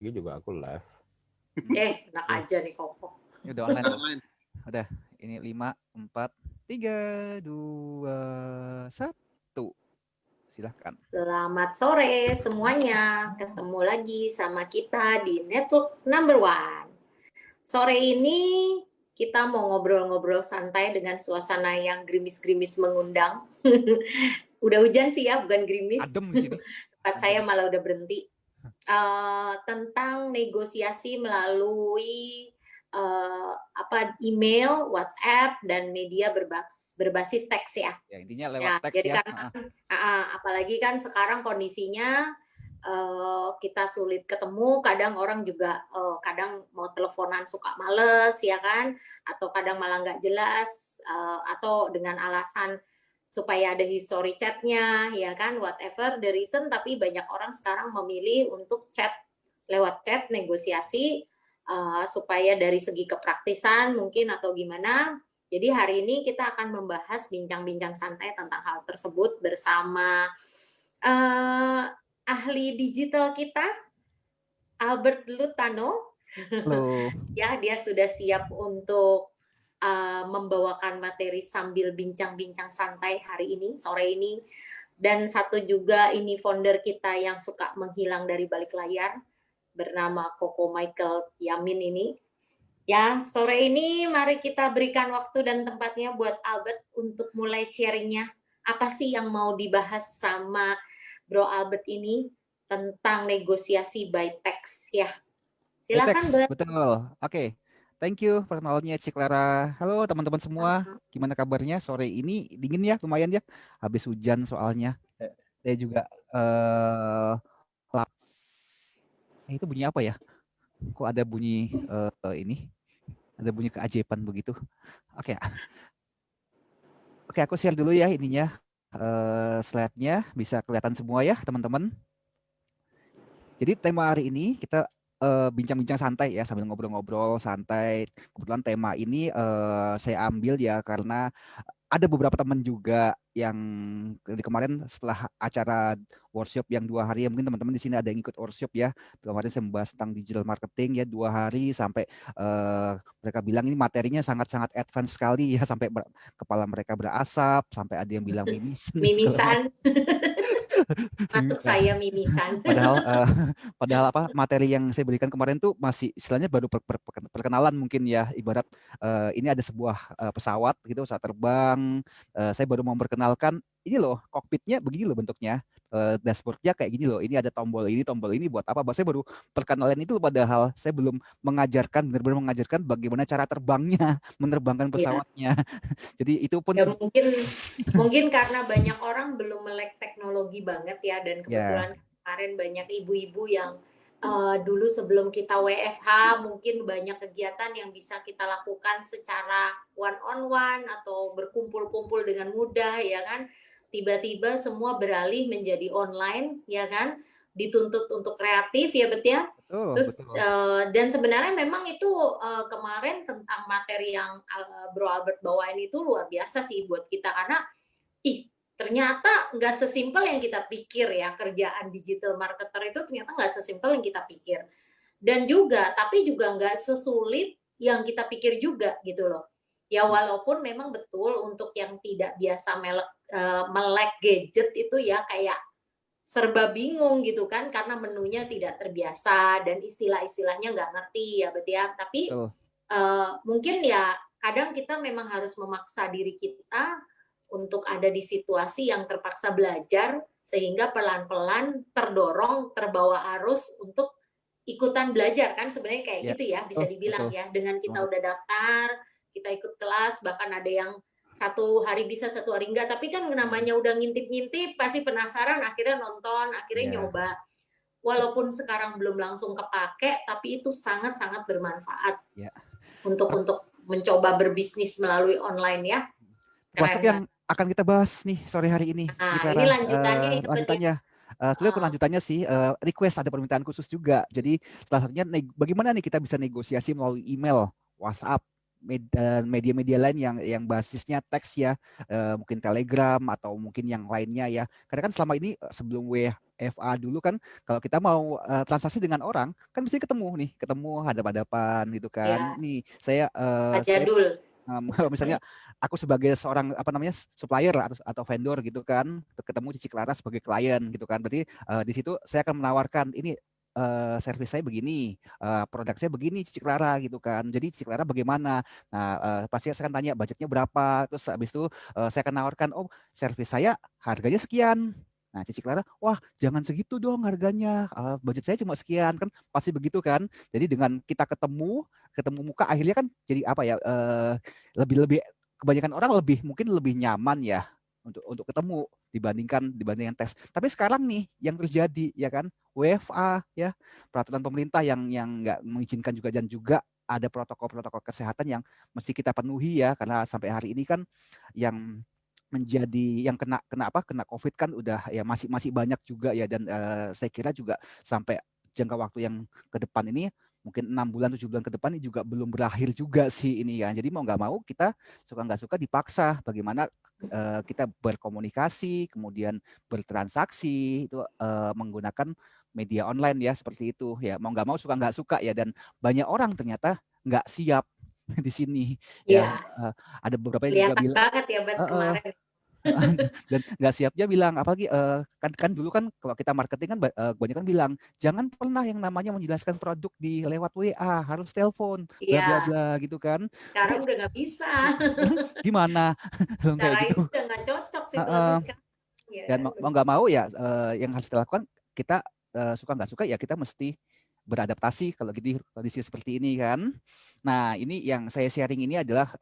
Ini juga aku live. Enak aja nih Koko. Ini udah online. Udah. Ini 5, 4, 3, 2, 1. Silahkan. Selamat sore semuanya. Ketemu lagi sama kita di Network Number One. Sore ini kita mau ngobrol-ngobrol santai dengan suasana yang gerimis-gerimis mengundang. Udah hujan sih ya, bukan gerimis. Adem di sini. Tempat saya malah udah berhenti. Tentang negosiasi melalui email, WhatsApp, dan media berbasis teks ya. Ya intinya lewat teks jadi ya. Karena apalagi kan sekarang kondisinya kita sulit ketemu, kadang orang juga kadang mau teleponan suka males ya kan, atau kadang malah nggak jelas, atau dengan alasan supaya ada history chatnya ya kan, whatever the reason, tapi banyak orang sekarang memilih untuk chat, lewat chat negosiasi supaya dari segi kepraktisan mungkin atau gimana. Jadi hari ini kita akan membahas bincang-bincang santai tentang hal tersebut bersama ahli digital kita, Albert Lutano. Halo. Ya, dia sudah siap untuk membawakan materi sambil bincang-bincang santai hari ini, sore ini. Dan satu juga ini founder kita yang suka menghilang dari balik layar, bernama Koko Michael Yamin ini. Ya, sore ini mari kita berikan waktu dan tempatnya buat Albert untuk mulai sharingnya. Apa sih yang mau dibahas sama Bro Albert ini tentang negosiasi by text ya? Silakan, Bro. Betul. Oke. Thank you perkenalannya Cik Clara. Halo teman-teman semua. Gimana kabarnya sore ini? Dingin ya, lumayan ya. Habis hujan soalnya. Saya juga itu bunyi apa ya? Kok ada bunyi ini? Ada bunyi keajaiban begitu. Oke. Oke, aku share dulu ya ininya. Slide-nya bisa kelihatan semua ya, teman-teman. Jadi tema hari ini kita bincang-bincang santai ya, sambil ngobrol-ngobrol santai. Kebetulan tema ini saya ambil ya karena ada beberapa teman juga yang kemarin setelah acara workshop yang 2 hari, ya mungkin teman-teman di sini ada yang ikut workshop ya. Kemarin saya membahas tentang digital marketing ya 2 hari sampai mereka bilang ini materinya sangat-sangat advance sekali ya, sampai kepala mereka berasap, sampai ada yang bilang mimisan. Mimisan. Masuk saya mimisan. Padahal apa materi yang saya berikan kemarin tuh masih istilahnya baru perkenalan mungkin ya, ibarat ini ada sebuah pesawat gitu, pesawat terbang, saya baru mau memperkenalkan ini loh kokpitnya begini loh bentuknya, dashboardnya kayak gini loh, ini ada tombol ini buat apa, saya baru perkenalan itu, padahal saya belum mengajarkan, benar-benar mengajarkan bagaimana cara terbangnya, menerbangkan pesawatnya. Jadi itu pun ya, mungkin karena banyak orang belum melek teknologi banget ya, dan kebetulan kemarin banyak ibu-ibu yang dulu sebelum kita WFH mungkin banyak kegiatan yang bisa kita lakukan secara one on one atau berkumpul-kumpul dengan mudah ya kan, tiba-tiba semua beralih menjadi online ya kan, dituntut untuk kreatif ya Bet ya. Terus dan sebenarnya memang itu kemarin tentang materi yang Bro Albert bawain itu luar biasa sih buat kita, karena ternyata nggak sesimpel yang kita pikir ya, kerjaan digital marketer itu ternyata nggak sesimpel yang kita pikir, dan juga tapi juga nggak sesulit yang kita pikir juga gitu loh ya. Walaupun memang betul untuk yang tidak biasa melek gadget itu ya kayak serba bingung gitu kan, karena menunya tidak terbiasa dan istilah-istilahnya nggak ngerti ya Bet ya. Tapi mungkin ya kadang kita memang harus memaksa diri kita untuk ada di situasi yang terpaksa belajar, sehingga pelan-pelan terdorong, terbawa arus untuk ikutan belajar kan, sebenarnya kayak gitu ya, bisa dibilang ya. Dengan kita udah daftar, kita ikut kelas, bahkan ada yang 1 hari bisa 1 hari enggak, tapi kan namanya udah ngintip-ngintip pasti penasaran, akhirnya nonton, akhirnya nyoba. Walaupun sekarang belum langsung kepake, tapi itu sangat-sangat bermanfaat untuk mencoba berbisnis melalui online ya. Termasuk yang akan kita bahas nih sore hari ini. Ini lanjutannya Lanjutannya sih request, ada permintaan khusus juga. Jadi salah satunya bagaimana nih kita bisa negosiasi melalui email, WhatsApp, media-media lain yang basisnya teks ya, mungkin Telegram atau mungkin yang lainnya ya. Karena kan selama ini sebelum WFA dulu kan kalau kita mau transaksi dengan orang kan mesti ketemu hadap-hadapan gitu kan. Ya, Nih saya jadul. misalnya aku sebagai seorang apa namanya supplier atau vendor gitu kan ketemu Cici Clara sebagai klien gitu kan, berarti di situ saya akan menawarkan ini servis saya begini, produk saya begini Cici Clara gitu kan, jadi Cici Clara bagaimana. Nah pasti saya akan tanya budgetnya berapa, terus habis itu saya akan nawarkan, oh servis saya harganya sekian. Nah, Cici Clara, wah jangan segitu dong harganya, budget saya cuma sekian, kan pasti begitu kan. Jadi dengan kita ketemu muka akhirnya kan jadi apa ya, lebih kebanyakan orang mungkin lebih nyaman ya untuk ketemu dibandingkan tes. Tapi sekarang nih yang terjadi ya kan WFA ya, peraturan pemerintah yang nggak mengizinkan juga, dan juga ada protokol-protokol kesehatan yang mesti kita penuhi ya, karena sampai hari ini kan yang menjadi yang kena COVID kan udah ya masih banyak juga ya, dan saya kira juga sampai jangka waktu yang ke depan ini mungkin 6 bulan 7 bulan ke depan ini juga belum berakhir juga sih ini ya. Jadi mau nggak mau kita suka nggak suka dipaksa bagaimana kita berkomunikasi kemudian bertransaksi itu menggunakan media online ya, seperti itu ya, mau nggak mau suka nggak suka ya, dan banyak orang ternyata nggak siap di sini ya. Ya, Ada beberapa yang juga kelihatan bilang banget ya Bet kemarin. dan nggak siapnya bilang, apalagi kan dulu kan kalau kita marketing kan banyak kan bilang jangan pernah yang namanya menjelaskan produk di lewat WA, harus telepon bla bla Iya, bla gitu kan. Tapi sekarang udah nggak bisa. sekarang gimana kalau kayak Cara gitu. ini udah nggak cocok situasi Uh, sekarang, ya dan kan? mau nggak mau ya yang harus dilakukan kita, suka nggak suka ya kita mesti beradaptasi kalau gitu kondisi seperti ini kan. Nah ini yang saya sharing ini adalah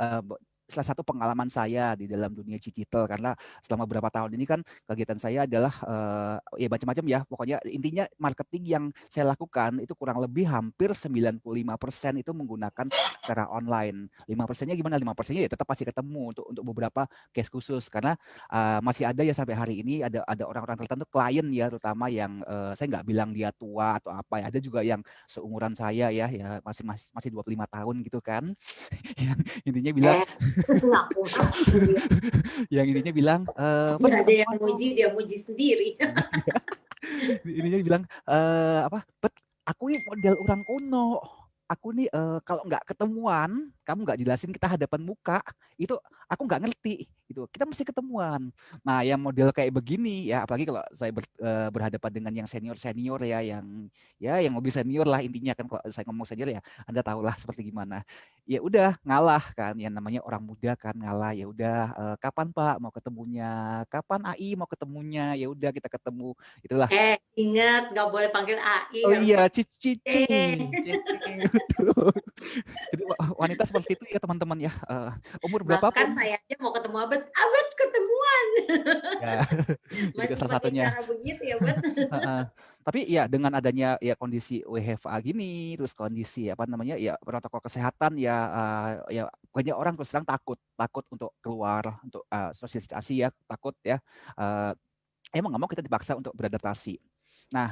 salah satu pengalaman saya di dalam dunia digital, karena selama beberapa tahun ini kan kegiatan saya adalah ya macam-macam ya, pokoknya intinya marketing yang saya lakukan itu kurang lebih hampir 95% itu menggunakan cara online. 5%-nya gimana? 5%-nya ya tetap pasti ketemu untuk beberapa case khusus, karena masih ada ya sampai hari ini ada orang-orang tertentu klien ya, terutama yang saya nggak bilang dia tua atau apa ya, ada juga yang seumuran saya ya masih 25 tahun gitu kan. yang intinya bilang Eh, ngaku ngaku dia. yang intinya bilang bet Nggak ada yang ketemuan dong. muji, dia muji sendiri. Intinya bilang apa bet aku ini model orang kuno, aku nih kalau nggak ketemuan, kamu nggak jelasin kita hadapan muka, itu aku nggak ngerti. Itu kita mesti ketemuan. Nah, yang model kayak begini ya, apalagi kalau saya berhadapan dengan yang senior yang lebih senior lah intinya kan, kalau saya ngomong senior ya, Anda tahulah seperti gimana. Ya udah ngalah kan, yang namanya orang muda kan ngalah. Ya udah kapan Pak mau ketemunya? Kapan AI mau ketemunya? Ya udah kita ketemu. Itulah. Ingat nggak boleh panggil AI, Oh harus iya, panggil Cici, C. betul. Jadi wanita seperti itu ya teman-teman ya. Umur Bahkan berapapun saya aja mau ketemu Abed, Abed ketemuan. ya. Jadi Masih salah pakai satunya. cara begitu ya, Bet? Tapi ya dengan adanya ya kondisi WFA gini, terus kondisi apa namanya ya protokol kesehatan ya, ya banyak orang terus terang takut untuk keluar untuk sosialisasi ya, takut ya. Uh, Emang nggak mau kita dipaksa untuk beradaptasi. Nah,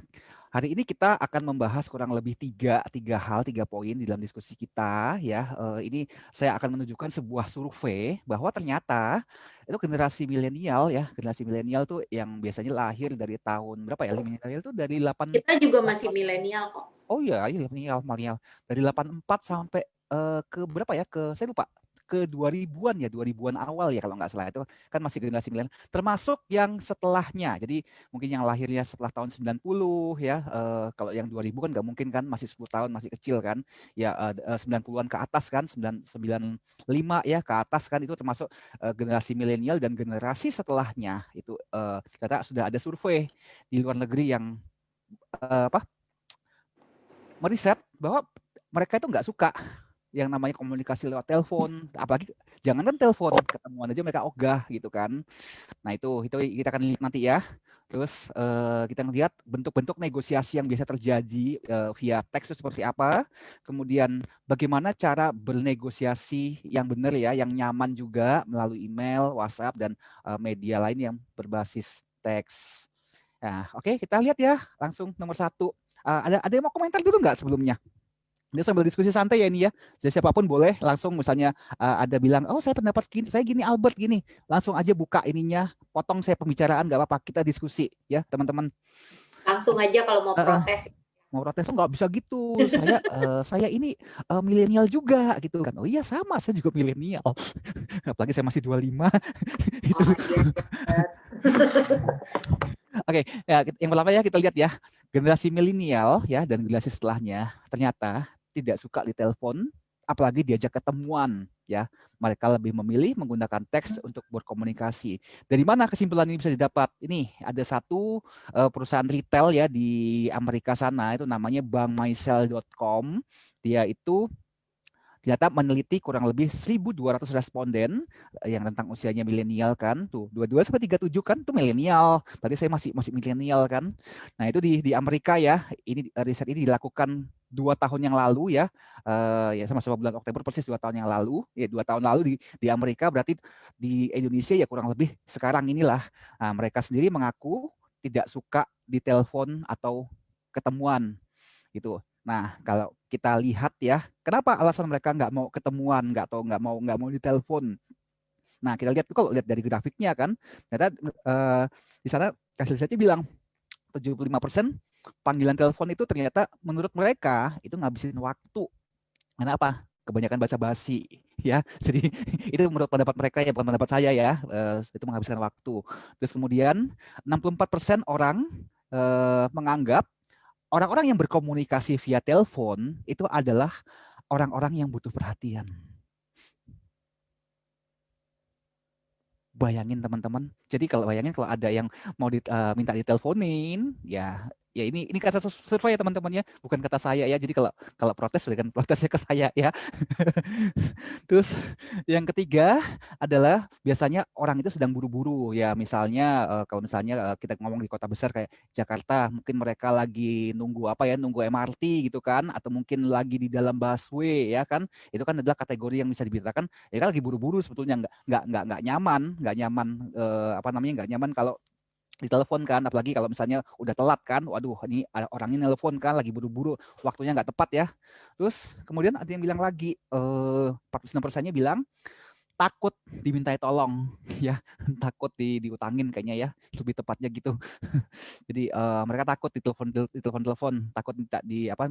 hari ini kita akan membahas kurang lebih tiga poin di dalam diskusi kita ya. Ini saya akan menunjukkan sebuah survei bahwa ternyata itu generasi milenial tuh yang biasanya lahir dari tahun berapa ya? Milenial itu dari 8. Kita juga masih milenial kok. Oh iya, iya milenial dari 84 sampai ke berapa ya? Saya lupa, ke 2000-an ya, 2000-an awal ya kalau nggak salah, itu kan masih generasi milenial, termasuk yang setelahnya. Jadi mungkin yang lahirnya setelah tahun 90 ya, kalau yang 2000 kan nggak mungkin kan, masih 10 tahun, masih kecil kan. Ya 90-an ke atas kan, 95 ya ke atas kan, itu termasuk generasi milenial, dan generasi setelahnya itu ternyata sudah ada survei di luar negeri yang apa meriset bahwa mereka itu nggak suka yang namanya komunikasi lewat telepon, apalagi jangankan telepon, ketemuan aja mereka ogah gitu kan. Nah itu kita akan lihat nanti ya. Terus kita lihat bentuk-bentuk negosiasi yang biasa terjadi via teks itu seperti apa. Kemudian bagaimana cara bernegosiasi yang benar ya, yang nyaman juga melalui email, WhatsApp, dan media lain yang berbasis teks. Nah, oke, kita lihat ya langsung nomor 1. Ada yang mau komentar dulu nggak sebelumnya? Ini sambil diskusi santai ya ini ya. Jadi siapapun boleh langsung misalnya ada bilang, oh saya pendapat gini, saya gini Albert gini. Langsung aja buka ininya, potong saya pembicaraan, nggak apa-apa. Kita diskusi ya teman-teman. Langsung aja kalau mau protes. Mau protes, oh nggak bisa gitu. Saya ini milenial juga gitu kan. Oh iya sama, saya juga milenial. Apalagi saya masih 25. Itu. Oh iya. Oke, ya yang pertama ya kita lihat ya, generasi milenial ya dan generasi setelahnya ternyata tidak suka ditelepon, apalagi diajak ketemuan ya. Mereka lebih memilih menggunakan teks untuk berkomunikasi. Dari mana kesimpulan ini bisa didapat? Ini ada satu perusahaan retail ya di Amerika sana, itu namanya bankmysell.com. Dia itu ternyata meneliti kurang lebih 1.200 responden yang tentang usianya milenial kan, tuh 22 sampai 37 kan tuh milenial. Berarti saya masih milenial kan. Nah, itu di Amerika ya. Ini riset ini dilakukan 2 tahun yang lalu ya. Ya sama-sama bulan Oktober persis 2 tahun yang lalu. Ya 2 tahun lalu di Amerika, berarti di Indonesia ya kurang lebih sekarang inilah. Nah, mereka sendiri mengaku tidak suka ditelepon atau ketemuan gitu. Nah, kalau kita lihat ya, kenapa alasan mereka nggak mau ketemuan, nggak mau ditelepon. Nah, kita lihat kalau lihat dari grafiknya kan, ternyata di sana hasil risetnya bilang 75% panggilan telepon itu ternyata menurut mereka itu ngabisin waktu. Kenapa? Kebanyakan baca basi ya. Jadi itu menurut pendapat mereka ya, bukan pendapat saya ya. Itu menghabiskan waktu. Terus kemudian 64% orang menganggap orang-orang yang berkomunikasi via telepon itu adalah orang-orang yang butuh perhatian. Bayangin teman-teman. Jadi bayangin kalau ada yang mau minta diteleponin, ya ini kata survei ya teman-teman ya, bukan kata saya ya. Jadi kalau protes kan protesnya ke saya ya. Terus yang ketiga adalah biasanya orang itu sedang buru-buru ya. Misalnya kalau misalnya kita ngomong di kota besar kayak Jakarta, mungkin mereka lagi nunggu nunggu MRT gitu kan, atau mungkin lagi di dalam busway ya kan. Itu kan adalah kategori yang bisa diberitakan ya kan lagi buru-buru, sebetulnya nggak nyaman nggak nyaman kalau ditelepon kan, apalagi kalau misalnya udah telat kan, waduh ini ada orang ini nelpon kan lagi buru-buru, waktunya nggak tepat ya. Terus kemudian ada yang bilang lagi 49%-nya bilang takut dimintai tolong ya, takut diutangin kayaknya ya, lebih tepatnya gitu. Jadi mereka takut ditelepon, takut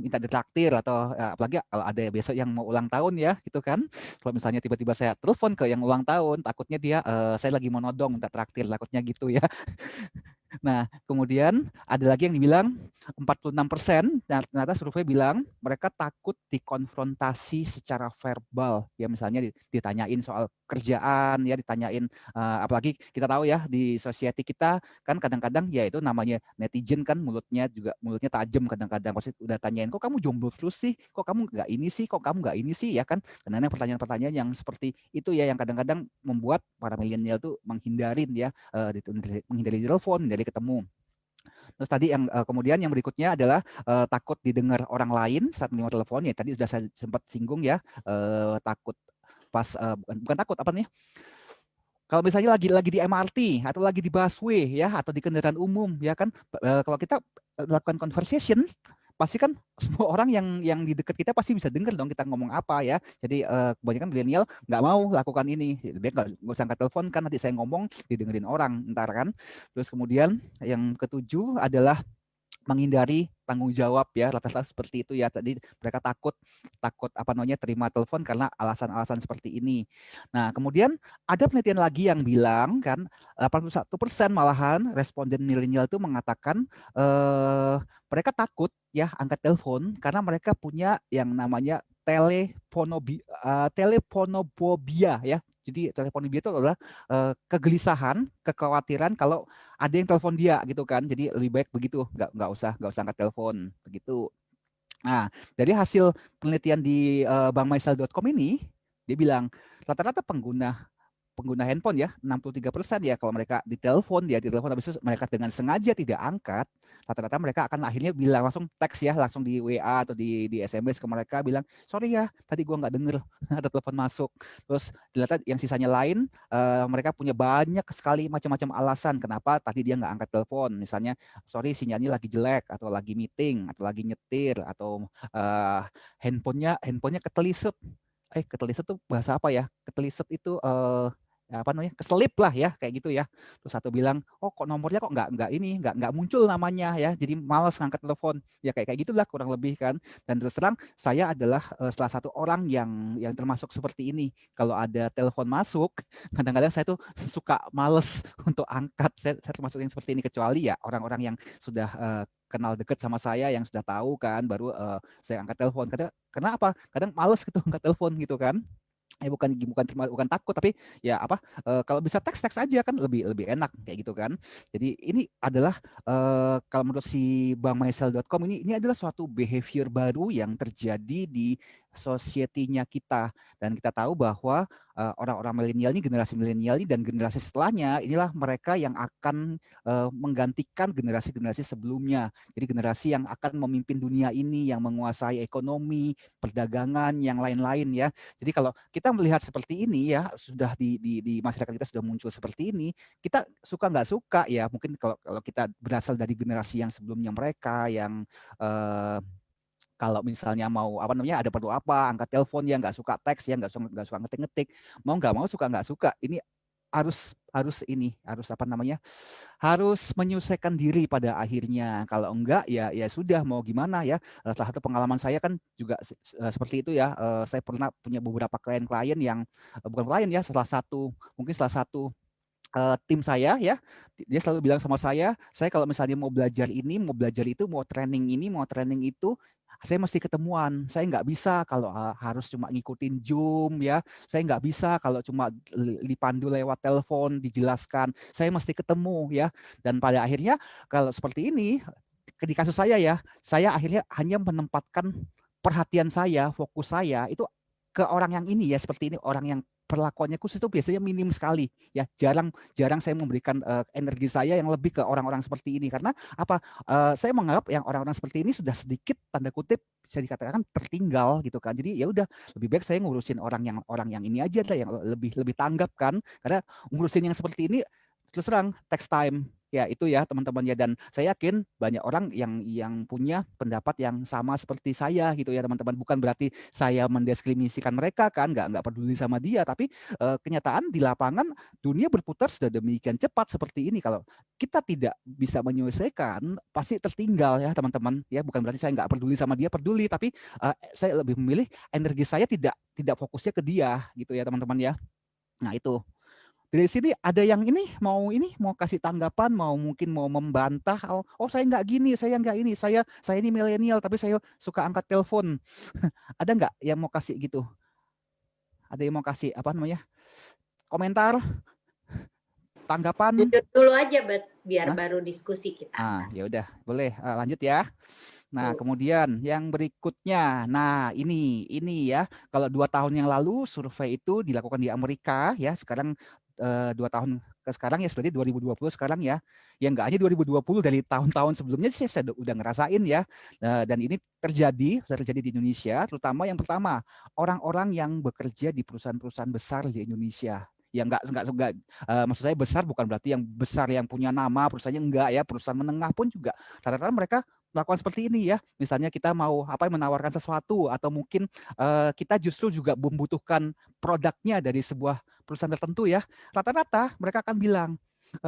minta ditraktir, atau apalagi kalau ada besok yang mau ulang tahun ya gitu kan. Kalau misalnya tiba-tiba saya telepon ke yang ulang tahun, takutnya dia saya lagi mau nodong minta traktir, takutnya gitu ya. Nah, kemudian ada lagi yang dibilang 46%, ternyata survei bilang mereka takut dikonfrontasi secara verbal. Ya misalnya ditanyain soal kerjaan, ya ditanyain, apalagi kita tahu ya di society kita kan kadang-kadang ya itu namanya netizen kan mulutnya tajam kadang-kadang. Pasti udah tanyain, kok kamu jomblo terus sih? Kok kamu nggak ini sih? Kok kamu nggak ini sih? Ya kan? Karena pertanyaan-pertanyaan yang seperti itu ya yang kadang-kadang membuat para milenial tuh menghindarin ya, menghindari telepon, menghindari ketemu. Terus tadi yang kemudian yang berikutnya adalah takut didengar orang lain saat menerima telepon. Ya tadi sudah saya sempat singgung ya, takut pas bukan takut apa namanya? Kalau misalnya lagi di MRT atau lagi di busway ya, atau di kendaraan umum ya kan, kalau kita melakukan conversation, pasti kan semua orang yang di dekat kita pasti bisa dengar dong kita ngomong apa ya. Jadi kebanyakan milenial nggak mau lakukan ini, dia nggak usah angkat telepon kan, nanti saya ngomong didengerin orang ntar kan. Terus kemudian yang ketujuh adalah menghindari tanggung jawab ya, rata-rata seperti itu ya. Tadi mereka takut terima telepon karena alasan-alasan seperti ini. Nah, kemudian ada penelitian lagi yang bilang kan 81% malahan responden milenial itu mengatakan mereka takut ya angkat telepon karena mereka punya yang namanya telefonobia ya. Jadi telefonobia itu adalah kegelisahan, kekhawatiran kalau ada yang telepon dia gitu kan. Jadi lebih baik begitu, nggak usah angkat telepon begitu. Nah, dari hasil penelitian di bankmysell.com ini, dia bilang rata-rata pengguna handphone ya 63% ya, kalau mereka ditelepon habis itu mereka dengan sengaja tidak angkat, rata-rata mereka akan akhirnya bilang langsung teks ya, langsung di WA atau di SMS ke mereka bilang, sorry ya tadi gua nggak denger ada telepon masuk. Terus dilihat yang sisanya lain, mereka punya banyak sekali macam-macam alasan kenapa tadi dia nggak angkat telepon. Misalnya sorry sinyalnya lagi jelek, atau lagi meeting, atau lagi nyetir, atau handphonenya ketelisut. Ketelisut tuh bahasa apa ya? Ketelisut itu apa namanya, keselip lah ya, kayak gitu ya. Terus satu bilang, oh kok nomornya kok nggak muncul namanya ya, jadi malas ngangkat telepon ya, kayak gitulah kurang lebih kan. Dan terus terang saya adalah salah satu orang yang termasuk seperti ini. Kalau ada telepon masuk, kadang-kadang saya tuh suka males untuk angkat. Saya termasuk yang seperti ini, kecuali ya orang-orang yang sudah kenal dekat sama saya, yang sudah tahu kan, baru saya angkat telepon. Karena apa? Kadang males gitu angkat telepon gitu kan. Bukan takut, tapi ya apa, kalau bisa teks aja kan lebih lebih enak kayak gitu kan. Jadi ini adalah kalau menurut si bangmysel.com, ini adalah suatu behavior baru yang terjadi di society-nya kita, dan kita tahu bahwa orang-orang milenial ini, generasi milenial ini dan generasi setelahnya, inilah mereka yang akan menggantikan generasi-generasi sebelumnya. Jadi generasi yang akan memimpin dunia ini, yang menguasai ekonomi, perdagangan, yang lain-lain ya. Jadi kalau kita melihat seperti ini ya, sudah di masyarakat kita sudah muncul seperti ini, kita suka nggak suka ya, mungkin kalau kita berasal dari generasi yang sebelumnya mereka, yang kalau misalnya mau apa namanya, ada perlu apa, angkat telepon ya, nggak suka teks ya, nggak suka ngetik-ngetik, mau nggak mau, suka nggak suka, ini harus apa namanya, harus menyelesaikan diri pada akhirnya. Kalau enggak ya sudah, mau gimana ya. Salah satu pengalaman saya kan juga seperti itu ya. Saya pernah punya beberapa klien-klien yang bukan klien ya, salah satu tim saya ya, dia selalu bilang sama saya kalau misalnya mau belajar ini, mau belajar itu, mau training ini, mau training itu, saya mesti ketemuan. Saya nggak bisa kalau harus cuma ngikutin Zoom ya. Saya nggak bisa kalau cuma dipandu lewat telepon, dijelaskan. Saya mesti ketemu ya. Dan pada akhirnya kalau seperti ini, di kasus saya ya, saya akhirnya hanya menempatkan perhatian saya, fokus saya itu ke orang yang ini ya, seperti ini, orang yang perlakuannya khusus itu biasanya minim sekali ya, jarang saya memberikan energi saya yang lebih ke orang-orang seperti ini. Karena apa, saya menganggap yang orang-orang seperti ini sudah sedikit, tanda kutip bisa dikatakan, tertinggal gitu kan. Jadi ya udah, lebih baik saya ngurusin orang yang ini aja lah, yang lebih lebih tanggap kan. Karena ngurusin yang seperti ini terus terang text time ya, itu ya teman-teman ya. Dan saya yakin banyak orang yang punya pendapat yang sama seperti saya gitu ya teman-teman. Bukan berarti saya mendiskriminasikan mereka kan, nggak peduli sama dia, tapi kenyataan di lapangan dunia berputar sudah demikian cepat seperti ini. Kalau kita tidak bisa menyelesaikan, pasti tertinggal ya teman-teman ya. Bukan berarti saya nggak peduli sama dia, peduli, tapi saya lebih memilih energi saya tidak fokusnya ke dia gitu ya teman-teman ya. Nah itu, dari sini ada yang ini mau kasih tanggapan, mungkin mau membantah. Oh, saya nggak gini, saya nggak ini, saya ini milenial tapi saya suka angkat telepon. Ada nggak yang mau kasih gitu? Ada yang mau kasih apa namanya, komentar, tanggapan? Duduk dulu aja, biar baru diskusi kita. Ya udah, boleh lanjut ya. Nah, kemudian yang berikutnya, nah ini ya, kalau 2 tahun yang lalu survei itu dilakukan di Amerika ya, sekarang 2 tahun ke sekarang ya, seperti 2020 sekarang ya, yang nggak hanya 2020, dari tahun-tahun sebelumnya sih saya udah ngerasain ya. Dan ini terjadi di Indonesia, terutama yang pertama, orang-orang yang bekerja di perusahaan-perusahaan besar di Indonesia. Yang nggak maksud saya besar bukan berarti yang besar yang punya nama perusahaannya, enggak ya, perusahaan menengah pun juga rata-rata mereka melakukan seperti ini ya. Misalnya kita mau menawarkan sesuatu, atau mungkin kita justru juga membutuhkan produknya dari sebuah perusahaan tertentu ya. Rata-rata mereka akan bilang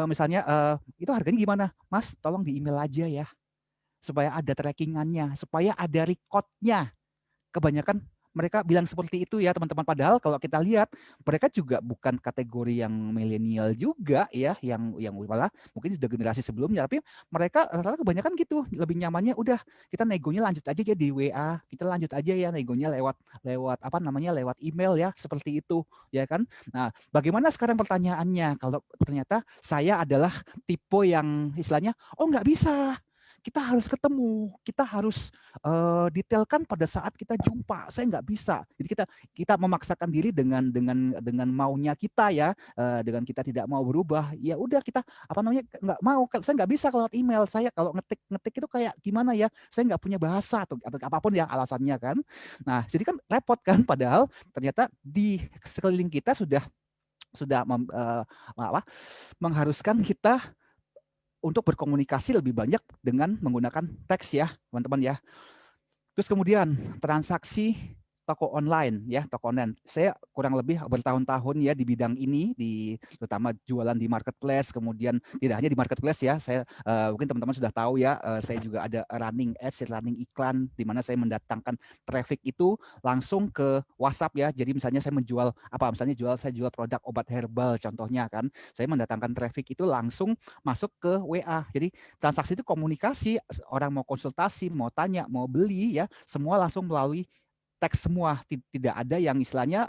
misalnya itu harganya gimana, Mas? Tolong di email aja ya, supaya ada trackingannya, supaya ada recordnya. Kebanyakan mereka bilang seperti itu ya teman-teman. Padahal kalau kita lihat, mereka juga bukan kategori yang milenial juga ya, yang malah mungkin sudah generasi sebelumnya, tapi mereka rata-rata kebanyakan gitu, lebih nyamannya udah kita negonya lanjut aja ya di WA, kita lanjut aja ya negonya lewat apa namanya, lewat email ya, seperti itu ya kan. Nah, bagaimana sekarang pertanyaannya, kalau ternyata saya adalah tipe yang istilahnya, oh nggak bisa, kita harus ketemu, kita harus detailkan pada saat kita jumpa. Saya nggak bisa. Jadi kita memaksakan diri dengan maunya kita ya, dengan kita tidak mau berubah. Ya udah, kita apa namanya, nggak mau. Saya nggak bisa kalau email. Saya kalau ngetik itu kayak gimana ya? Saya nggak punya bahasa atau apapun ya alasannya kan. Nah, jadi kan repot kan. Padahal ternyata di sekeliling kita sudah mengharuskan kita untuk berkomunikasi lebih banyak dengan menggunakan teks ya, teman-teman ya. Terus kemudian transaksi toko online ya, toko online. Saya kurang lebih bertahun-tahun ya di bidang ini, terutama jualan di marketplace, kemudian tidak hanya di marketplace ya. Saya mungkin teman-teman sudah tahu ya, saya juga ada running ads, running iklan di mana saya mendatangkan traffic itu langsung ke WhatsApp ya. Jadi misalnya saya menjual apa? Misalnya saya jual produk obat herbal contohnya kan. Saya mendatangkan traffic itu langsung masuk ke WA. Jadi transaksi itu komunikasi, orang mau konsultasi, mau tanya, mau beli ya, semua langsung melalui teks semua, tidak ada yang istilahnya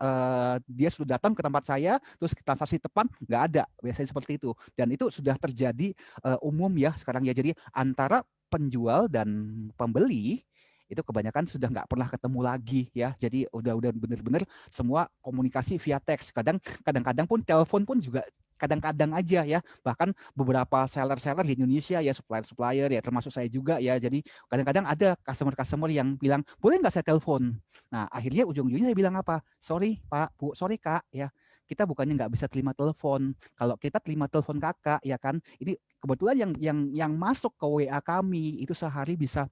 dia sudah datang ke tempat saya terus transaksi tepat, nggak ada, biasanya seperti itu, dan itu sudah terjadi umum ya sekarang ya. Jadi antara penjual dan pembeli itu kebanyakan sudah nggak pernah ketemu lagi ya. Jadi udah bener-bener semua komunikasi via teks. Kadang-kadang pun telepon pun juga kadang-kadang aja ya. Bahkan beberapa seller-seller di Indonesia ya, supplier-supplier ya, termasuk saya juga ya. Jadi kadang-kadang ada customer-customer yang bilang, boleh nggak saya telepon? Nah, akhirnya ujung-ujungnya saya bilang apa? Sorry Pak, Bu, sorry Kak, ya. Kita bukannya nggak bisa terima telepon. Kalau kita terima telepon kakak, ya kan, ini kebetulan yang masuk ke WA kami itu sehari bisa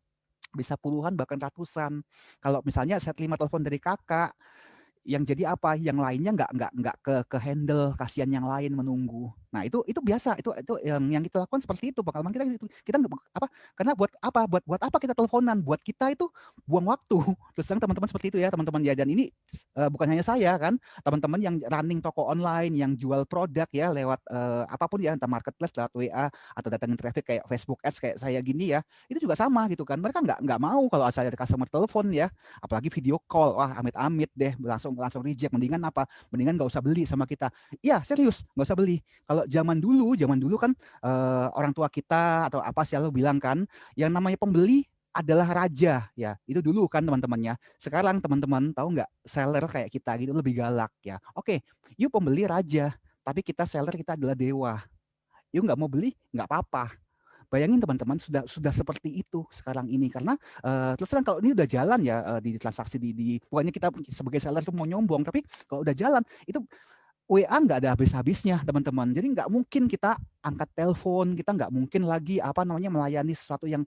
bisa puluhan bahkan ratusan. Kalau misalnya saya terima telepon dari kakak, yang jadi apa? Yang lainnya nggak ke handle, kasihan yang lain menunggu. Nah itu biasa, itu yang kita lakukan seperti itu. Pengalaman kita itu kita nggak apa, karena buat apa? Buat apa kita teleponan? Buat kita itu buang waktu. Terus teman-teman seperti itu ya teman-teman ya. Dan ini bukan hanya saya kan, teman-teman yang running toko online, yang jual produk ya lewat apapun ya, entah marketplace, lewat WA atau datangin traffic kayak Facebook Ads kayak saya gini ya, itu juga sama gitu kan. Mereka nggak mau kalau saya ada customer telepon ya, apalagi video call, wah amit-amit deh, langsung reject. Mendingan apa? Mendingan nggak usah beli sama kita. Iya serius, nggak usah beli. Kalau zaman dulu kan orang tua kita atau apa selalu bilang kan, yang namanya pembeli adalah raja ya. Itu dulu kan teman-temannya. Sekarang teman-teman tahu nggak, seller kayak kita gitu lebih galak ya. Oke, yuk pembeli raja, tapi kita seller, kita adalah dewa. Yuk nggak mau beli, nggak apa-apa. Bayangin teman-teman, sudah seperti itu sekarang ini, karena terus terang kalau ini udah jalan ya, di transaksi di pokoknya kita sebagai seller tuh mau nyombong, tapi kalau udah jalan itu WA nggak ada habis-habisnya teman-teman. Jadi nggak mungkin kita angkat telepon, kita nggak mungkin lagi apa namanya melayani sesuatu yang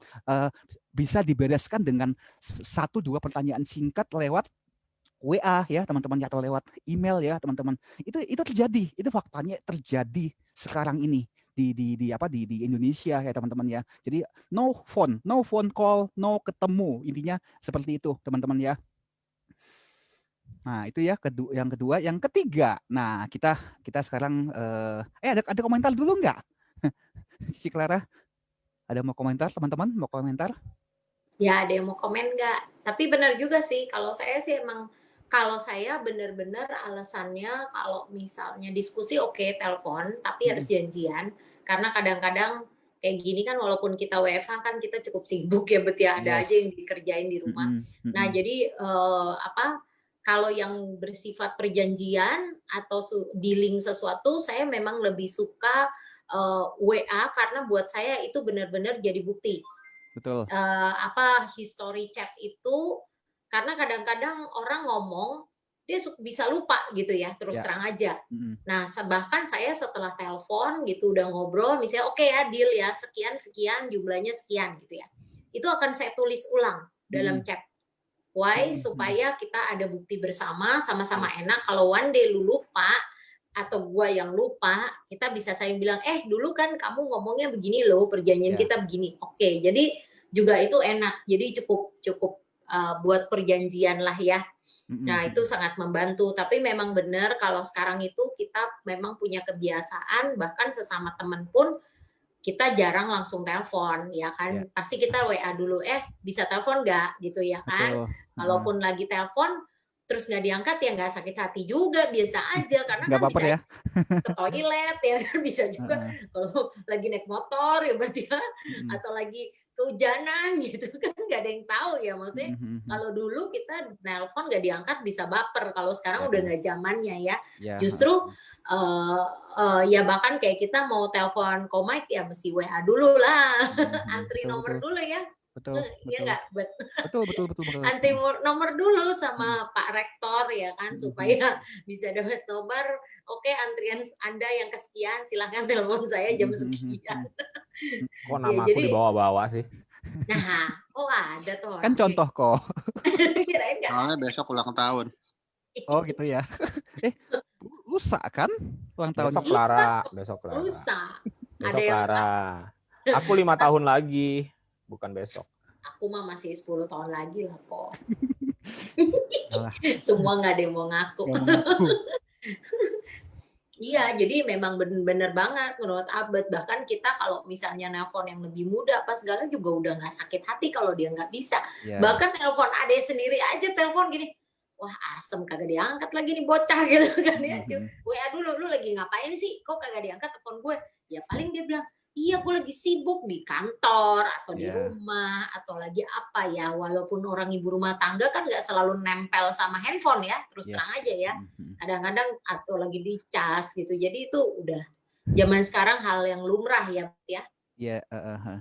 bisa dibereskan dengan satu dua pertanyaan singkat lewat WA ya teman-teman, atau lewat email ya teman-teman. Itu terjadi, itu faktanya terjadi sekarang ini di Indonesia ya teman-teman ya. Jadi no phone call, no ketemu, intinya seperti itu teman-teman ya. Nah, itu ya yang kedua, yang ketiga. Nah, kita sekarang ada komentar dulu nggak? Si Clara, ada mau komentar teman-teman? Mau komentar? Ya, ada yang mau komen nggak? Tapi benar juga sih, kalau saya sih emang, kalau saya benar-benar alasannya kalau misalnya diskusi oke, telepon, tapi harus Mm-mm. janjian. Karena kadang-kadang kayak gini kan, walaupun kita WFH kan kita cukup sibuk ya, Bet ya, ada aja Yes. yang dikerjain di rumah. Mm-mm. Nah, Mm-mm. jadi apa, kalau yang bersifat perjanjian atau dealing sesuatu, saya memang lebih suka WA, karena buat saya itu benar-benar jadi bukti Betul. apa history chat itu, karena kadang-kadang orang ngomong dia bisa lupa gitu ya, terus Ya. terang aja. Mm-mm. Nah, bahkan saya setelah telepon gitu udah ngobrol, misalnya oke ya deal ya sekian sekian jumlahnya sekian gitu ya, itu akan saya tulis ulang dalam Mm-mm. chat. Why? Mm-mm. Supaya kita ada bukti bersama, sama-sama Yes. enak. Kalau one day lu lupa atau gua yang lupa, kita bisa saling bilang, dulu kan kamu ngomongnya begini loh, perjanjian Ya. kita begini. Oke, jadi juga itu enak. Jadi cukup cukup buat perjanjian lah ya. Mm-mm. Nah, itu sangat membantu. Tapi memang benar kalau sekarang itu kita memang punya kebiasaan, bahkan sesama teman pun kita jarang langsung telepon, ya Ya. kan? Pasti kita WA dulu, bisa telepon nggak? Gitu ya kan? Betul. Uh-uh. Kalaupun lagi telepon, terus nggak diangkat ya nggak sakit hati juga, biasa aja. Karena Nggak kan baper bisa ya. ke toilet ya kan, bisa juga Uh-uh. kalau lagi naik motor ya berarti ya, Mm-mm. atau lagi kehujanan gitu kan, nggak ada yang tahu ya. Maksudnya Mm-mm. kalau dulu kita nelpon nggak diangkat bisa baper, kalau sekarang udah Ya. nggak zamannya ya. Ya. Justru ya bahkan kayak kita mau telepon komik ya mesti WA dulu lah, Mm-mm. antri Betul, nomor betul. dulu ya. Betul, Iya betul. nggak, buat Betul, betul, betul, betul. antri nomor dulu Mm-mm. sama Pak Rektor ya kan, Mm-mm. supaya bisa dapat nomor. Oke, antrian Anda yang kesekian silahkan telepon saya jam sekian. Mm-mm. Kok Ya nama aku jadi dibawa-bawa sih? Nah, oh ada tuh Kan orangnya. contoh kok. Kirain nggak Soalnya ada. besok ulang tahun. Oh gitu ya. Lusa kan ulang tahunnya? Besok Clara, besok Clara. Lusa. Ada Besok yang Clara. Aku 5 tahun lagi, bukan besok. aku mah masih 10 tahun lagi lah kok. Alah, Semua nggak ada yang mau ngaku. nggak mengaku. Iya, jadi memang bener-bener banget menurut Abed. Bahkan kita kalau misalnya nelpon yang lebih muda apa segala juga udah nggak sakit hati kalau dia nggak bisa. Ya. Bahkan nelpon adek sendiri aja telepon gini, wah asem kagak diangkat lagi nih bocah gitu kan ya. WA dulu, lu lagi ngapain sih? Kok kagak diangkat telepon gue? Ya paling dia bilang, iya gue lagi sibuk di kantor atau di rumah atau lagi apa ya. Walaupun orang ibu rumah tangga kan nggak selalu nempel sama handphone ya, terus terang aja ya. Kadang-kadang atau lagi di cas gitu. Jadi itu udah zaman sekarang hal yang lumrah ya. Ya,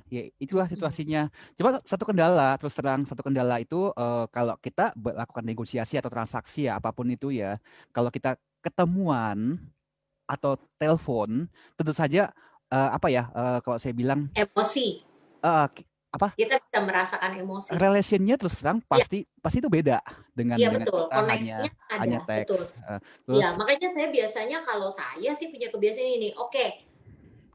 ya itulah situasinya. Coba satu kendala, terus terang satu kendala itu kalau kita melakukan negosiasi atau transaksi ya apapun itu ya, kalau kita ketemuan atau telepon, tentu saja apa ya kalau saya bilang emosi. Apa? Kita bisa merasakan emosi. Relationnya terus terang pasti itu beda dengan betul. kita hanya teks. Betul. Ya makanya saya biasanya kalau saya sih punya kebiasaan ini, oke,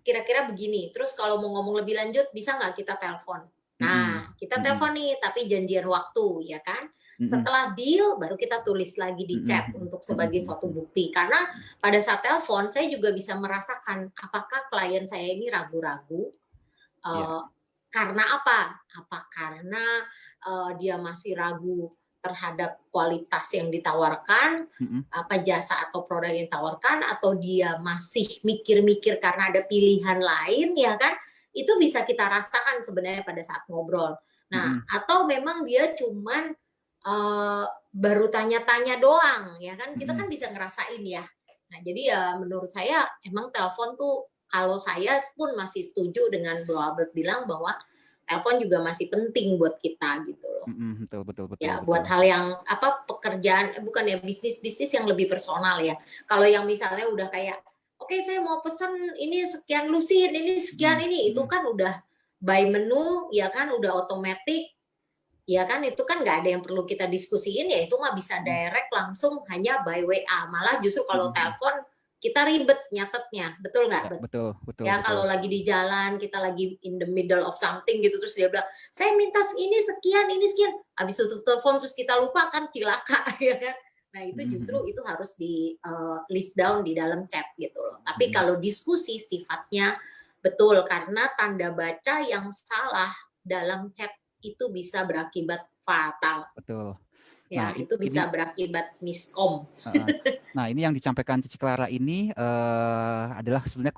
kira-kira begini. Terus kalau mau ngomong lebih lanjut bisa nggak kita telepon? Nah kita telepon nih, tapi janjian waktu ya kan. Setelah deal baru kita tulis lagi di chat untuk sebagai suatu bukti. Karena pada saat telepon saya juga bisa merasakan apakah klien saya ini ragu-ragu. Karena apa? Apa karena dia masih ragu terhadap kualitas yang ditawarkan, apa jasa atau produk yang ditawarkan, atau dia masih mikir-mikir karena ada pilihan lain, ya kan? Itu bisa kita rasakan sebenarnya pada saat ngobrol. Nah, atau memang dia cuman baru tanya-tanya doang, ya kan? Kita kan bisa ngerasain ya. Nah, jadi ya menurut saya emang telepon tuh, kalau saya pun masih setuju dengan bahwa Albert bilang bahwa telepon juga masih penting buat kita gitu loh. Betul. Ya, buat hal yang apa pekerjaan, bukan ya bisnis yang lebih personal ya. Kalau yang misalnya udah kayak, oke, saya mau pesen ini sekian lusin, ini sekian ini, itu kan udah by menu, ya kan udah otomatis, ya kan itu kan nggak ada yang perlu kita diskusiin ya, itu mah bisa direct langsung hanya by WA. Malah justru kalau telepon kita ribet nyatetnya, betul nggak? Betul. Ya kalau lagi di jalan, kita lagi in the middle of something gitu, terus dia bilang, saya minta ini sekian, habis itu telepon terus kita lupa kan cilaka, ya kan? Nah itu justru itu harus di list down di dalam chat gitu loh. Tapi kalau diskusi sifatnya betul, karena tanda baca yang salah dalam chat itu bisa berakibat fatal. Betul. Ya, nah, itu bisa berakibat miskom. Nah, ini yang disampaikan Cici Clara ini adalah sebenarnya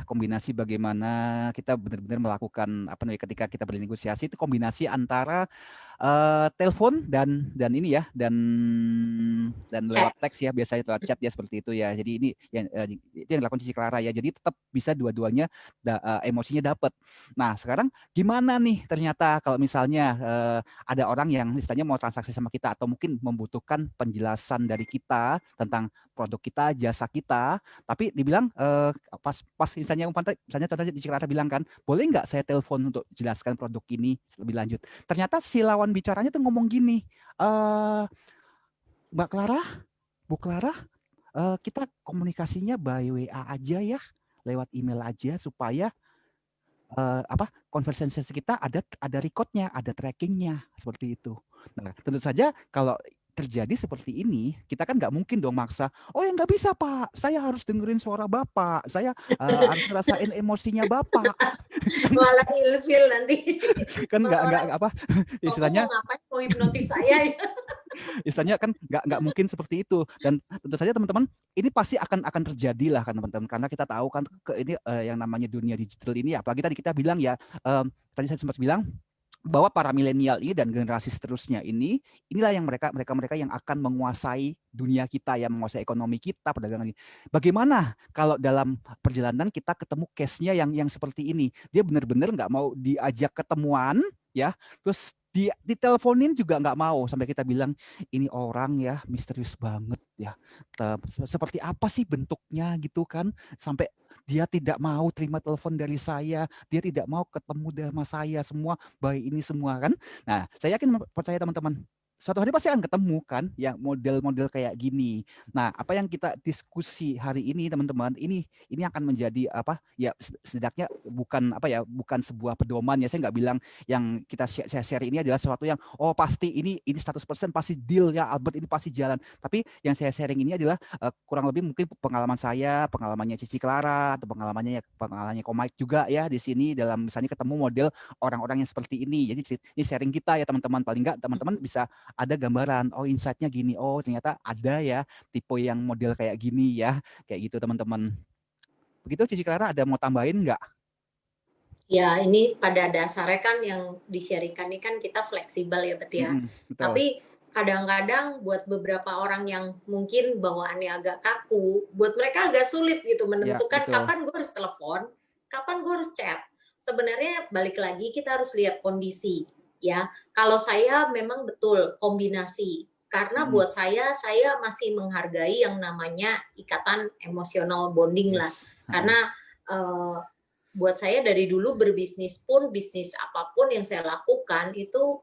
kombinasi bagaimana kita benar-benar melakukan ketika kita bernegosiasi itu kombinasi antara telepon dan ini ya dan lewat teks ya, biasanya lewat chat ya seperti itu ya. Jadi ini itu yang dilakukan Cici Clara ya. Jadi tetap bisa dua-duanya emosinya dapat. Nah, sekarang gimana nih ternyata kalau misalnya ada orang yang istilahnya mau transaksi sama kita atau mungkin membutuhkan penjelasan dari kita tentang produk kita, jasa kita, tapi dibilang pas misalnya tadi Cici Clara bilang kan, boleh nggak saya telepon untuk jelaskan produk ini lebih lanjut. Ternyata si lawan bicaranya tuh ngomong gini, Mbak Clara, Bu Clara, kita komunikasinya by WA aja ya, lewat email aja supaya konversasi kita ada recordnya, ada trackingnya seperti itu. Nah, tentu saja kalau terjadi seperti ini, kita kan nggak mungkin dong maksa, oh ya nggak bisa Pak, saya harus dengerin suara Bapak, saya harus ngerasain emosinya Bapak. Malah ilfil nanti. Kan nggak apa istilahnya. Mau hipnotis saya ya. Istilahnya kan nggak mungkin seperti itu, dan tentu saja teman-teman ini pasti akan terjadi lah kan teman-teman, karena kita tahu kan ini yang namanya dunia digital ini, apalagi tadi kita bilang ya, tadi saya sempat bilang bahwa para milenial ini dan generasi seterusnya inilah yang mereka yang akan menguasai dunia kita, yang menguasai ekonomi kita, perdagangan ini. Bagaimana kalau dalam perjalanan kita ketemu case-nya yang seperti ini, dia benar-benar nggak mau diajak ketemuan ya, terus diteleponin juga nggak mau, sampai kita bilang ini orang ya misterius banget ya. Seperti apa sih bentuknya gitu kan, sampai dia tidak mau terima telepon dari saya, dia tidak mau ketemu sama saya, semua bayi ini semua kan. Nah, saya yakin percaya teman-teman, suatu hari pasti akan ketemu kan yang model-model kayak gini. Nah, apa yang kita diskusi hari ini teman-teman, ini akan menjadi apa ya, setidaknya bukan apa ya, bukan sebuah pedoman ya. Saya nggak bilang yang saya share ini adalah sesuatu yang oh pasti ini 100% pasti deal ya Albert, ini pasti jalan. Tapi yang saya sharing ini adalah kurang lebih mungkin pengalaman saya, pengalamannya Cici Clara, atau pengalamannya Komik juga ya di sini, dalam misalnya ketemu model orang-orang yang seperti ini. Jadi ini sharing kita ya teman-teman, paling nggak teman-teman bisa ada gambaran, oh insight-nya gini, oh ternyata ada ya tipe yang model kayak gini ya, kayak gitu teman-teman. Begitu Cici Clara, ada mau tambahin nggak? Ya, ini pada dasarnya kan yang di-sharingkan ini kan kita fleksibel ya, Bet ya. Betul. Tapi kadang-kadang buat beberapa orang yang mungkin bawaannya agak kaku, buat mereka agak sulit gitu menentukan kapan gue harus telepon, kapan gue harus chat. Sebenarnya balik lagi kita harus lihat kondisi ya. Kalau saya memang betul kombinasi, karena buat saya masih menghargai yang namanya ikatan emosional bonding lah. Karena buat saya dari dulu berbisnis pun, bisnis apapun yang saya lakukan itu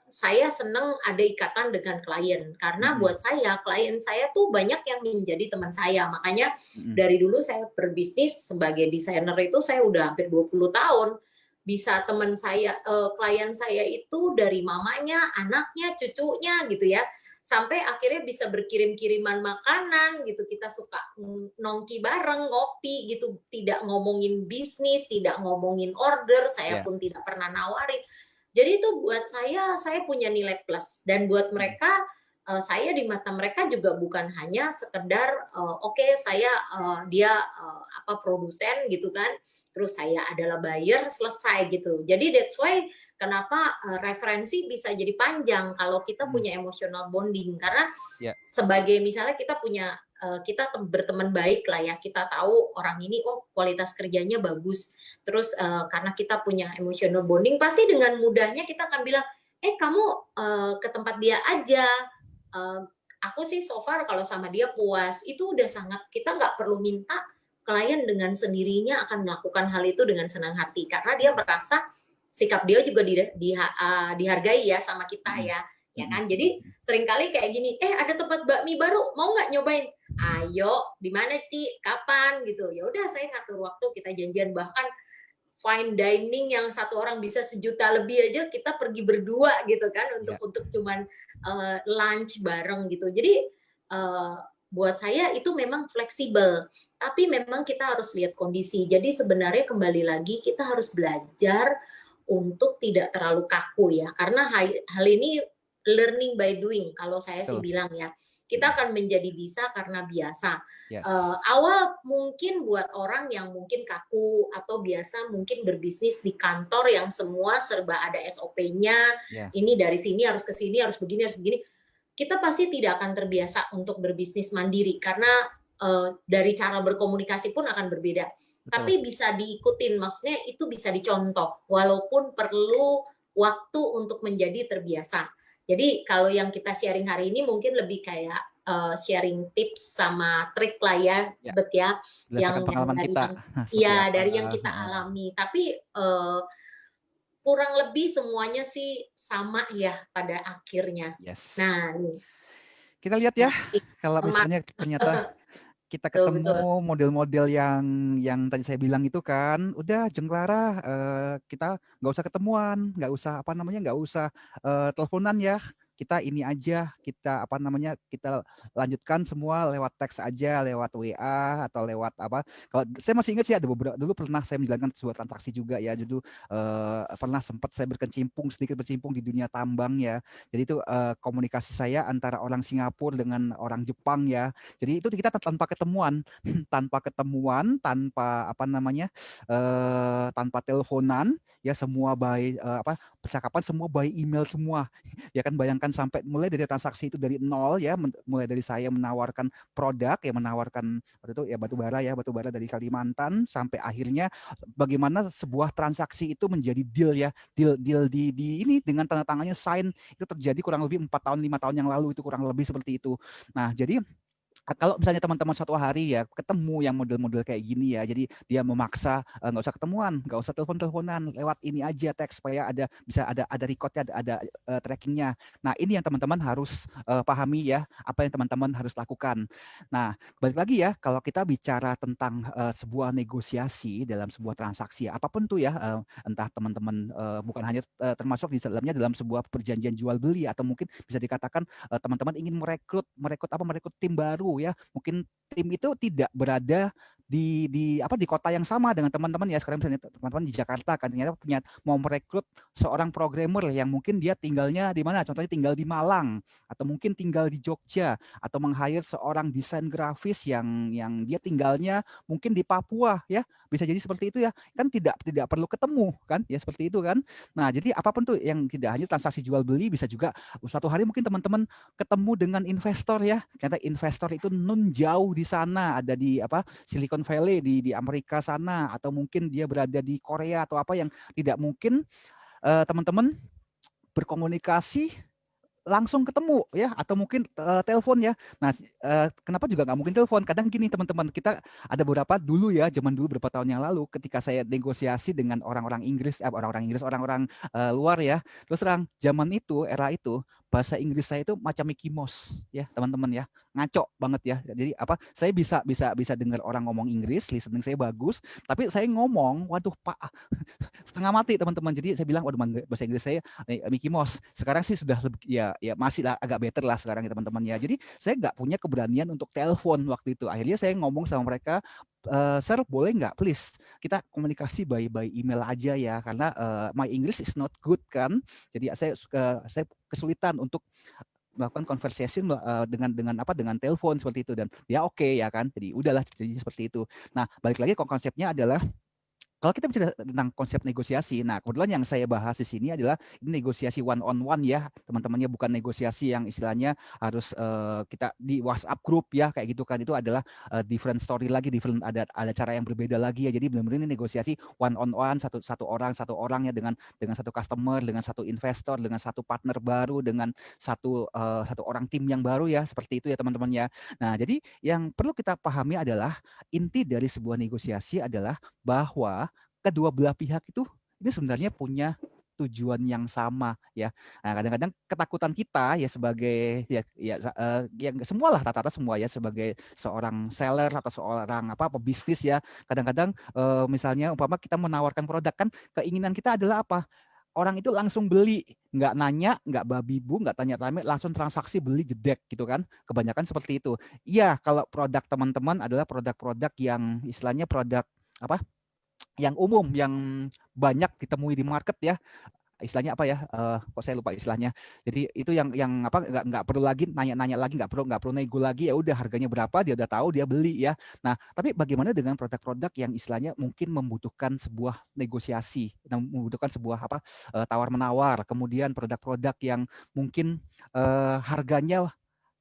saya senang ada ikatan dengan klien, karena buat saya klien saya tuh banyak yang menjadi teman saya. Makanya dari dulu saya berbisnis sebagai desainer itu saya udah hampir 20 tahun. Bisa teman saya, klien saya itu dari mamanya, anaknya, cucunya gitu ya. Sampai akhirnya bisa berkirim-kiriman makanan gitu, kita suka nongki bareng, ngopi gitu, tidak ngomongin bisnis, tidak ngomongin order, saya pun tidak pernah nawarin. Jadi itu buat saya punya nilai plus, dan buat mereka saya di mata mereka juga bukan hanya sekedar oke, saya dia apa produsen gitu kan, terus saya adalah buyer, selesai gitu. Jadi that's why kenapa referensi bisa jadi panjang kalau kita punya emotional bonding, karena sebagai misalnya kita punya kita berteman baik lah ya, kita tahu orang ini oh kualitas kerjanya bagus, terus karena kita punya emotional bonding, pasti dengan mudahnya kita akan bilang kamu ke tempat dia aja, aku sih so far kalau sama dia puas. Itu udah sangat, kita nggak perlu minta, klien dengan sendirinya akan melakukan hal itu dengan senang hati, karena dia merasa sikap dia juga dihargai ya sama kita ya kan. Jadi seringkali kayak gini, ada tempat bakmi baru, mau nggak nyobain? Ayo, di mana Ci? Kapan gitu? Ya udah, saya ngatur waktu, kita janjian, bahkan fine dining yang satu orang bisa 1 juta lebih aja kita pergi berdua gitu kan, untuk cuman lunch bareng gitu. Jadi buat saya itu memang fleksibel, tapi memang kita harus lihat kondisi. Jadi sebenarnya kembali lagi kita harus belajar untuk tidak terlalu kaku ya, karena hal ini learning by doing kalau saya sih bilang ya. Kita akan menjadi bisa karena biasa. Awal mungkin buat orang yang mungkin kaku atau biasa mungkin berbisnis di kantor yang semua serba ada SOP-nya, ini dari sini harus ke sini, harus begini, harus begini. Kita pasti tidak akan terbiasa untuk berbisnis mandiri, karena dari cara berkomunikasi pun akan berbeda. Tapi bisa diikutin, maksudnya itu bisa dicontoh, walaupun perlu waktu untuk menjadi terbiasa. Jadi kalau yang kita sharing hari ini mungkin lebih kayak sharing tips sama trik lah ya, Bet ya, yang pengalaman dari kita. dari yang kita alami. Tapi kurang lebih semuanya sih sama ya pada akhirnya. Nah, kita lihat ya, kalau misalnya ternyata kita ketemu model-model yang tadi saya bilang itu kan, udah Jeng Clara, kita nggak usah ketemuan, nggak usah nggak usah teleponan ya, kita ini aja, kita kita lanjutkan semua lewat teks aja, lewat WA atau lewat apa. Kalau saya masih ingat sih ada beberapa, dulu pernah saya menjalankan sebuah transaksi juga ya, dulu pernah sempat saya sedikit berkecimpung di dunia tambang ya. Jadi itu komunikasi saya antara orang Singapura dengan orang Jepang ya. Jadi itu kita tanpa ketemuan, tanpa tanpa teleponan ya, semua by percakapan semua by email semua. Ya kan, bayangkan bahkan sampai mulai dari transaksi itu dari nol ya, mulai dari saya menawarkan produk ya, menawarkan waktu itu ya batu bara dari Kalimantan, sampai akhirnya bagaimana sebuah transaksi itu menjadi deal ya, deal di ini dengan tanda tangannya sign, itu terjadi kurang lebih 4 tahun 5 tahun yang lalu, itu kurang lebih seperti itu. Nah, jadi kalau misalnya teman-teman suatu hari ya ketemu yang model-model kayak gini ya, jadi dia memaksa nggak usah ketemuan, nggak usah telepon-teleponan, lewat ini aja teks supaya bisa ada recordnya, ada trackingnya. Nah, ini yang teman-teman harus pahami ya, apa yang teman-teman harus lakukan. Nah, balik lagi ya, kalau kita bicara tentang sebuah negosiasi dalam sebuah transaksi ya, apapun tuh ya, entah teman-teman bukan hanya termasuk di dalamnya dalam sebuah perjanjian jual beli, atau mungkin bisa dikatakan teman-teman ingin merekrut tim baru ya, mungkin tim itu tidak berada di kota yang sama dengan teman-teman ya. Sekarang misalnya teman-teman di Jakarta kan, ternyata mau merekrut seorang programmer yang mungkin dia tinggalnya di mana, contohnya tinggal di Malang atau mungkin tinggal di Jogja, atau meng-hire seorang desain grafis yang dia tinggalnya mungkin di Papua ya, bisa jadi seperti itu ya, kan tidak perlu ketemu kan ya, seperti itu kan. Nah, jadi apapun tuh yang tidak hanya transaksi jual beli, bisa juga suatu hari mungkin teman-teman ketemu dengan investor ya. Ternyata investor itu nun jauh di sana, ada di Silicon Valley di Amerika sana, atau mungkin dia berada di Korea atau apa, yang tidak mungkin teman-teman berkomunikasi langsung ketemu ya, atau mungkin telepon ya. Nah, kenapa juga nggak mungkin telepon? Kadang gini teman-teman, kita ada beberapa dulu ya, zaman dulu beberapa tahun yang lalu, ketika saya negosiasi dengan orang-orang luar ya, terus terang zaman itu, era itu, bahasa Inggris saya itu macam Mickey Mouse ya teman-teman ya, ngaco banget ya. Jadi saya bisa dengar orang ngomong Inggris, listening saya bagus, tapi saya ngomong, waduh Pak, setengah mati teman-teman. Jadi saya bilang, waduh bahasa Inggris saya Mickey Mouse. Sekarang sih sudah lebih, ya masih lah agak better lah sekarang ya teman-teman ya. Jadi saya nggak punya keberanian untuk telepon waktu itu. Akhirnya saya ngomong sama mereka, Sir, boleh nggak please kita komunikasi by email aja ya, karena my English is not good kan. Jadi saya kesulitan untuk melakukan conversation dengan telepon seperti itu, dan ya oke ya kan. Jadi udahlah, jadi seperti itu. Nah, balik lagi konsepnya adalah, kalau kita bicara tentang konsep negosiasi, nah kebetulan yang saya bahas di sini adalah ini negosiasi one on one ya, teman-temannya, bukan negosiasi yang istilahnya harus kita di WhatsApp group ya, kayak gitu kan. Itu adalah different story lagi, ada cara yang berbeda lagi ya. Jadi benar-benar ini negosiasi one on one, satu orang ya, dengan satu customer, dengan satu investor, dengan satu partner baru, dengan satu orang tim yang baru ya, seperti itu ya teman-teman ya. Nah, jadi yang perlu kita pahami adalah inti dari sebuah negosiasi adalah bahwa kedua belah pihak itu ini sebenarnya punya tujuan yang sama ya. Nah, kadang-kadang ketakutan kita ya sebagai yang semualah, rata-rata semua ya, sebagai seorang seller atau seorang pebisnis ya. Kadang-kadang misalnya umpama kita menawarkan produk, kan keinginan kita adalah apa? Orang itu langsung beli, nggak nanya, nggak babi bu, nggak tanya-tanya, langsung transaksi beli jedek gitu kan. Kebanyakan seperti itu. Iya, kalau produk teman-teman adalah produk-produk yang istilahnya produk yang umum, yang banyak ditemui di market ya, istilahnya kok saya lupa istilahnya. Jadi itu yang nggak perlu lagi nanya-nanya lagi, nggak perlu nego lagi, ya udah harganya berapa dia udah tahu, dia beli ya. Nah, tapi bagaimana dengan produk-produk yang istilahnya mungkin membutuhkan sebuah negosiasi, membutuhkan sebuah tawar menawar, kemudian produk-produk yang mungkin harganya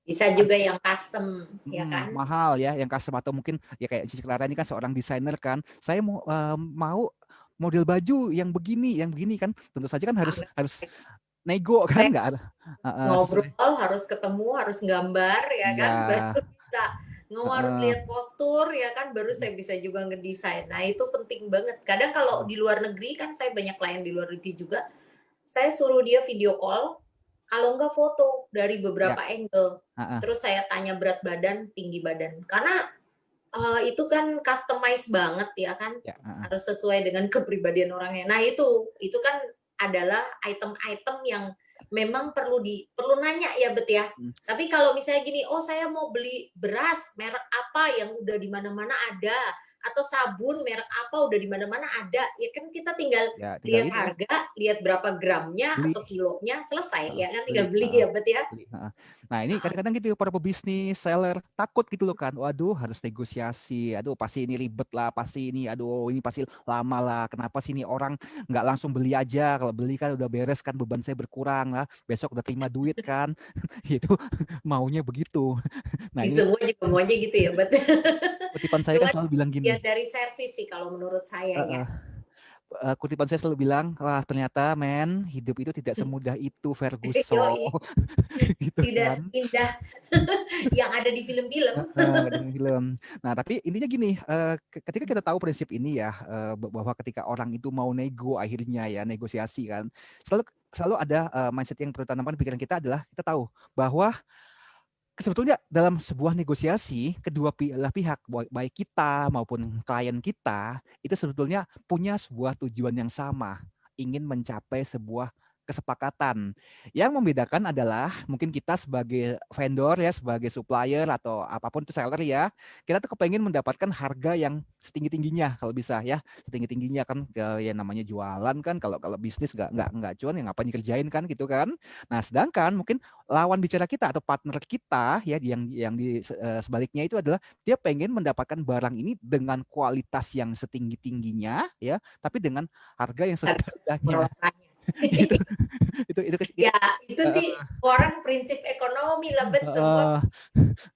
bisa juga yang custom ya kan. mahal ya, yang custom, atau mungkin ya kayak Cici Clara ini kan seorang desainer kan, saya mau model baju yang begini kan, tentu saja kan harus nego kan, nggak ada Ngobrol, sesuai. harus ketemu, harus gambar ya Iya. kan, baru bisa harus uh, lihat postur ya kan, baru saya bisa juga ngedesain. Nah, itu penting banget. Kadang kalau di luar negeri kan, saya banyak klien di luar negeri juga, saya suruh dia video call, kalau enggak foto dari ya. beberapa angle. Terus saya tanya berat badan, tinggi badan. Karena itu kan customize banget ya kan, Ya, harus sesuai dengan kepribadian orangnya. Nah, itu kan adalah item-item yang memang perlu nanya ya, Bet ya. Tapi kalau misalnya gini, oh saya mau beli beras merek apa yang udah di mana-mana ada, atau sabun merek apa udah di mana-mana ada. Ya kan kita tinggal Ya, tinggal lihat ini ya, harga, lihat berapa gramnya beli. atau kilonya, selesai Heeh, ya kan beli, tinggal beli heeh, ya Bet ya. beli, heeh. Nah ini kadang-kadang gitu para pebisnis, seller takut gitu loh kan. Waduh harus negosiasi. Aduh pasti ini ribet lah, pasti ini, aduh ini pasti lama lah. Kenapa sih ini orang nggak langsung beli aja? Kalau beli kan udah beres kan, beban saya berkurang lah. Besok udah terima duit kan. Itu maunya begitu. Nah Di ini semua juga maunya gitu ya Bet. kutipan saya kan Cuman selalu bilang ya gini. dari servis sih kalau menurut saya ya. Kutipan saya selalu bilang, wah ternyata men hidup itu tidak semudah itu Ferguson, Yoi, gitu tidak kan. seindah yang ada di film-film. Dengan film. Nah, tapi intinya gini, ketika kita tahu prinsip ini ya, bahwa ketika orang itu mau nego akhirnya ya negosiasi kan, selalu selalu ada mindset yang perlu ditanamkan di pikiran kita adalah kita tahu bahwa sebetulnya dalam sebuah negosiasi kedua belah pihak baik kita maupun klien kita itu sebetulnya punya sebuah tujuan yang sama, ingin mencapai sebuah kesepakatan. Yang membedakan adalah mungkin kita sebagai vendor ya, sebagai supplier atau apapun itu seller ya, kita tuh kepengen mendapatkan harga yang setinggi-tingginya kalau bisa ya, setinggi-tingginya kan ya namanya jualan kan, kalau kalau bisnis nggak cuan ya ngapain dikerjain kan gitu kan. Nah, sedangkan mungkin lawan bicara kita atau partner kita ya yang di sebaliknya itu adalah dia pengen mendapatkan barang ini dengan kualitas yang setinggi-tingginya ya, tapi dengan harga yang serendah-rendahnya. itu itu Ya itu sih orang prinsip ekonomi lah Bet, semua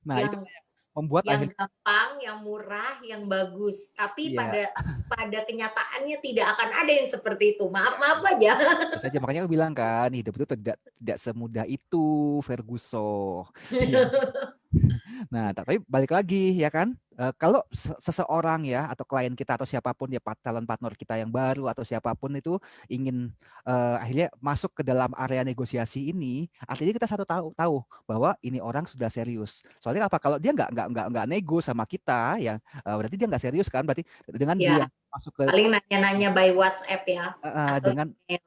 nah itu yang membuat yang akhirnya gampang, yang murah, yang bagus. Tapi ya pada kenyataannya tidak akan ada yang seperti itu. ya Maaf-maaf aja. itu saja makanya aku bilang kan hidup itu tidak semudah itu Ferguson. Ya. Nah, tapi balik lagi ya kan, kalau seseorang ya atau klien kita atau siapapun ya calon partner kita yang baru atau siapapun itu ingin akhirnya masuk ke dalam area negosiasi ini, artinya kita satu tahu bahwa ini orang sudah serius. Soalnya apa? Kalau dia nggak nego sama kita ya, berarti dia nggak serius kan? Berarti dengan Ya, dia masuk ke paling nanya-nanya by WhatsApp ya atau dengan email.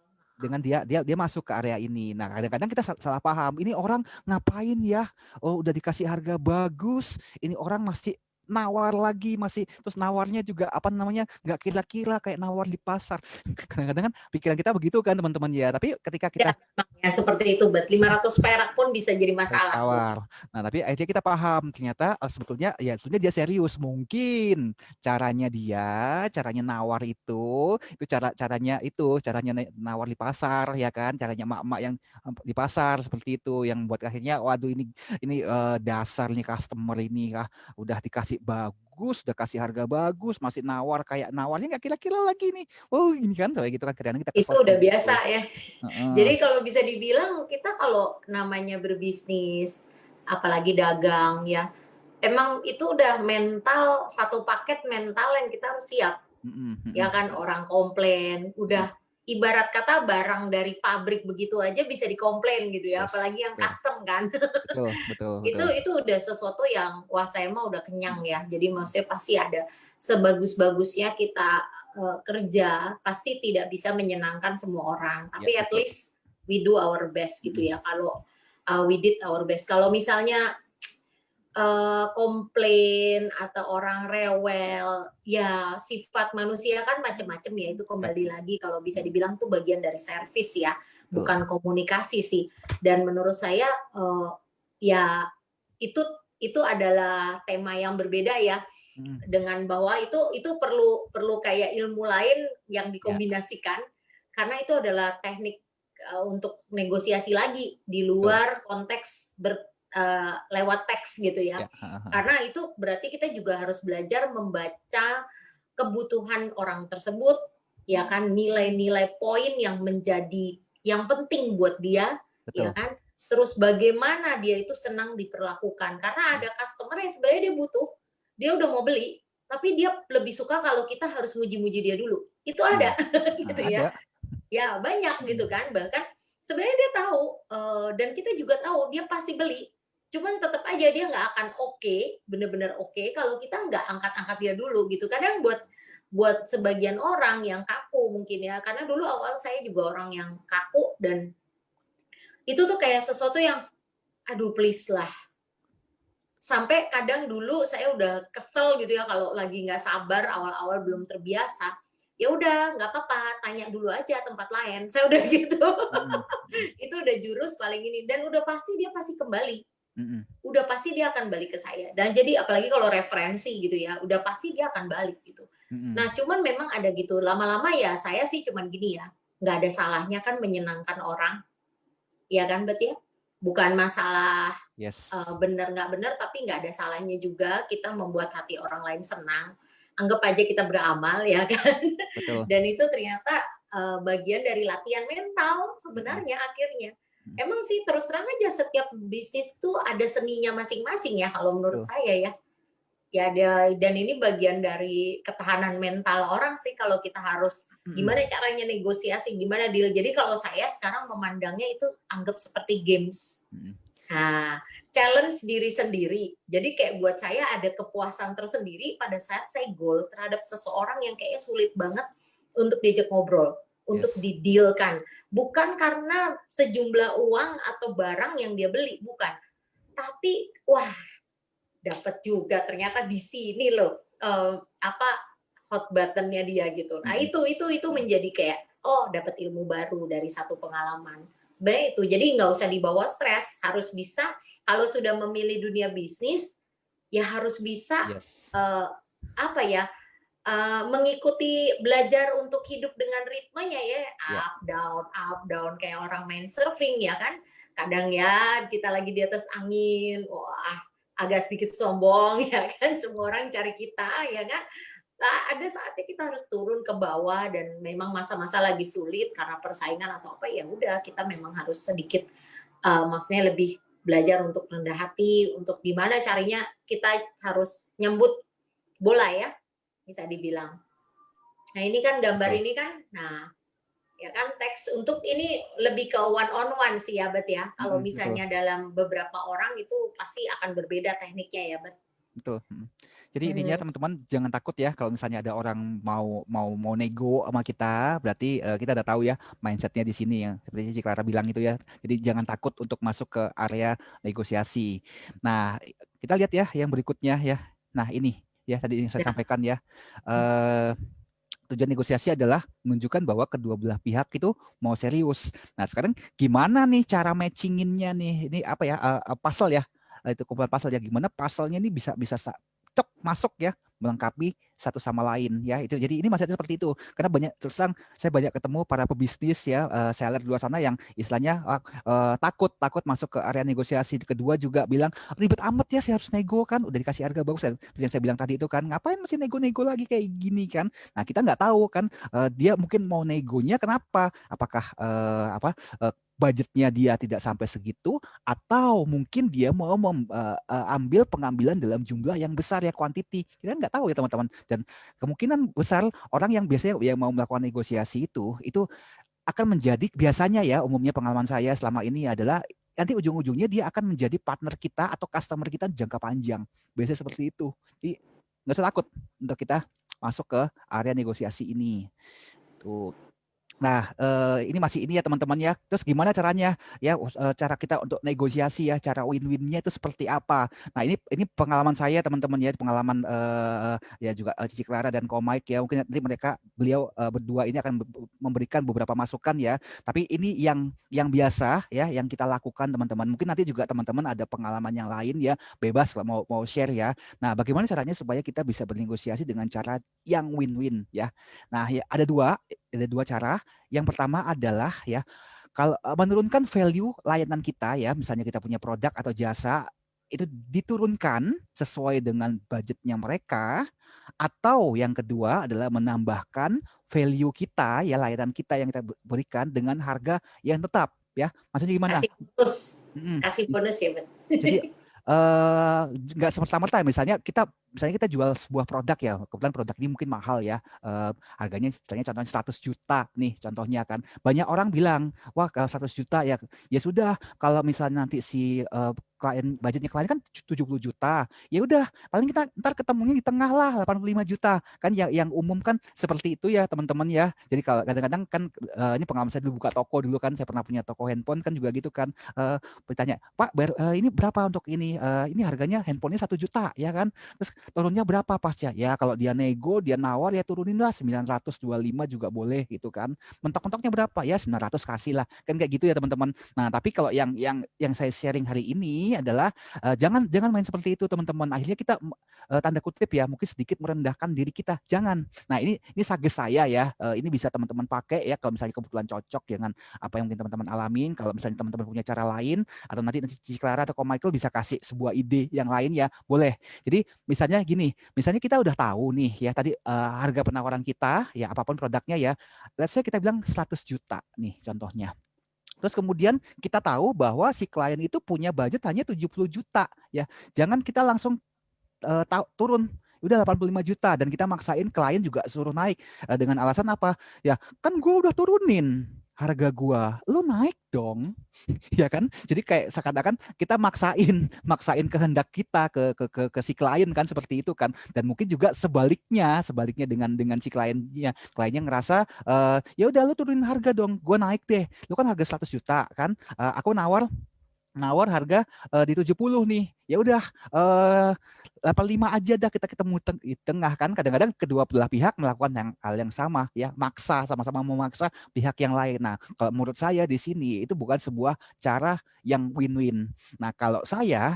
dia masuk ke area ini. Nah, kadang-kadang kita salah paham. Ini orang ngapain ya? Oh, udah dikasih harga bagus. Ini orang masih nawar lagi, masih terus nawarnya juga apa namanya nggak kira-kira kayak nawar di pasar. Kadang-kadang kan pikiran kita begitu kan teman-teman ya. Tapi ketika kita Ya, memang ya seperti itu, Bet. 500 perak pun bisa jadi masalah tuh. tawar. Nah, tapi akhirnya kita paham ternyata sebetulnya dia serius. Mungkin caranya nawar itu caranya nawar di pasar ya kan, caranya mak-mak yang di pasar seperti itu yang buat akhirnya waduh ini dasar nih customer ini kah udah dikasih bagus, udah kasih harga bagus, masih nawar kayak nawarnya nggak kira-kira lagi nih. Oh, ini kan kayak gitu kan kadang kita Itu kesel udah seperti biasa itu. ya. Heeh. Jadi kalau bisa dibilang kita kalau namanya berbisnis, apalagi dagang ya, emang itu udah mental, satu paket mental yang kita harus siap. Mm-mm, Ya mm-mm. kan orang komplain, Mm-mm. udah ibarat kata barang dari pabrik begitu aja bisa dikomplain gitu ya, Yes, apalagi yang betul. custom kan. Betul, betul, betul. Itu udah sesuatu yang wah saya mah udah kenyang ya. Jadi maksudnya pasti ada sebagus-bagusnya kita kerja pasti tidak bisa menyenangkan semua orang. Ya, Tapi at betul. least we do our best gitu Mm-mm. ya. Kalau we did our best. Kalau misalnya komplain atau orang rewel, ya sifat manusia kan macam-macam ya. Itu Ya, kembali lagi kalau bisa dibilang tuh bagian dari servis ya, betul. bukan komunikasi sih. Dan menurut saya ya itu itu adalah tema yang berbeda ya, Mm. dengan bahwa itu perlu kayak ilmu lain yang Ya, dikombinasikan karena itu adalah teknik untuk negosiasi lagi di betul. luar konteks lewat teks gitu ya. Ya, ha, ha. Karena itu berarti kita juga harus belajar membaca kebutuhan orang tersebut, ya kan, nilai-nilai poin yang menjadi yang penting buat dia, ya Betul. kan. Terus bagaimana dia itu senang diperlakukan. Karena ada customer yang sebenarnya dia butuh, dia udah mau beli, tapi dia lebih suka kalau kita harus muji-muji dia dulu. Itu Iya. ada, Nah, gitu ya. ada. Ya banyak gitu kan. Bahkan sebenarnya dia tahu dan kita juga tahu dia pasti beli. Cuman tetap aja dia nggak akan oke, bener-bener oke kalau kita nggak angkat-angkat dia dulu gitu. Kadang buat sebagian orang yang kaku mungkin ya, karena dulu awal saya juga orang yang kaku dan itu tuh kayak sesuatu yang aduh please lah sampai kadang dulu saya udah kesel gitu ya kalau lagi nggak sabar, awal-awal belum terbiasa, ya udah nggak apa-apa, tanya dulu aja tempat lain, saya udah gitu. Itu udah jurus paling ini, dan udah pasti dia pasti kembali. Udah pasti dia akan balik ke saya. Dan jadi apalagi kalau referensi gitu ya, udah pasti dia akan balik gitu. Nah, cuman memang ada gitu, lama-lama ya saya sih cuman gini ya, nggak ada salahnya kan menyenangkan orang, ya kan Bet ya? Bukan masalah Yes. benar nggak benar, tapi nggak ada salahnya juga kita membuat hati orang lain senang. Anggap aja kita beramal ya kan. Betul. Dan itu ternyata bagian dari latihan mental sebenarnya akhirnya. Emang sih terus terang aja setiap bisnis tuh ada seninya masing-masing ya kalau menurut saya ya. Ya dan ini bagian dari ketahanan mental orang sih, kalau kita harus gimana caranya negosiasi, gimana deal. Jadi kalau saya sekarang memandangnya itu anggap seperti games. Nah, challenge diri sendiri. Jadi kayak buat saya ada kepuasan tersendiri pada saat saya goal terhadap seseorang yang kayaknya sulit banget untuk diajak ngobrol, untuk didealkan. Bukan karena sejumlah uang atau barang yang dia beli, bukan. Tapi wah, dapat juga ternyata di sini loh hot buttonnya dia gitu. Nah itu menjadi kayak dapat ilmu baru dari satu pengalaman. Sebenarnya itu, jadi nggak usah dibawa stres, harus bisa kalau sudah memilih dunia bisnis ya harus bisa mengikuti, belajar untuk hidup dengan ritmenya ya, up down kayak orang main surfing ya kan. Kadang ya kita lagi di atas angin, wah agak sedikit sombong ya kan, semua orang cari kita ya kan. Nah, ada saatnya kita harus turun ke bawah, dan memang masa-masa lagi sulit karena persaingan atau apa, ya udah kita memang harus sedikit maksudnya lebih belajar untuk rendah hati, untuk gimana caranya kita harus nyambut bola ya, bisa dibilang. Nah ini kan gambar ini kan, nah ya kan teks untuk ini lebih ke one on one sih ya Bet ya. Kalau misalnya dalam beberapa orang itu pasti akan berbeda tekniknya ya Bet. Betul. Jadi intinya teman-teman jangan takut ya kalau misalnya ada orang mau nego sama kita, berarti kita udah tahu ya mindsetnya di sini yang seperti Cik Clara bilang itu ya. Jadi jangan takut untuk masuk ke area negosiasi. Nah, kita lihat ya yang berikutnya ya. Nah, ini ya tadi yang saya sampaikan ya. Tujuan negosiasi adalah menunjukkan bahwa kedua belah pihak itu mau serius. Nah, sekarang gimana nih cara matchinginnya nih? Ini apa ya? Puzzle ya. Itu kumpulan puzzle ya. Gimana puzzle-nya ini bisa cep masuk ya, melengkapi satu sama lain ya. Itu jadi ini maksudnya seperti itu. Karena banyak, terus terang saya banyak ketemu para pebisnis ya, seller di luar sana yang istilahnya takut masuk ke area negosiasi. Kedua juga bilang ribet amat ya, saya harus nego kan, udah dikasih harga bagus. Yang saya bilang tadi itu kan, ngapain masih nego-nego lagi kayak gini kan. Nah, kita nggak tahu kan dia mungkin mau negonya kenapa? Apakah budgetnya dia tidak sampai segitu, atau mungkin dia mau ambil pengambilan dalam jumlah yang besar ya, quantity. Kita nggak tahu ya teman-teman. Dan kemungkinan besar orang yang biasanya yang mau melakukan negosiasi itu akan menjadi, biasanya ya umumnya pengalaman saya selama ini adalah nanti ujung-ujungnya dia akan menjadi partner kita atau customer kita jangka panjang. Biasanya seperti itu. Jadi nggak usah takut untuk kita masuk ke area negosiasi ini. Tuh. Nah, ini masih ini ya teman-teman ya. Terus gimana caranya ya, cara kita untuk negosiasi ya, cara win-winnya itu seperti apa? Nah, ini pengalaman saya teman-teman ya, pengalaman ya juga Cici Clara dan Ko Mike ya. Mungkin nanti beliau berdua ini akan memberikan beberapa masukan ya. Tapi ini yang biasa ya, yang kita lakukan teman-teman. Mungkin nanti juga teman-teman ada pengalaman yang lain ya, bebas kalau mau share ya. Nah, bagaimana caranya supaya kita bisa bernegosiasi dengan cara yang win-win ya. Nah, ya ada dua cara. Yang pertama adalah ya, kalau menurunkan value layanan kita ya, misalnya kita punya produk atau jasa itu diturunkan sesuai dengan budgetnya mereka, atau yang kedua adalah menambahkan value kita ya, layanan kita yang kita berikan dengan harga yang tetap ya. Maksudnya gimana? Kasih bonus ya Bet. Jadi nggak semerta-merta, misalnya kita jual sebuah produk ya, kebetulan produk ini mungkin mahal ya, harganya misalnya contohnya 100 juta nih contohnya kan, banyak orang bilang wah kalau 100 juta ya sudah, kalau misalnya nanti si budgetnya klien kan 70 juta. Ya udah, paling kita ntar ketemunya di tengah lah 85 juta. Kan yang umum kan seperti itu ya teman-teman ya. Jadi kalau kadang-kadang kan ini pengalaman saya dulu buka toko dulu kan, saya pernah punya toko handphone kan juga gitu kan. Bertanya, "Pak, ini berapa untuk ini? Ini harganya handphonenya 1 juta ya kan. Terus turunnya berapa pasca? Ya kalau dia nego, dia nawar ya turunin lah 925 juga boleh gitu kan. Mentok-mentoknya berapa? Ya 900 kasih lah. Kan kayak gitu ya teman-teman. Nah, tapi kalau yang saya sharing hari ini adalah jangan main seperti itu teman-teman. Akhirnya kita tanda kutip ya mungkin sedikit merendahkan diri kita. Jangan. Nah, ini sages saya ya. Ini bisa teman-teman pakai ya kalau misalnya kebetulan cocok dengan apa yang mungkin teman-teman alamin. Kalau misalnya teman-teman punya cara lain atau nanti Cici Clara atau Ko Michael bisa kasih sebuah ide yang lain ya, boleh. Jadi misalnya gini, misalnya kita udah tahu nih ya tadi harga penawaran kita ya apapun produknya ya. Let's say kita bilang 100 juta nih contohnya. Terus kemudian kita tahu bahwa si klien itu punya budget hanya 70 juta ya. Jangan kita langsung turun udah 85 juta dan kita maksain klien juga suruh naik dengan alasan apa? Ya, kan gue udah turunin harga gua, lu naik dong. Ya kan? Jadi kayak seakan-akan kita maksain kehendak kita ke si klien kan seperti itu kan. Dan mungkin juga sebaliknya dengan si kliennya ngerasa ya udah lu turunin harga dong, gua naik deh. Lu kan harga 100 juta kan? Aku nawar harga di 70 nih. Ya udah 85 aja dah kita ketemu di tengah kan. Kadang-kadang kedua belah pihak melakukan hal yang sama ya, sama-sama memaksa pihak yang lain. Nah, kalau menurut saya di sini itu bukan sebuah cara yang win-win. Nah, kalau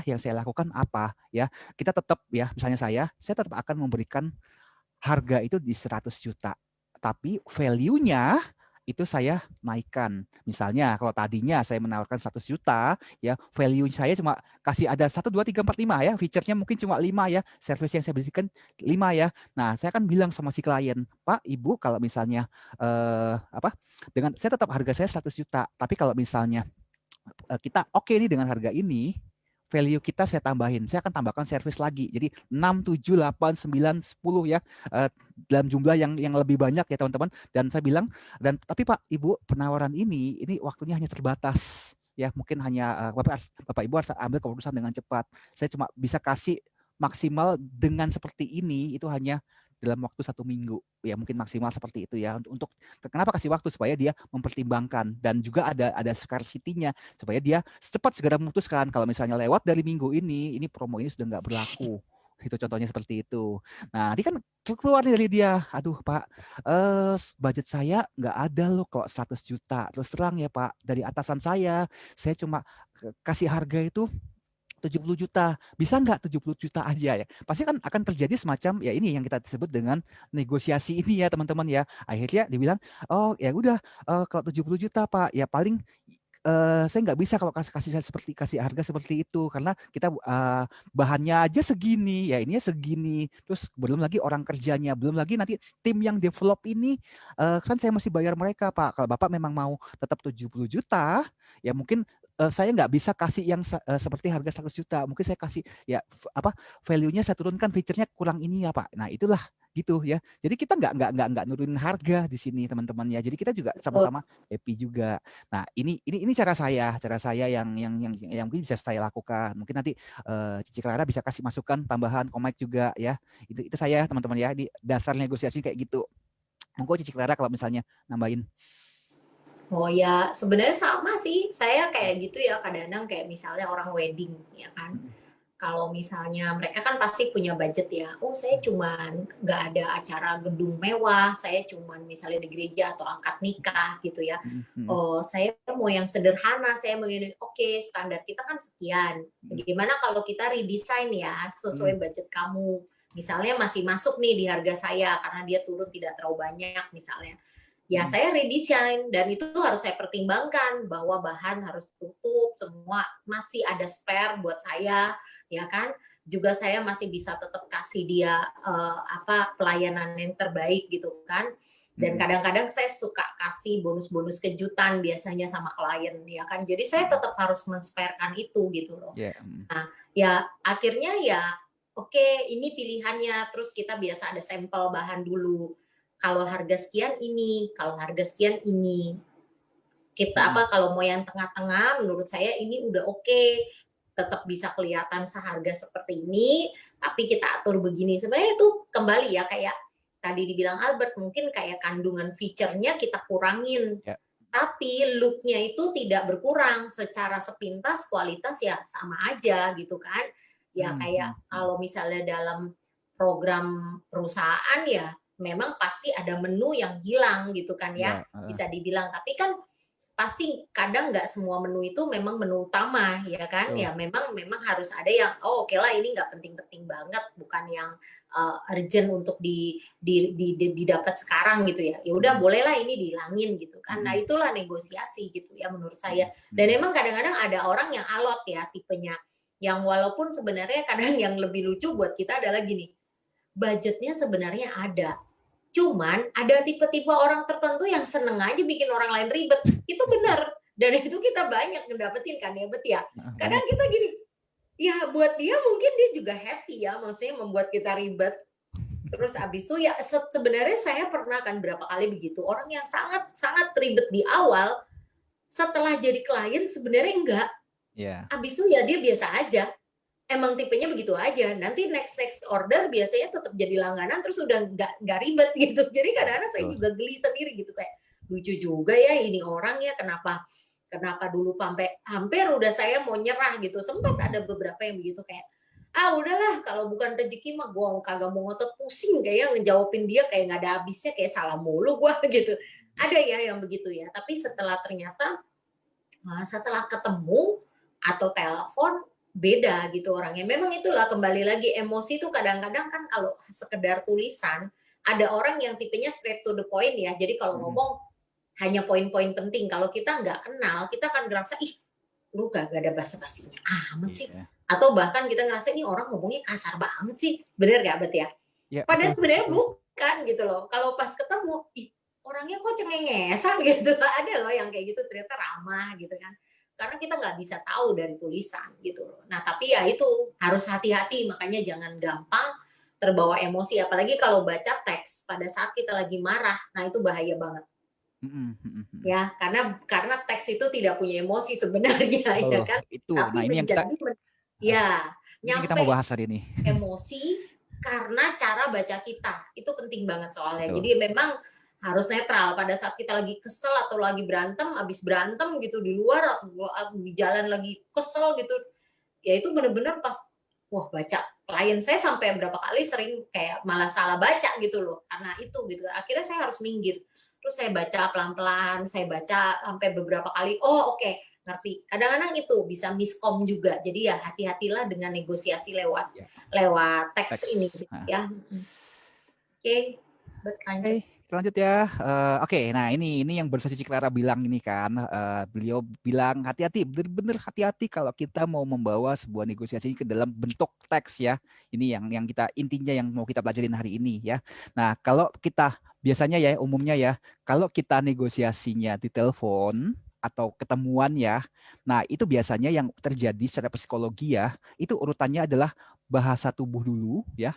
yang saya lakukan apa ya? Kita tetap ya, misalnya saya tetap akan memberikan harga itu di 100 juta. Tapi value-nya itu saya naikkan. Misalnya kalau tadinya saya menawarkan 100 juta, ya value saya cuma kasih ada 1, 2, 3, 4, 5 ya. Feature-nya mungkin cuma 5 ya. Service yang saya berikan 5 ya. Nah, saya akan bilang sama si klien, Pak, Ibu, kalau misalnya dengan saya tetap harga saya 100 juta. Tapi kalau misalnya kita oke nih dengan harga ini, value kita saya tambahin. Saya akan tambahkan service lagi. Jadi 6, 7, 8, 9, 10 ya. Dalam jumlah yang lebih banyak ya teman-teman. Dan saya bilang, tapi Pak, Ibu, penawaran ini waktunya hanya terbatas. Ya, mungkin hanya Bapak Ibu harus ambil keputusan dengan cepat. Saya cuma bisa kasih maksimal dengan seperti ini, itu hanya dalam waktu 1 minggu. Ya, mungkin maksimal seperti itu ya. Untuk kenapa kasih waktu? Supaya dia mempertimbangkan. Dan juga ada scarcity-nya. Supaya dia segera memutuskan. Kalau misalnya lewat dari minggu ini promo ini sudah nggak berlaku. Itu contohnya seperti itu. Nah, nanti kan keluar dari dia, aduh Pak, budget saya nggak ada loh kok 100 juta. Terus terang ya Pak, dari atasan saya cuma kasih harga itu 70 juta. Bisa nggak 70 juta aja ya? Pasti kan akan terjadi semacam ya ini yang kita sebut dengan negosiasi ini ya teman-teman ya. Akhirnya dibilang, oh ya udah kalau 70 juta Pak, ya paling saya nggak bisa kalau kasih harga seperti itu karena kita bahannya aja segini ya ininya segini terus belum lagi orang kerjanya belum lagi nanti tim yang develop ini kan saya masih bayar mereka Pak. Kalau Bapak memang mau tetap 70 juta ya mungkin saya nggak bisa kasih yang seperti harga 100 juta. Mungkin saya kasih ya value-nya saya turunkan, feature-nya kurang ini ya Pak. Nah itulah gitu ya. Jadi kita nggak nurunin harga di sini teman-teman ya. Jadi kita juga sama-sama happy juga. Nah ini cara saya yang mungkin bisa saya lakukan. Mungkin nanti Cici Clara bisa kasih masukan tambahan, Komik juga ya. Itu saya teman-teman ya di dasar negosiasi kayak gitu. Monggo Cici Clara kalau misalnya nambahin. Oh ya, sebenarnya sama sih. Saya kayak gitu ya, kadang-kadang kayak misalnya orang wedding, ya kan. Kalau misalnya mereka kan pasti punya budget ya. Oh, saya cuman nggak ada acara gedung mewah, saya cuman misalnya di gereja atau akad nikah gitu ya. Oh, saya mau yang sederhana, saya begini. Oke, standar kita kan sekian. Gimana kalau kita redesign ya, sesuai budget kamu. Misalnya masih masuk nih di harga saya, karena dia turun tidak terlalu banyak misalnya. Ya saya redesign dan itu harus saya pertimbangkan bahwa bahan harus tutup semua masih ada spare buat saya ya kan juga saya masih bisa tetap kasih dia pelayanan yang terbaik gitu kan dan kadang-kadang saya suka kasih bonus-bonus kejutan biasanya sama klien ya kan jadi saya tetap harus men-sparekan itu gitu loh. Nah ya akhirnya ya oke, ini pilihannya terus kita biasa ada sampel bahan dulu. Kalau harga sekian ini, kalau harga sekian ini. Kita kalau mau yang tengah-tengah menurut saya ini udah oke. tetap bisa kelihatan seharga seperti ini, tapi kita atur begini. Sebenarnya itu kembali ya kayak tadi dibilang Albert, mungkin kayak kandungan feature-nya kita kurangin. Ya. Tapi look-nya itu tidak berkurang, secara sepintas kualitas ya sama aja gitu kan. Ya kayak kalau misalnya dalam program perusahaan ya memang pasti ada menu yang hilang gitu kan ya, bisa dibilang. Tapi kan pasti kadang nggak semua menu itu memang menu utama ya kan. Ya memang harus ada yang oke lah ini nggak penting-penting banget, bukan yang urgent untuk didapat sekarang gitu ya. Ya udah bolehlah ini dihilangin gitu kan. Nah itulah negosiasi gitu ya menurut saya. Dan emang kadang-kadang ada orang yang alot ya tipenya, yang walaupun sebenarnya kadang yang lebih lucu buat kita adalah gini, budgetnya sebenarnya ada, cuman ada tipe-tipe orang tertentu yang seneng aja bikin orang lain ribet. Itu benar, dan itu kita banyak ngedapetin kan ya Bet ya. Kadang kita gini, ya buat dia mungkin dia juga happy ya, maksudnya membuat kita ribet. Terus abis itu ya sebenarnya saya pernah kan berapa kali begitu, orang yang sangat ribet di awal, setelah jadi klien sebenarnya enggak. Abis itu ya dia biasa aja, emang tipenya begitu aja. Nanti next order biasanya tetap jadi langganan, terus udah nggak ribet gitu. Jadi kadang-kadang saya juga geli sendiri gitu, kayak lucu juga ya ini orang ya, kenapa dulu sampai hampir udah saya mau nyerah gitu. Sempat ada beberapa yang begitu kayak, udahlah kalau bukan rezeki mah gue kagak mau ngotot pusing, kayak ngejawabin dia kayak nggak ada habisnya, kayak salah mulu gue gitu. Ada ya yang begitu ya. Tapi setelah ketemu atau telepon beda gitu orangnya. Memang itulah kembali lagi emosi itu kadang-kadang kan kalau sekedar tulisan, ada orang yang tipenya straight to the point ya. Jadi kalau ngomong hanya poin-poin penting. Kalau kita nggak kenal, kita akan ngerasa, ih, lu gak ada basa-basinya amat sih. Atau bahkan kita ngerasa, ini orang ngomongnya kasar banget sih. Bener gak, Bet ya? Padahal sebenarnya bukan gitu loh. Kalau pas ketemu, ih, orangnya kok cengengesan gitu. Ada loh yang kayak gitu, ternyata ramah gitu kan. Karena kita nggak bisa tahu dari tulisan gitu loh. Nah, tapi ya itu harus hati-hati. Makanya jangan gampang terbawa emosi. Apalagi kalau baca teks pada saat kita lagi marah. Nah, itu bahaya banget. Ya, karena teks itu tidak punya emosi sebenarnya, ya kan? Itu. Tapi nah, ini yang kita mau bahas hari ini. Emosi karena cara baca kita itu penting banget soalnya. Jadi memang harus netral pada saat kita lagi kesel atau lagi berantem, habis berantem gitu di luar atau di jalan lagi kesel gitu. Ya itu benar-benar pas baca klien saya sampai berapa kali sering kayak malah salah baca gitu loh. Karena itu gitu. Akhirnya saya harus minggir. Terus saya baca pelan-pelan, saya baca sampai beberapa kali, oke, ngerti. Kadang-kadang itu bisa miskom juga. Jadi ya hati-hatilah dengan negosiasi lewat teks ini ya. Oke, lanjut. Lanjut ya. Oke, nah ini yang baru saja Cici Clara bilang ini kan. Beliau bilang hati-hati, benar-benar hati-hati kalau kita mau membawa sebuah negosiasi ke dalam bentuk teks ya. Ini yang kita intinya yang mau kita pelajarin hari ini ya. Nah, kalau kita biasanya ya umumnya ya, kalau kita negosiasinya di telepon atau ketemuan ya, nah itu biasanya yang terjadi secara psikologi ya, itu urutannya adalah bahasa tubuh dulu ya,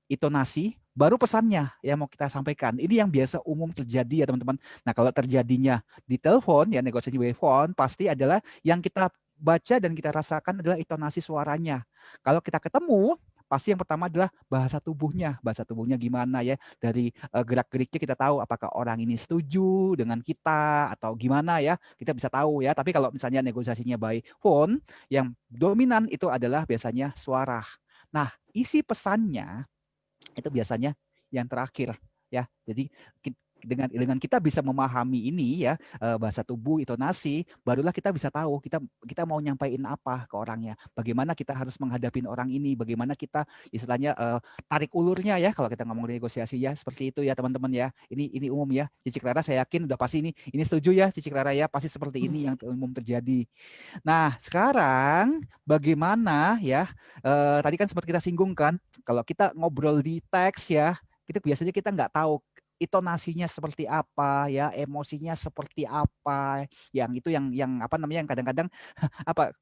intonasi, baru pesannya yang mau kita sampaikan. Ini yang biasa umum terjadi ya teman-teman. Nah kalau terjadinya di telepon ya, negosiasi by phone, pasti adalah yang kita baca dan kita rasakan adalah intonasi suaranya. Kalau kita ketemu, pasti yang pertama adalah bahasa tubuhnya. Bahasa tubuhnya gimana ya, dari gerak-geriknya kita tahu apakah orang ini setuju dengan kita atau gimana ya, kita bisa tahu ya. Tapi kalau misalnya negosiasinya by phone, yang dominan itu adalah biasanya suara. Nah, isi pesannya itu biasanya yang terakhir ya. Jadi dengan kita bisa memahami ini ya, bahasa tubuh, intonasi, barulah kita bisa tahu kita mau nyampaikan apa ke orangnya, bagaimana kita harus menghadapi orang ini, bagaimana kita istilahnya tarik ulurnya ya, kalau kita ngomong negosiasi ya, seperti itu ya teman-teman ya. Ini umum ya. Cici Clara saya yakin udah pasti ini setuju ya Cici Clara ya, pasti seperti ini yang umum terjadi. Nah sekarang bagaimana ya, tadi kan sempat kita singgung kan, kalau kita ngobrol di teks ya, kita biasanya kita nggak tahu intonasinya seperti apa ya, emosinya seperti apa, yang itu yang apa namanya, yang kadang-kadang apa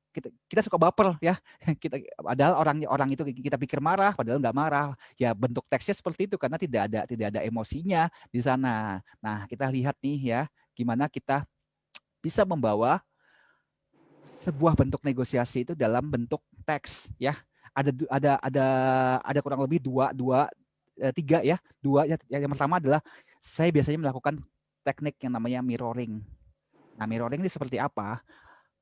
kita suka baper ya, kita padahal orang itu kita pikir marah padahal nggak marah ya, bentuk teksnya seperti itu karena tidak ada emosinya di sana. Nah kita lihat nih ya, gimana kita bisa membawa sebuah bentuk negosiasi itu dalam bentuk teks ya. Ada kurang lebih tiga ya. Dua yang pertama adalah saya biasanya melakukan teknik yang namanya mirroring. Nah, mirroring ini seperti apa?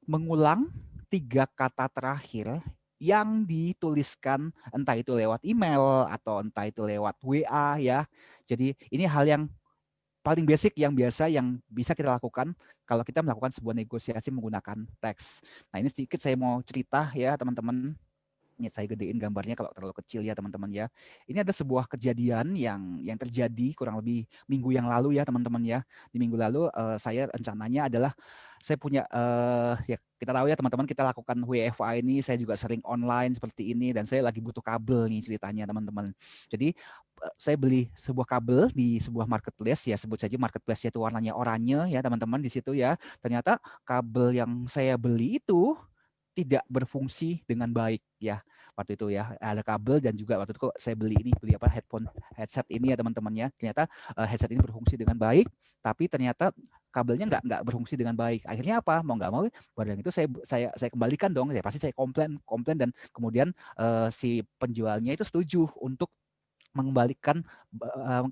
Mengulang 3 kata terakhir yang dituliskan entah itu lewat email atau entah itu lewat WA ya. Jadi ini hal yang paling basic yang biasa yang bisa kita lakukan kalau kita melakukan sebuah negosiasi menggunakan teks. Nah, ini sedikit saya mau cerita ya teman-teman. Ini saya gedein gambarnya kalau terlalu kecil ya teman-teman ya. Ini ada sebuah kejadian yang terjadi kurang lebih minggu yang lalu ya teman-teman ya. Di minggu lalu saya rencananya adalah saya punya ya kita tahu ya teman-teman, kita lakukan WFA ini, saya juga sering online seperti ini dan saya lagi butuh kabel nih ceritanya teman-teman. Jadi saya beli sebuah kabel di sebuah marketplace ya, sebut saja marketplace itu warnanya oranye ya teman-teman di situ ya. Ternyata kabel yang saya beli itu tidak berfungsi dengan baik ya waktu itu ya, ada kabel dan juga waktu itu saya beli apa headset ini ya teman-teman ya. Ternyata headset ini berfungsi dengan baik, tapi ternyata kabelnya nggak berfungsi dengan baik. Akhirnya apa, mau nggak mau barang itu saya kembalikan dong, saya pasti saya komplain dan kemudian si penjualnya itu setuju untuk mengembalikan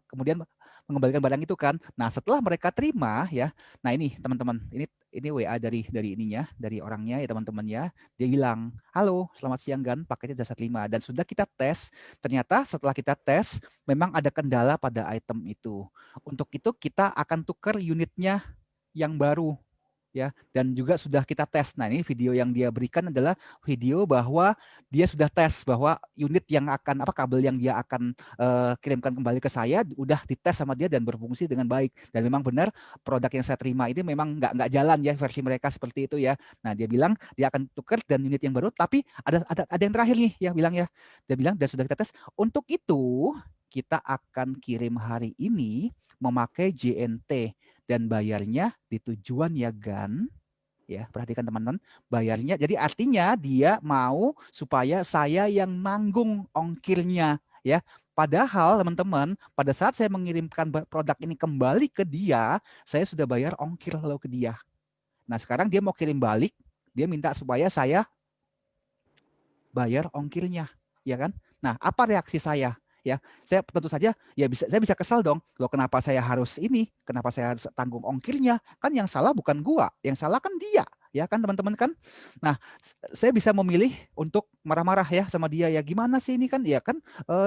kemudian mengembalikan barang itu kan. Nah, setelah mereka terima ya. Nah, ini teman-teman, ini WA dari ininya, dari orangnya ya teman-teman ya. Dia bilang, "Halo, selamat siang Gan, paketnya sudah terima." Dan sudah kita tes, ternyata setelah kita tes memang ada kendala pada item itu. Untuk itu kita akan tukar unitnya yang baru ya, dan juga sudah kita tes. Nah, ini video yang dia berikan adalah video bahwa dia sudah tes bahwa unit yang akan kabel yang dia akan kirimkan kembali ke saya udah dites sama dia dan berfungsi dengan baik, dan memang benar produk yang saya terima ini memang nggak jalan ya versi mereka seperti itu ya. Nah, dia bilang dia akan tukar dan unit yang baru, tapi ada yang terakhir nih ya, bilang ya, dia bilang dan sudah kita tes, untuk itu kita akan kirim hari ini memakai JNT dan bayarnya di tujuan ya Gan. Ya, perhatikan teman-teman, bayarnya. Jadi artinya dia mau supaya saya yang nanggung ongkirnya ya. Padahal teman-teman, pada saat saya mengirimkan produk ini kembali ke dia, saya sudah bayar ongkir lalu ke dia. Nah, sekarang dia mau kirim balik, dia minta supaya saya bayar ongkirnya, ya kan? Nah, apa reaksi saya? Ya, saya tentu saja ya saya bisa kesal dong. Loh, kenapa saya harus ini? Kenapa saya harus tanggung ongkirnya? Kan yang salah bukan gua, yang salah kan dia, ya kan teman-teman kan? Nah, saya bisa memilih untuk marah-marah ya sama dia, ya gimana sih ini kan? Ya kan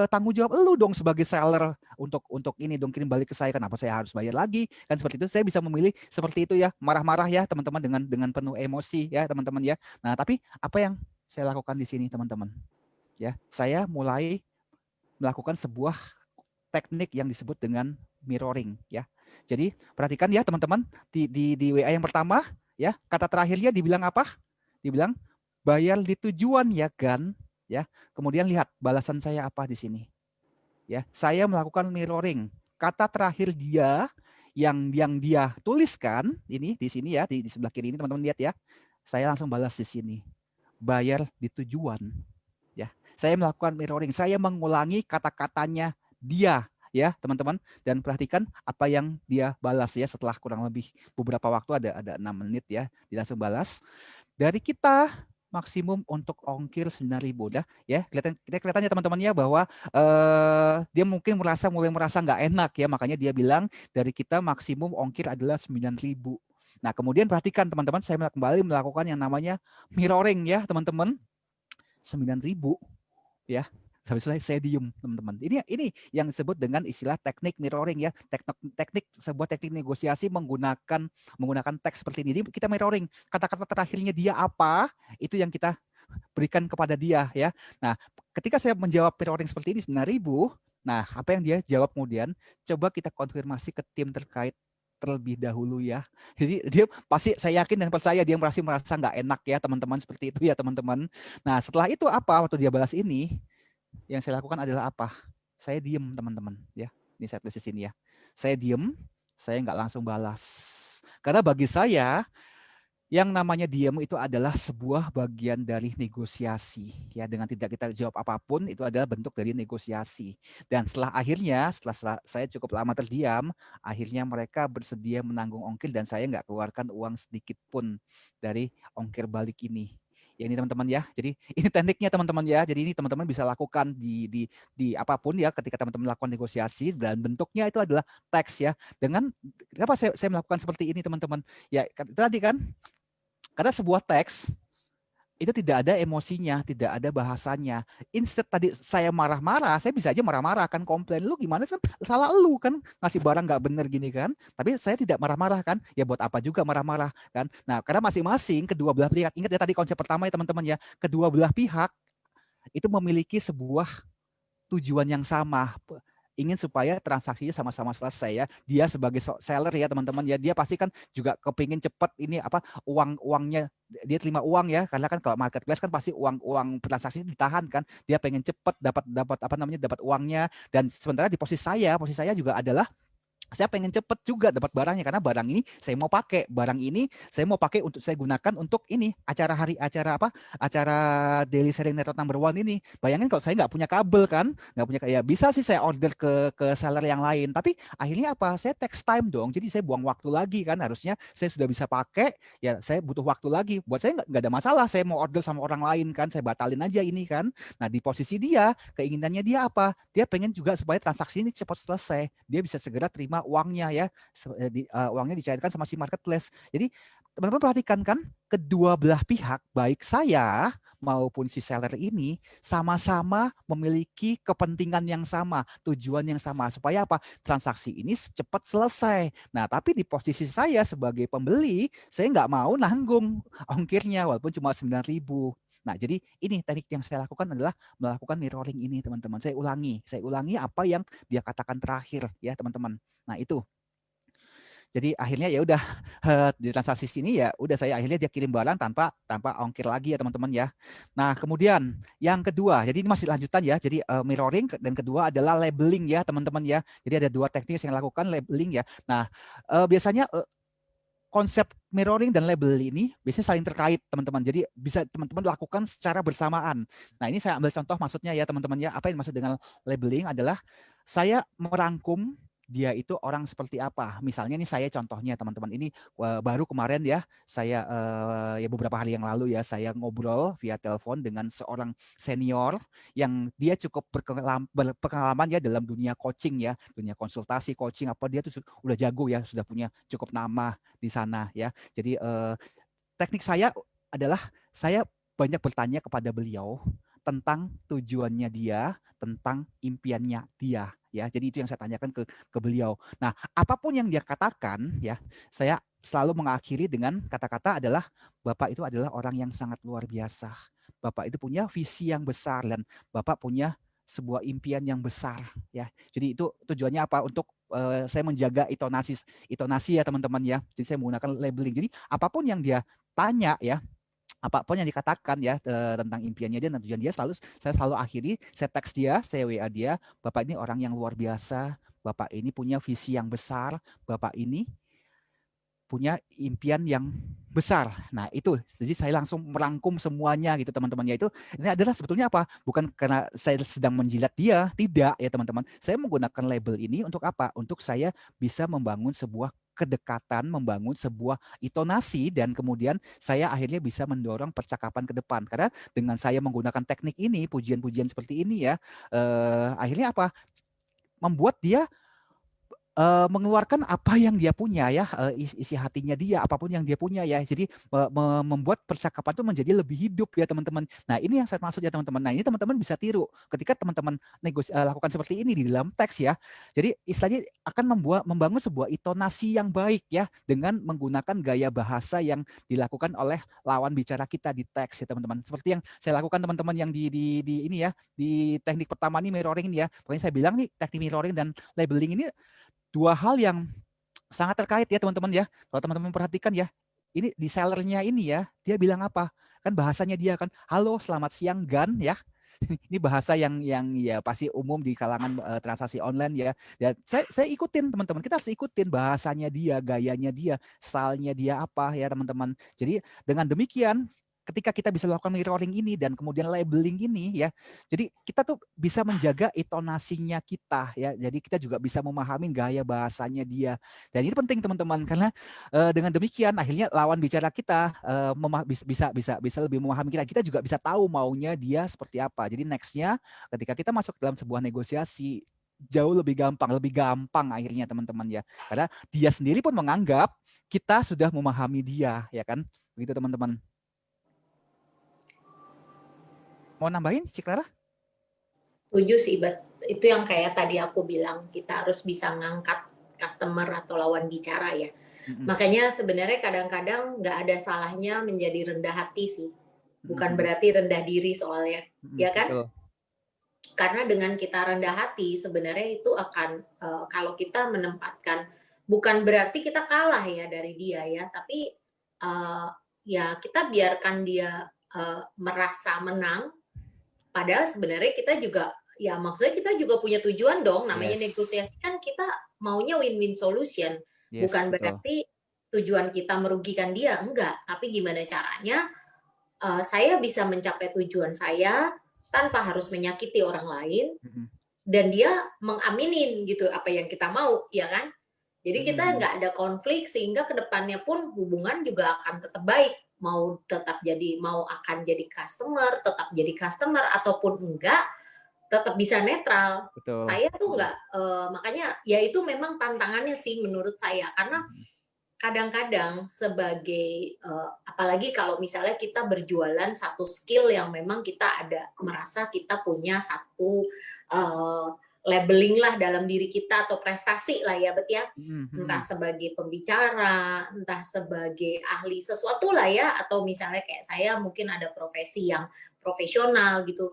tanggung jawab lu dong sebagai seller untuk ini dong, kirim balik ke saya. Kenapa saya harus bayar lagi? Kan seperti itu. Saya bisa memilih seperti itu ya, marah-marah ya teman-teman, dengan penuh emosi ya teman-teman ya. Nah, tapi apa yang saya lakukan di sini teman-teman? Ya, saya mulai melakukan sebuah teknik yang disebut dengan mirroring ya. Jadi perhatikan ya teman-teman, di WA yang pertama ya, kata terakhirnya dibilang apa? Dibilang bayar di tujuan ya Gan ya. Kemudian lihat balasan saya apa di sini. Ya, saya melakukan mirroring. Kata terakhir dia yang dia tuliskan ini di sini ya, di sebelah kiri ini teman-teman lihat ya. Saya langsung balas di sini. Bayar di tujuan. Ya, saya melakukan mirroring, saya mengulangi kata-katanya dia ya teman-teman, dan perhatikan apa yang dia balas ya. Setelah kurang lebih beberapa waktu, ada 6 menit ya, dia langsung balas, dari kita maksimum untuk ongkir 9.000 dah ya. Kelihatannya teman-teman ya bahwa dia mungkin mulai merasa nggak enak ya, makanya dia bilang dari kita maksimum ongkir adalah 9.000. Nah, kemudian perhatikan teman-teman, saya kembali melakukan yang namanya mirroring ya teman-teman. 9.000 ya. Habis itu saya diem teman-teman. Ini yang disebut dengan istilah teknik mirroring ya. Sebuah teknik negosiasi menggunakan teks seperti ini. Jadi kita mirroring. Kata-kata terakhirnya dia apa, itu yang kita berikan kepada dia ya. Nah, ketika saya menjawab mirroring seperti ini 9.000, nah apa yang dia jawab kemudian? Coba kita konfirmasi ke tim terkait terlebih dahulu ya. Jadi dia pasti, saya yakin dan percaya, dia merasa nggak enak ya teman-teman, seperti itu ya teman-teman. Nah, setelah itu apa, waktu dia balas ini, yang saya lakukan adalah apa? Saya diem teman-teman ya. Ini saya tulis di sini ya. Saya diem, saya nggak langsung balas. Karena bagi saya Yang namanya diam itu adalah sebuah bagian dari negosiasi. Ya, dengan tidak kita jawab apapun itu adalah bentuk dari negosiasi. Dan setelah saya cukup lama terdiam, akhirnya mereka bersedia menanggung ongkir dan saya nggak keluarkan uang sedikit pun dari ongkir balik ini. Ya ini teman-teman ya. Jadi ini tekniknya teman-teman ya. Jadi ini teman-teman bisa lakukan di apapun ya ketika teman-teman melakukan negosiasi dan bentuknya itu adalah teks ya. Dengan kenapa saya melakukan seperti ini teman-teman? Ya tadi kan karena sebuah teks itu tidak ada emosinya, tidak ada bahasanya. Instead tadi saya marah-marah, saya bisa aja marah-marah kan, komplain lu gimana kan, salah lu kan ngasih barang nggak bener gini kan. Tapi saya tidak marah-marah kan, ya buat apa juga marah-marah kan. Nah karena masing-masing kedua belah pihak, ingat ya tadi konsep pertama ya teman-teman ya, kedua belah pihak itu memiliki sebuah tujuan yang sama, ingin supaya transaksinya sama-sama selesai ya. Dia sebagai seller ya teman-teman ya, dia pasti kan juga kepingin cepat ini apa uangnya dia terima uang ya, karena kan kalau marketplace kan pasti uang transaksi ditahan kan, dia pengen cepat dapat dapat apa namanya dapat uangnya. Dan sementara di posisi saya juga adalah saya pengen cepet juga dapat barangnya karena barang ini saya mau pakai, barang ini saya mau pakai untuk saya gunakan untuk ini acara daily sharing network number one ini. Bayangin kalau saya nggak punya kabel kan, nggak punya kayak bisa sih saya order ke seller yang lain, tapi akhirnya apa, saya text time dong, jadi saya buang waktu lagi kan, harusnya saya sudah bisa pakai ya, saya butuh waktu lagi. Buat saya nggak ada masalah saya mau order sama orang lain kan, saya batalin aja ini kan. Nah di posisi dia, keinginannya dia apa, dia pengen juga supaya transaksi ini cepat selesai, dia bisa segera terima uangnya ya, uangnya dicairkan sama si marketplace. Jadi teman-teman perhatikan kan, kedua belah pihak baik saya maupun si seller ini sama-sama memiliki kepentingan yang sama, tujuan yang sama, supaya apa, transaksi ini cepat selesai. Nah tapi di posisi saya sebagai pembeli, saya nggak mau nanggung ongkirnya walaupun cuma 9.000. Nah, jadi ini teknik yang saya lakukan adalah melakukan mirroring ini, teman-teman. Saya ulangi apa yang dia katakan terakhir ya, teman-teman. Nah, itu. Jadi akhirnya ya udah di transaksi sini ya udah saya akhirnya dia kirim barang tanpa ongkir lagi ya, teman-teman ya. Nah, kemudian yang kedua, jadi ini masih lanjutan ya. Jadi mirroring dan kedua adalah labeling ya, teman-teman ya. Jadi ada dua teknik yang saya lakukan, labeling ya. Nah, biasanya konsep mirroring dan label ini biasanya saling terkait, teman-teman. Jadi bisa teman-teman lakukan secara bersamaan. Nah, ini saya ambil contoh maksudnya ya, teman-teman ya. Apa yang dimaksud dengan labeling adalah saya merangkum dia itu orang seperti apa. Misalnya nih saya contohnya teman-teman, ini baru kemarin ya, saya ya beberapa hari yang lalu ya, saya ngobrol via telepon dengan seorang senior yang dia cukup berpengalaman ya dalam dunia coaching ya, dunia konsultasi coaching apa, dia tuh udah jago ya, sudah punya cukup nama di sana ya. Jadi teknik saya adalah saya banyak bertanya kepada beliau tentang tujuannya dia, tentang impiannya dia ya. Jadi itu yang saya tanyakan ke beliau. Nah, apapun yang dia katakan ya, saya selalu mengakhiri dengan kata-kata adalah Bapak itu adalah orang yang sangat luar biasa. Bapak itu punya visi yang besar dan Bapak punya sebuah impian yang besar ya. Jadi itu tujuannya apa? Untuk saya menjaga intonasi ya, teman-teman ya. Jadi saya menggunakan labeling. Jadi apapun yang dia tanya ya, apapun yang dikatakan ya tentang impiannya dia dan tujuan dia, saya selalu akhiri, saya teks dia, saya WA dia, Bapak ini orang yang luar biasa, Bapak ini punya visi yang besar, Bapak ini punya impian yang besar. Nah itu, jadi saya langsung merangkum semuanya gitu, teman-teman. Ya itu, ini adalah sebetulnya apa? Bukan karena saya sedang menjilat dia, tidak ya teman-teman. Saya menggunakan label ini untuk apa? Untuk saya bisa membangun sebuah kedekatan, membangun sebuah intonasi, dan kemudian saya akhirnya bisa mendorong percakapan ke depan. Karena dengan saya menggunakan teknik ini, pujian-pujian seperti ini ya, akhirnya apa? Membuat dia mengeluarkan apa yang dia punya ya, isi hatinya dia, apapun yang dia punya ya. Jadi membuat percakapan itu menjadi lebih hidup ya, teman-teman. Nah ini yang saya maksud ya, teman-teman. Nah ini teman-teman bisa tiru ketika teman-teman lakukan seperti ini di dalam teks ya. Jadi istilahnya akan membangun sebuah intonasi yang baik ya, dengan menggunakan gaya bahasa yang dilakukan oleh lawan bicara kita di teks ya, teman-teman. Seperti yang saya lakukan teman-teman yang di ini ya, di teknik pertama ini, mirroring ini ya. Pokoknya saya bilang nih, teknik mirroring dan labeling ini dua hal yang sangat terkait ya, teman-teman ya. Kalau teman-teman perhatikan ya, ini di sellernya ini ya, dia bilang apa? Kan bahasanya dia kan, halo selamat siang Gan ya. Ini bahasa yang ya pasti umum di kalangan transaksi online ya. Ya saya ikutin teman-teman. Kita harus ikutin bahasanya dia, gayanya dia, stylenya dia apa ya teman-teman. Jadi dengan demikian ketika kita bisa lakukan mirroring ini dan kemudian labeling ini ya, jadi kita tuh bisa menjaga intonasinya kita ya. Jadi kita juga bisa memahami gaya bahasanya dia. Dan ini penting teman-teman karena dengan demikian akhirnya lawan bicara kita bisa lebih memahami kita. Kita juga bisa tahu maunya dia seperti apa. Jadi nextnya ketika kita masuk dalam sebuah negosiasi jauh lebih gampang akhirnya teman-teman ya. Karena dia sendiri pun menganggap kita sudah memahami dia ya kan. Begitu teman-teman. Mau nambahin, Cik Clara? Setuju sih, itu yang kayak tadi aku bilang, kita harus bisa ngangkat customer atau lawan bicara ya. Makanya sebenarnya kadang-kadang nggak ada salahnya menjadi rendah hati sih. Bukan berarti rendah diri soalnya, ya kan? Betul. Karena dengan kita rendah hati, sebenarnya itu akan, kalau kita menempatkan, bukan berarti kita kalah ya dari dia ya, tapi ya kita biarkan dia merasa menang. Padahal sebenarnya kita juga, ya maksudnya kita juga punya tujuan dong, namanya negosiasi kan kita maunya win-win solution. Bukan betul. berarti tujuan kita merugikan dia, enggak. Tapi gimana caranya saya bisa mencapai tujuan saya tanpa harus menyakiti orang lain, dan dia mengaminin gitu apa yang kita mau, ya kan? Jadi kita nggak ada konflik, sehingga kedepannya pun hubungan juga akan tetap baik. Mau akan jadi customer, tetap jadi customer ataupun enggak, tetap bisa netral. Betul. Saya tuh enggak, makanya ya itu memang tantangannya sih menurut saya, karena kadang-kadang sebagai apalagi kalau misalnya kita berjualan satu skill yang memang kita merasa kita punya satu labeling lah dalam diri kita atau prestasi lah ya Bet ya, entah sebagai pembicara, entah sebagai ahli sesuatu lah ya, atau misalnya kayak saya mungkin ada profesi yang profesional gitu.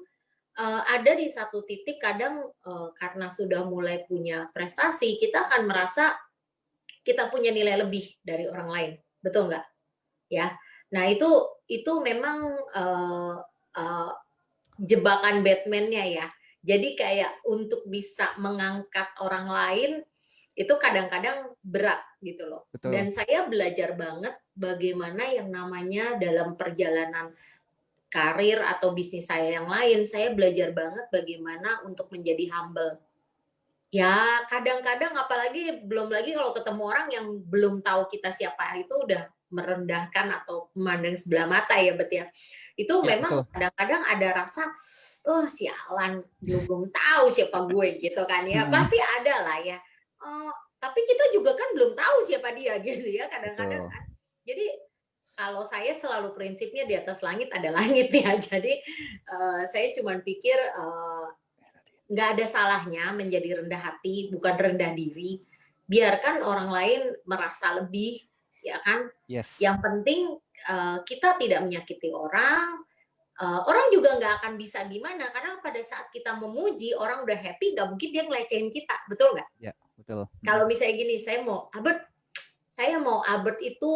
Ada di satu titik kadang karena sudah mulai punya prestasi, kita akan merasa kita punya nilai lebih dari orang lain, betul nggak? Ya, nah itu memang jebakan Batman-nya ya. Jadi kayak untuk bisa mengangkat orang lain itu kadang-kadang berat gitu loh. Betul. Dan saya belajar banget bagaimana yang namanya dalam perjalanan karir atau bisnis saya yang lain, saya belajar banget bagaimana untuk menjadi humble. Ya kadang-kadang apalagi belum lagi kalau ketemu orang yang belum tahu kita siapa, itu udah merendahkan atau memandang sebelah mata ya Bet ya. Itu Ya, memang kadang-kadang ada rasa, oh sialan, dia belum tahu siapa gue gitu kan ya. Pasti ada lah ya. Tapi kita juga kan belum tahu siapa dia gitu ya kadang-kadang kan. Jadi kalau saya selalu prinsipnya di atas langit ada langit ya. Jadi saya cuma pikir nggak ada salahnya menjadi rendah hati, bukan rendah diri. Biarkan orang lain merasa lebih, ya kan? Yang penting kita tidak menyakiti orang. Orang juga nggak akan bisa gimana, karena pada saat kita memuji, orang udah happy, nggak mungkin dia ngelecehin kita, betul nggak? Ya, betul. Kalau misalnya gini, saya mau Albert itu,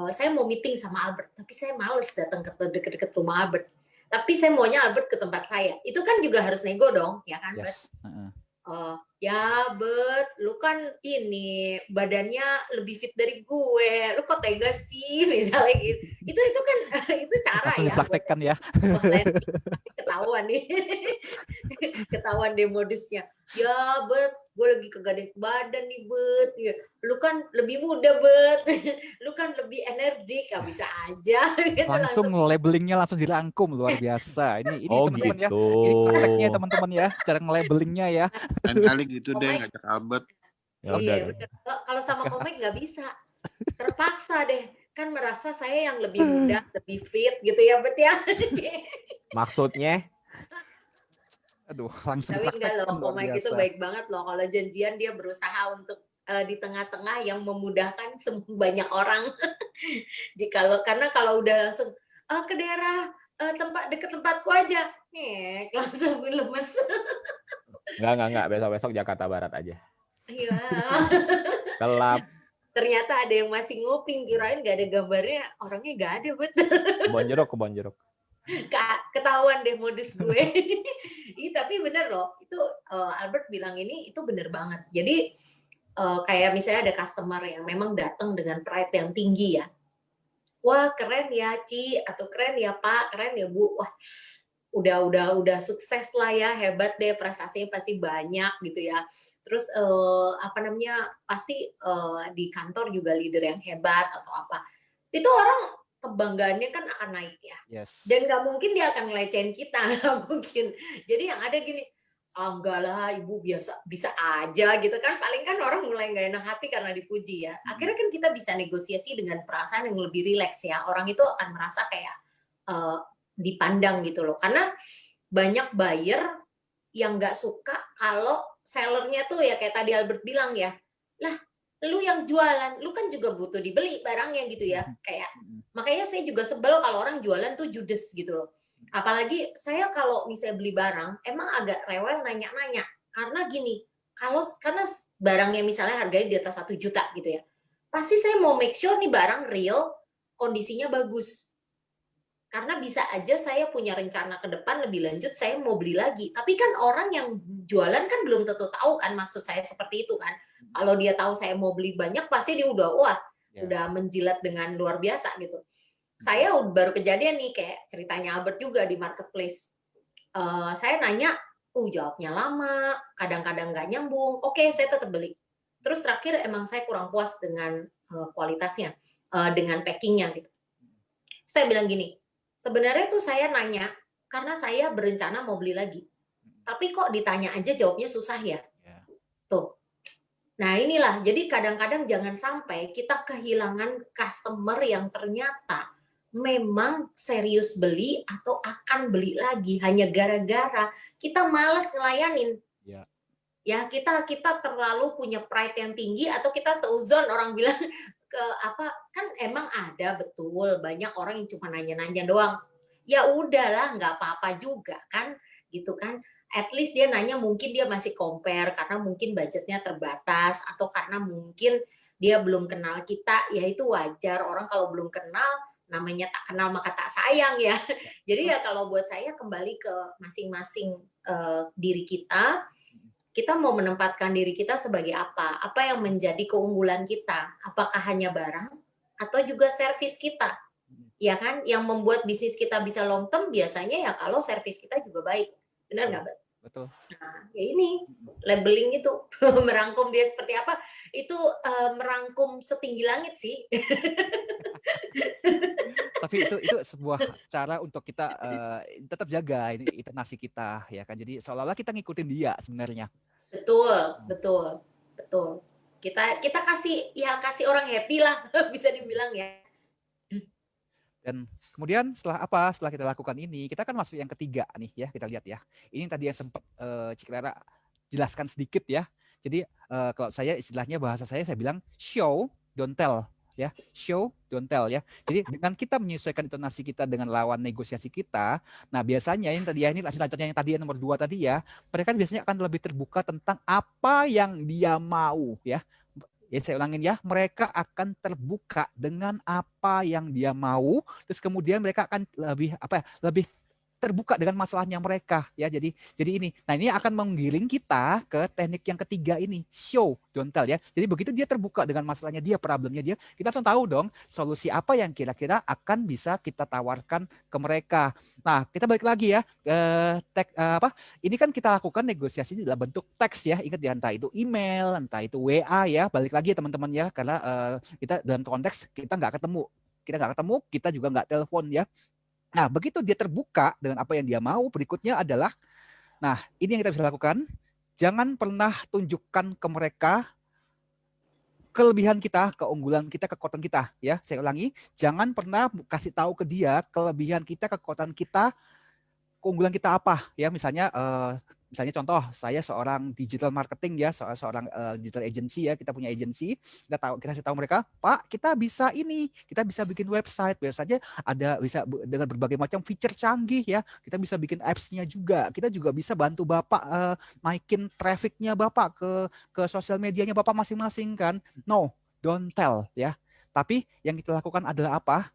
saya mau meeting sama Albert, tapi saya males datang ke deket-deket rumah Albert. Tapi saya maunya Albert ke tempat saya. Itu kan juga harus nego dong, ya kan, Bet? Ya, Bet, lu kan ini badannya lebih fit dari gue. Lu kok tega sih, misalnya gitu. Itu kan itu cara langsung ya. Dipraktekkan ya. Ketahuan nih. Ketahuan deh modusnya. Ya, Bet, gue lagi kegadeng badan nih, Bet. Ya, lu kan lebih muda, Bet. Lu kan lebih energik, gak bisa aja. Gitu, langsung labelingnya langsung dirangkum, luar biasa. Ini teman-teman gitu. ya. Ini prakteknya teman-teman ya, cara nge-labelingnya ya. Dan kali gitu deh ngajak Albert. Iya, kalau sama komik nggak bisa. Terpaksa deh. Kan merasa saya yang lebih muda, lebih fit gitu ya, Bet ya. Maksudnya? Aduh, langsung Tapi enggak loh, komik itu biasa. baik banget loh. Kalau janjian dia berusaha untuk di tengah-tengah yang memudahkan banyak orang. Karena kalau udah langsung ke daerah deket tempatku aja, langsung lemes. Enggak. Besok-besok Jakarta Barat aja. Iya. Gelap. Ternyata ada yang masih nguping, kirain gak ada gambarnya, orangnya gak ada, Bet. Kebon jeruk. Ketahuan deh modus gue. tapi bener loh, itu Albert bilang ini itu bener banget. Jadi kayak misalnya ada customer yang memang datang dengan pride yang tinggi ya. Wah, keren ya Ci, atau keren ya Pak, keren ya Bu. Wah, udah sukses lah ya, hebat deh, prestasinya pasti banyak gitu ya. Terus apa namanya, pasti di kantor juga leader yang hebat atau apa. Itu orang kebanggaannya kan akan naik ya. Yes. Dan nggak mungkin dia akan ngelecehin kita, nggak mungkin. Jadi yang ada gini, enggak lah ibu bisa aja gitu kan, paling kan orang mulai nggak enak hati karena dipuji ya. Akhirnya kan kita bisa negosiasi dengan perasaan yang lebih rileks ya, orang itu akan merasa kayak dipandang gitu loh, karena banyak buyer yang nggak suka kalau sellernya tuh ya kayak tadi Albert bilang ya, lah lu yang jualan, lu kan juga butuh dibeli barangnya gitu ya, kayak makanya saya juga sebel kalau orang jualan tuh judes gitu loh. Apalagi saya kalau misalnya beli barang, emang agak rewel nanya-nanya. Karena gini, karena barangnya misalnya harganya di atas 1 juta gitu ya. Pasti saya mau make sure nih barang real, kondisinya bagus. Karena bisa aja saya punya rencana ke depan lebih lanjut, saya mau beli lagi. Tapi kan orang yang jualan kan belum tentu tahu kan maksud saya seperti itu kan. Kalau dia tahu saya mau beli banyak, pasti dia udah menjilat dengan luar biasa gitu. Saya baru kejadian nih kayak ceritanya Albert juga di marketplace. Saya nanya, jawabnya lama, kadang-kadang nggak nyambung. Oke, saya tetap beli. Terus terakhir emang saya kurang puas dengan kualitasnya, dengan packingnya gitu. Saya bilang gini, sebenarnya tuh saya nanya karena saya berencana mau beli lagi. Tapi kok ditanya aja jawabnya susah ya. Tuh. Nah inilah, jadi kadang-kadang jangan sampai kita kehilangan customer yang ternyata memang serius beli atau akan beli lagi hanya gara-gara kita malas ngelayanin. Ya kita terlalu punya pride yang tinggi atau kita seuzon, orang bilang ke apa, kan emang ada betul banyak orang yang cuma nanya-nanya doang. Ya udahlah, nggak apa-apa juga kan, gitu kan. At least dia nanya, mungkin dia masih compare karena mungkin budgetnya terbatas atau karena mungkin dia belum kenal kita, ya itu wajar. Orang kalau belum kenal, namanya tak kenal maka tak sayang ya. Jadi ya kalau buat saya kembali ke masing-masing diri kita mau menempatkan diri kita sebagai apa yang menjadi keunggulan kita, apakah hanya barang atau juga servis kita, ya kan? Yang membuat bisnis kita bisa long term biasanya ya kalau servis kita juga baik. Benar nggak, Bet? Betul. Nah, ya ini labeling itu merangkum dia seperti apa, itu merangkum setinggi langit sih. Tapi itu sebuah cara untuk kita tetap jaga ini internasi kita ya kan. Jadi seolah-olah kita ngikutin dia sebenarnya. Betul. Kita kasih orang happy lah bisa dibilang ya. Dan kemudian setelah kita lakukan ini, kita kan masuk yang ketiga nih ya, kita lihat ya. Ini tadi yang sempat Cik Clara jelaskan sedikit ya. Jadi kalau saya istilahnya bahasa saya bilang show don't tell ya, show don't tell ya. Jadi dengan kita menyesuaikan intonasi kita dengan lawan negosiasi kita, nah biasanya ini tadi ya, ini lanjutannya yang tadi nomor 2 tadi ya, mereka biasanya akan lebih terbuka tentang apa yang dia mau ya. Ya saya ulangin ya, mereka akan terbuka dengan apa yang dia mau, terus kemudian mereka akan lebih terbuka dengan masalahnya mereka ya. Jadi ini. Nah, ini akan menggiring kita ke teknik yang ketiga ini, show don't tell ya. Jadi begitu dia terbuka dengan masalahnya dia, problemnya dia, kita langsung tahu dong solusi apa yang kira-kira akan bisa kita tawarkan ke mereka. Nah, kita balik lagi ya ini kan kita lakukan negosiasi dalam bentuk teks ya. Ingat ya, entah itu email, entah itu WA ya. Balik lagi ya teman-teman ya, karena kita dalam konteks kita nggak ketemu, kita juga nggak telepon ya. Nah, begitu dia terbuka dengan apa yang dia mau, berikutnya adalah, nah ini yang kita bisa lakukan, jangan pernah tunjukkan ke mereka kelebihan kita, keunggulan kita, kekuatan kita. Ya, saya ulangi, jangan pernah kasih tahu ke dia kelebihan kita, kekuatan kita, keunggulan kita apa. Ya, misalnya contoh, saya seorang digital marketing ya, seorang digital agency ya, kita punya agency, kita kasih tahu mereka, Pak, kita bisa bikin website-nya ada bisa dengan berbagai macam feature canggih ya, kita bisa bikin apps-nya juga, kita juga bisa bantu Bapak naikin traffic-nya Bapak ke sosial medianya Bapak masing-masing kan. No, don't tell ya. Tapi yang kita lakukan adalah apa?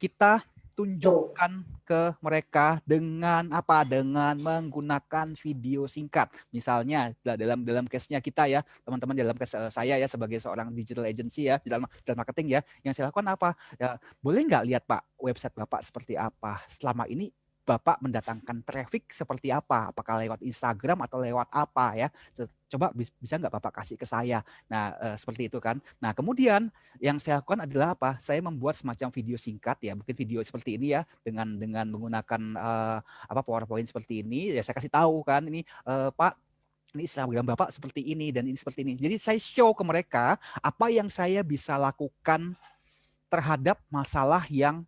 Kita tunjukkan ke mereka dengan apa? Dengan menggunakan video singkat. Misalnya dalam case-nya kita ya, teman-teman, dalam case saya ya sebagai seorang digital agency ya, digital marketing ya, yang saya lakukan apa? Ya, boleh nggak lihat Pak website Bapak seperti apa? Selama ini Bapak mendatangkan traffic seperti apa? Apakah lewat Instagram atau lewat apa ya? Coba bisa nggak Bapak kasih ke saya? Nah, seperti itu kan. Nah, kemudian yang saya lakukan adalah apa? Saya membuat semacam video singkat ya, mungkin video seperti ini ya, dengan menggunakan PowerPoint seperti ini. Ya saya kasih tahu kan, ini Pak, ini Instagram Bapak seperti ini dan ini seperti ini. Jadi saya show ke mereka apa yang saya bisa lakukan terhadap masalah yang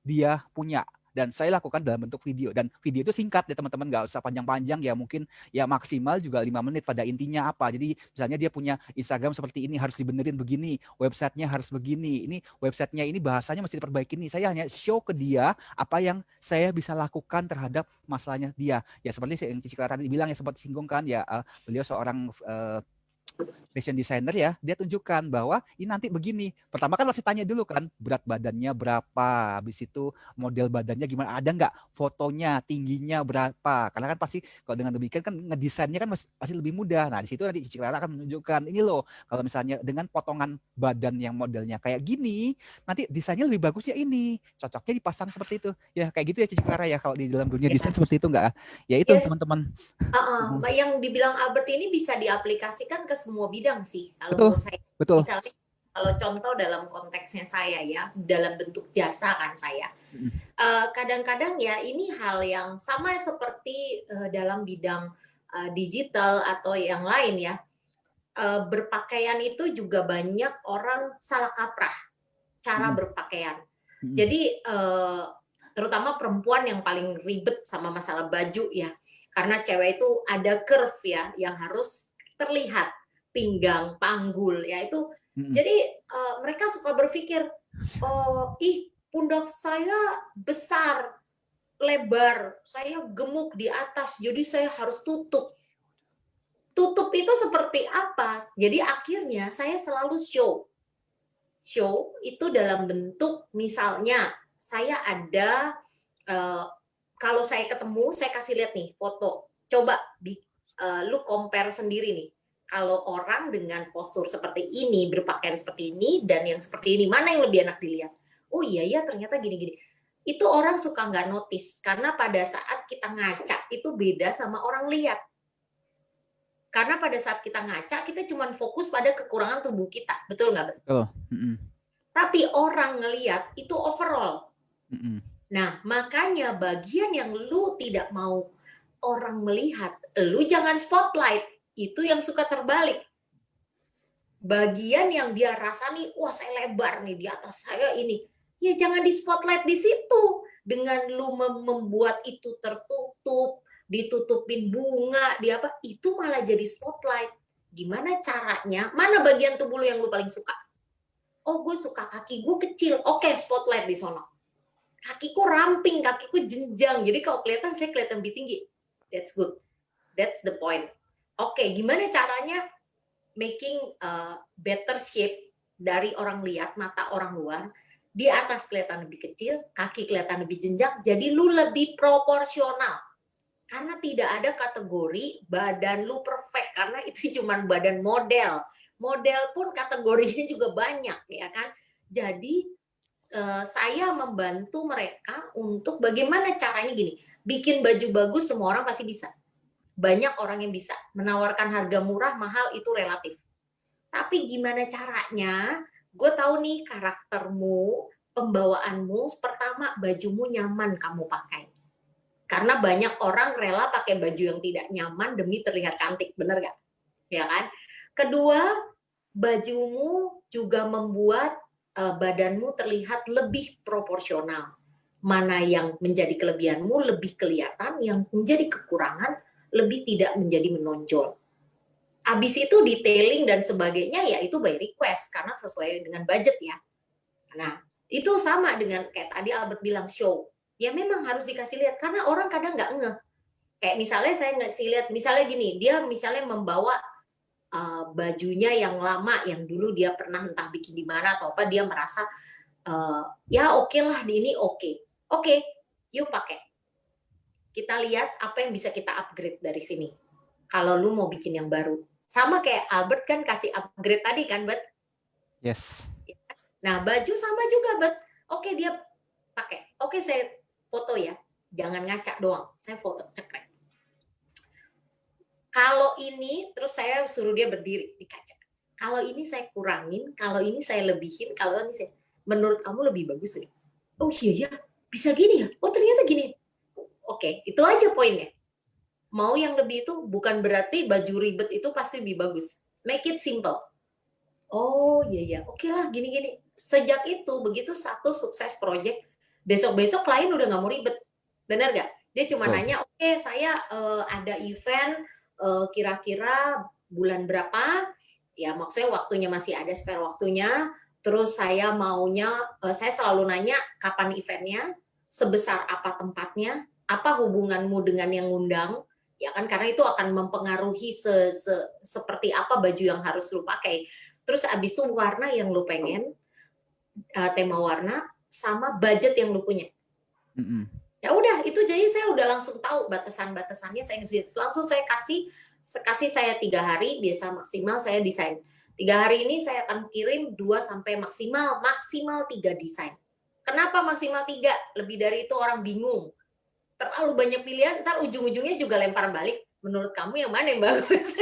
dia punya, dan saya lakukan dalam bentuk video, dan video itu singkat ya teman-teman, nggak usah panjang-panjang ya, mungkin ya maksimal juga 5 menit. Pada intinya apa, jadi misalnya dia punya Instagram seperti ini, harus dibenerin begini, websitenya harus begini, ini websitenya ini bahasanya mesti diperbaiki nih. Saya hanya show ke dia apa yang saya bisa lakukan terhadap masalahnya dia. Ya seperti yang Cici Clara tadi bilang ya, sempat singgung kan ya, beliau seorang fashion designer ya, dia tunjukkan bahwa ini nanti begini. Pertama kan masih tanya dulu kan, berat badannya berapa, habis itu model badannya gimana, ada nggak fotonya, tingginya berapa. Karena kan pasti kalau dengan demikian kan ngedesainnya kan masih lebih mudah. Nah di situ nanti Cici Clara akan menunjukkan, ini loh kalau misalnya dengan potongan badan yang modelnya kayak gini, nanti desainnya lebih bagusnya ini, cocoknya dipasang seperti itu. Ya kayak gitu ya Cici Clara ya, kalau di dalam dunia desain seperti itu nggak? Ya itu teman-teman. Yang dibilang Albert ini bisa diaplikasikan ke semua bidang sih kalau Betul, menurut saya. betul. Misalnya kalau contoh dalam konteksnya saya ya, dalam bentuk jasa kan saya. Kadang-kadang ya ini hal yang sama seperti dalam bidang digital atau yang lain ya. Berpakaian itu juga banyak orang salah kaprah cara berpakaian. Jadi terutama perempuan yang paling ribet sama masalah baju ya. Karena cewek itu ada curve ya yang harus terlihat, pinggang, panggul ya itu. Jadi mereka suka berpikir, oh pundak saya besar, lebar, saya gemuk di atas, jadi saya harus tutup. Tutup itu seperti apa? Jadi akhirnya saya selalu show itu dalam bentuk misalnya saya ada kalau saya ketemu, saya kasih lihat nih foto. Coba lu compare sendiri nih. Kalau orang dengan postur seperti ini, berpakaian seperti ini, dan yang seperti ini, mana yang lebih enak dilihat? Oh iya ya, ternyata gini-gini. Itu orang suka nggak notice, karena pada saat kita ngaca, itu beda sama orang lihat. Karena pada saat kita ngaca, kita cuma fokus pada kekurangan tubuh kita. Betul nggak? Betul. Tapi orang ngelihat, itu overall. Nah, makanya bagian yang lu tidak mau orang melihat, lu jangan spotlight. Itu yang suka terbalik. Bagian yang dia rasa nih, wah saya lebar nih di atas saya ini. Ya jangan di spotlight di situ. Dengan lu membuat itu tertutup, ditutupin bunga, di apa, itu malah jadi spotlight. Gimana caranya? Mana bagian tubuh lu yang lu paling suka? Oh, gue suka kaki gue kecil. Oke, spotlight di sono. Kakiku ramping, kakiku jenjang. Jadi kalau kelihatan, saya kelihatan lebih tinggi. That's good. That's the point. Oke, gimana caranya making better shape dari orang lihat, mata orang luar, di atas kelihatan lebih kecil, kaki kelihatan lebih jenjang, jadi lu lebih proporsional. Karena tidak ada kategori badan lu perfect, karena itu cuma badan model. Model pun kategorinya juga banyak, ya kan? Jadi saya membantu mereka untuk bagaimana caranya gini, bikin baju bagus semua orang pasti bisa. Banyak orang yang bisa. Menawarkan harga murah, mahal itu relatif. Tapi gimana caranya? Gue tahu nih karaktermu, pembawaanmu, pertama bajumu nyaman kamu pakai. Karena banyak orang rela pakai baju yang tidak nyaman demi terlihat cantik, bener gak? Ya kan? Kedua, bajumu juga membuat badanmu terlihat lebih proporsional. Mana yang menjadi kelebihanmu lebih kelihatan, yang menjadi kekurangan lebih tidak menjadi menonjol. Habis itu detailing dan sebagainya ya itu by request karena sesuai dengan budget ya. Nah, itu sama dengan kayak tadi Albert bilang show. Ya memang harus dikasih lihat karena orang kadang nggak ngeh. Kayak misalnya saya ngasih lihat, misalnya gini, dia misalnya membawa bajunya yang lama yang dulu dia pernah entah bikin di mana atau apa, dia merasa ya oke lah di ini oke. Oke, yuk pakai. Kita lihat apa yang bisa kita upgrade dari sini. Kalau lu mau bikin yang baru. Sama kayak Albert kan kasih upgrade tadi kan, Bet? Yes. Nah, baju sama juga, Bet. Oke, dia pakai. Oke, saya foto ya. Jangan ngaca doang. Saya foto, cekrek. Kalau ini, terus saya suruh dia berdiri di kaca. Kalau ini saya kurangin, kalau ini saya lebihin, kalau ini saya... Menurut kamu lebih bagus nih? Oh iya ya, bisa gini ya? Oh ternyata gini. Oke, itu aja poinnya. Mau yang lebih itu bukan berarti baju ribet itu pasti lebih bagus. Make it simple. Oh iya ya, oke lah gini-gini. Sejak itu, begitu satu sukses project, besok-besok klien udah nggak mau ribet. Benar nggak? Dia cuma nanya, oke saya ada event kira-kira bulan berapa, ya maksudnya waktunya masih ada spare waktunya, terus saya maunya, saya selalu nanya kapan eventnya, sebesar apa tempatnya, apa hubunganmu dengan yang ngundang, ya kan karena itu akan mempengaruhi seperti apa baju yang harus lu pakai. Terus abis itu warna yang lu pengen, tema warna, sama budget yang lu punya. Ya udah, itu jadi saya udah langsung tahu batasan-batasannya, langsung saya kasih saya 3 hari, biasa maksimal saya desain. 3 hari ini saya akan kirim 2 sampai maksimal 3 desain. Kenapa maksimal 3? Lebih dari itu orang bingung. Terlalu banyak pilihan, ntar ujung-ujungnya juga lempar balik. Menurut kamu yang mana yang bagus?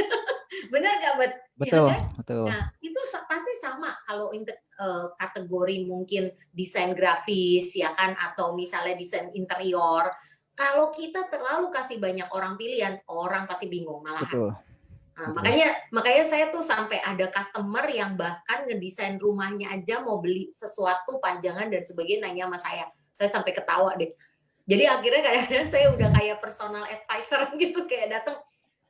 Benar nggak, Bet? Betul, ya kan? betul. Nah, itu pasti sama kalau kategori mungkin desain grafis, ya kan, atau misalnya desain interior. Kalau kita terlalu kasih banyak orang pilihan, orang pasti bingung malahan. Betul. Nah, makanya saya tuh sampai ada customer yang bahkan ngedesain rumahnya aja mau beli sesuatu panjangan dan sebagainya nanya sama saya. Saya sampai ketawa deh. Jadi akhirnya kadang-kadang saya udah kayak personal advisor gitu, kayak datang,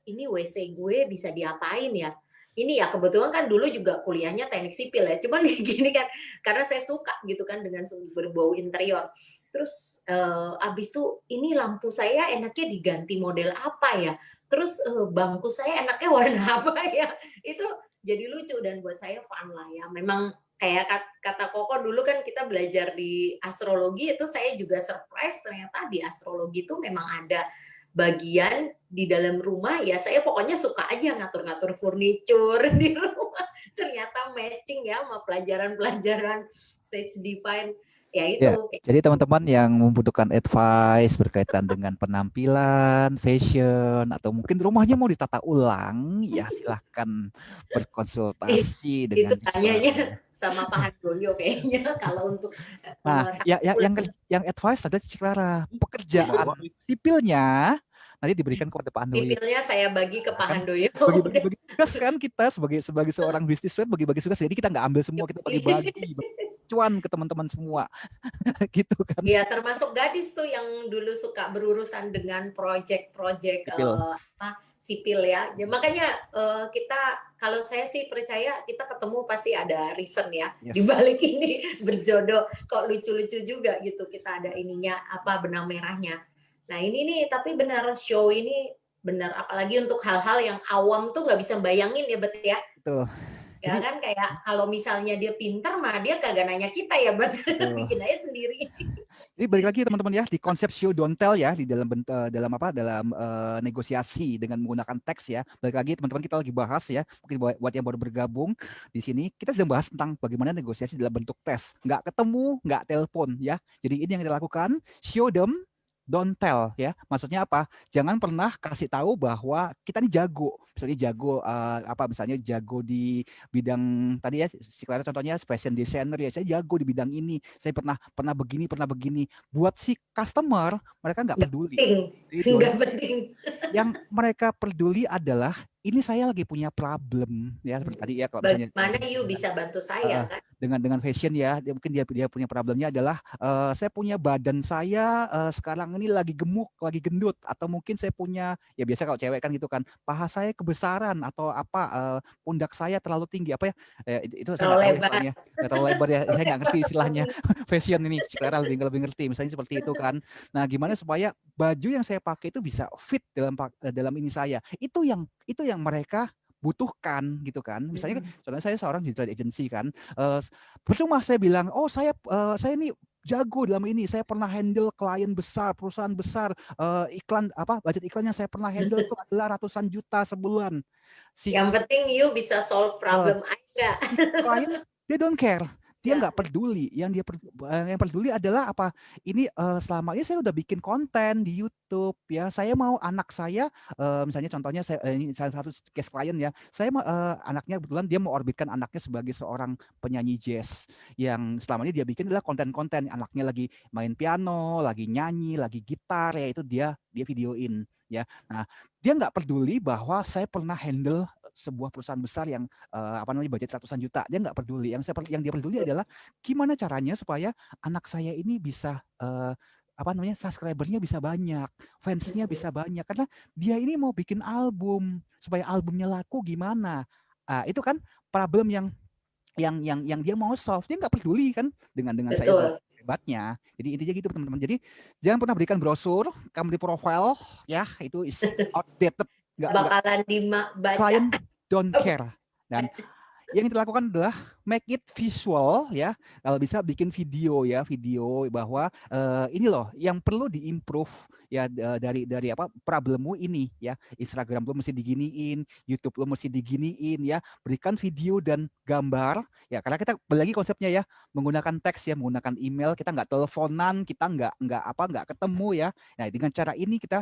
ini WC gue bisa diapain ya? Ini ya kebetulan kan dulu juga kuliahnya teknik sipil ya. Cuman gini kan, karena saya suka gitu kan dengan berbau interior. Terus abis itu ini lampu saya enaknya diganti model apa ya? Terus bangku saya enaknya warna apa ya? Itu jadi lucu dan buat saya fun lah ya. Memang kayak kata Koko dulu kan kita belajar di astrologi, itu saya juga surprise ternyata di astrologi itu memang ada bagian di dalam rumah ya, saya pokoknya suka aja ngatur-ngatur furniture di rumah. Ternyata matching ya sama pelajaran-pelajaran Sage Divine. Ya itu. Ya, jadi teman-teman yang membutuhkan advice berkaitan dengan penampilan, fashion, atau mungkin rumahnya mau ditata ulang, ya silahkan berkonsultasi dengan itu tanyanya sama Pak Handoyo kayaknya kalau untuk yang advice ada Cici Clara, pekerjaan sipilnya nanti diberikan kepada Pak Handoyo. Sipilnya saya bagi ke Pak Handoyo. Bagi tugas kan kita sebagai seorang businessman bagi tugas, jadi kita nggak ambil semua, kita bagi cuan ke teman-teman semua. Gitu kan. Ya, termasuk gadis tuh yang dulu suka berurusan dengan project-project sipil ya. Ya makanya kita, kalau saya sih percaya kita ketemu pasti ada reason ya. Yes. Di balik ini berjodoh, kok lucu-lucu juga gitu. Kita ada ininya, benang merahnya. Nah ini nih, tapi benar show ini benar, apalagi untuk hal-hal yang awam tuh nggak bisa bayangin ya, Bet ya. Betul. Ya jadi, kan kayak kalau misalnya dia pintar mah dia kagak nanya kita ya, Bet. Bikin aja sendiri. Jadi balik lagi teman-teman ya, di konsep show don't tell ya, di dalam negosiasi dengan menggunakan teks ya. Balik lagi teman-teman, kita lagi bahas ya, mungkin buat yang baru bergabung di sini, kita sedang bahas tentang bagaimana negosiasi dalam bentuk tes. Nggak ketemu, nggak telepon ya. Jadi ini yang kita lakukan, show them, don't tell ya. Maksudnya apa? Jangan pernah kasih tahu bahwa kita ini jago. Misalnya jago di bidang tadi ya, contohnya fashion designer ya, saya jago di bidang ini. Saya pernah begini. Buat si customer, mereka nggak peduli. Nggak penting. Yang mereka peduli adalah ini saya lagi punya problem ya, seperti tadi ya, kalau misalnya bagaimana you bisa bantu saya kan? Dengan fashion ya, mungkin dia punya problemnya adalah saya punya badan saya sekarang ini lagi gemuk, lagi gendut, atau mungkin saya punya, ya biasa kalau cewek kan gitu kan, paha saya kebesaran atau pundak saya terlalu tinggi itu saya nggak tahu istilahnya, nggak terlalu lebar ya, saya nggak ngerti istilahnya fashion ini, Clara lebih ngerti misalnya seperti itu kan. Nah gimana supaya baju yang saya pakai itu bisa fit dalam ini saya, itu yang mereka butuhkan gitu kan. Misalnya contohnya saya seorang digital agency kan, percuma saya bilang saya ini jago dalam ini. Saya pernah handle klien besar, perusahaan besar, iklan apa budget iklannya saya pernah handle itu adalah ratusan juta sebulan. Si Yang penting you bisa solve problem aja. si klien dia don't care. Dia Ya. nggak peduli. Yang peduli adalah apa? Ini selama ini saya udah bikin konten di YouTube ya. Saya mau anak saya misalnya contohnya ini salah satu case klien ya. Saya mau anaknya kebetulan dia mau orbitkan anaknya sebagai seorang penyanyi jazz yang selama ini dia bikin adalah konten-konten anaknya lagi main piano, lagi nyanyi, lagi gitar ya itu dia videoin ya. Nah, dia nggak peduli bahwa saya pernah handle sebuah perusahaan besar yang budget ratusan juta. Dia nggak peduli. Yang dia peduli adalah gimana caranya supaya anak saya ini bisa subscribernya bisa banyak, fansnya bisa banyak. Karena dia ini mau bikin album, supaya albumnya laku gimana. Itu kan problem yang dia mau solve. Dia nggak peduli kan dengan saya hebatnya. Jadi intinya gitu teman-teman. Jadi jangan pernah berikan brosur, company profile ya, itu is outdated. Nggak bakalan dibaca. Klien don't care. Dan yang kita lakukan adalah make it visual ya. Kalau bisa bikin video bahwa ini loh yang perlu diimprove ya dari problemmu ini ya. Instagram lo mesti diginiin, YouTube lo mesti diginiin ya. Berikan video dan gambar ya, karena kita lagi konsepnya ya menggunakan teks ya, menggunakan email, kita nggak teleponan, kita nggak ketemu ya. Nah, dengan cara ini kita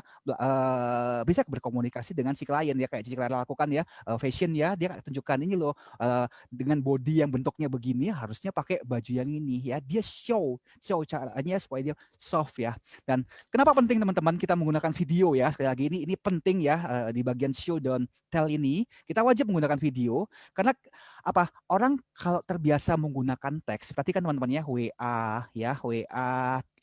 bisa berkomunikasi dengan si klien ya, kayak Cici Clara lakukan ya, fashion ya, dia tunjukkan ini loh dengan body yang bentuknya begini harusnya pakai baju yang ini ya. Dia show caranya supaya dia soft ya. Dan kenapa penting teman-teman kita menggunakan video ya? Sekali lagi ini penting ya, di bagian show don't tell ini kita wajib menggunakan video karena apa? Orang kalau terbiasa menggunakan teks, perhatikan teman-teman ya, WA,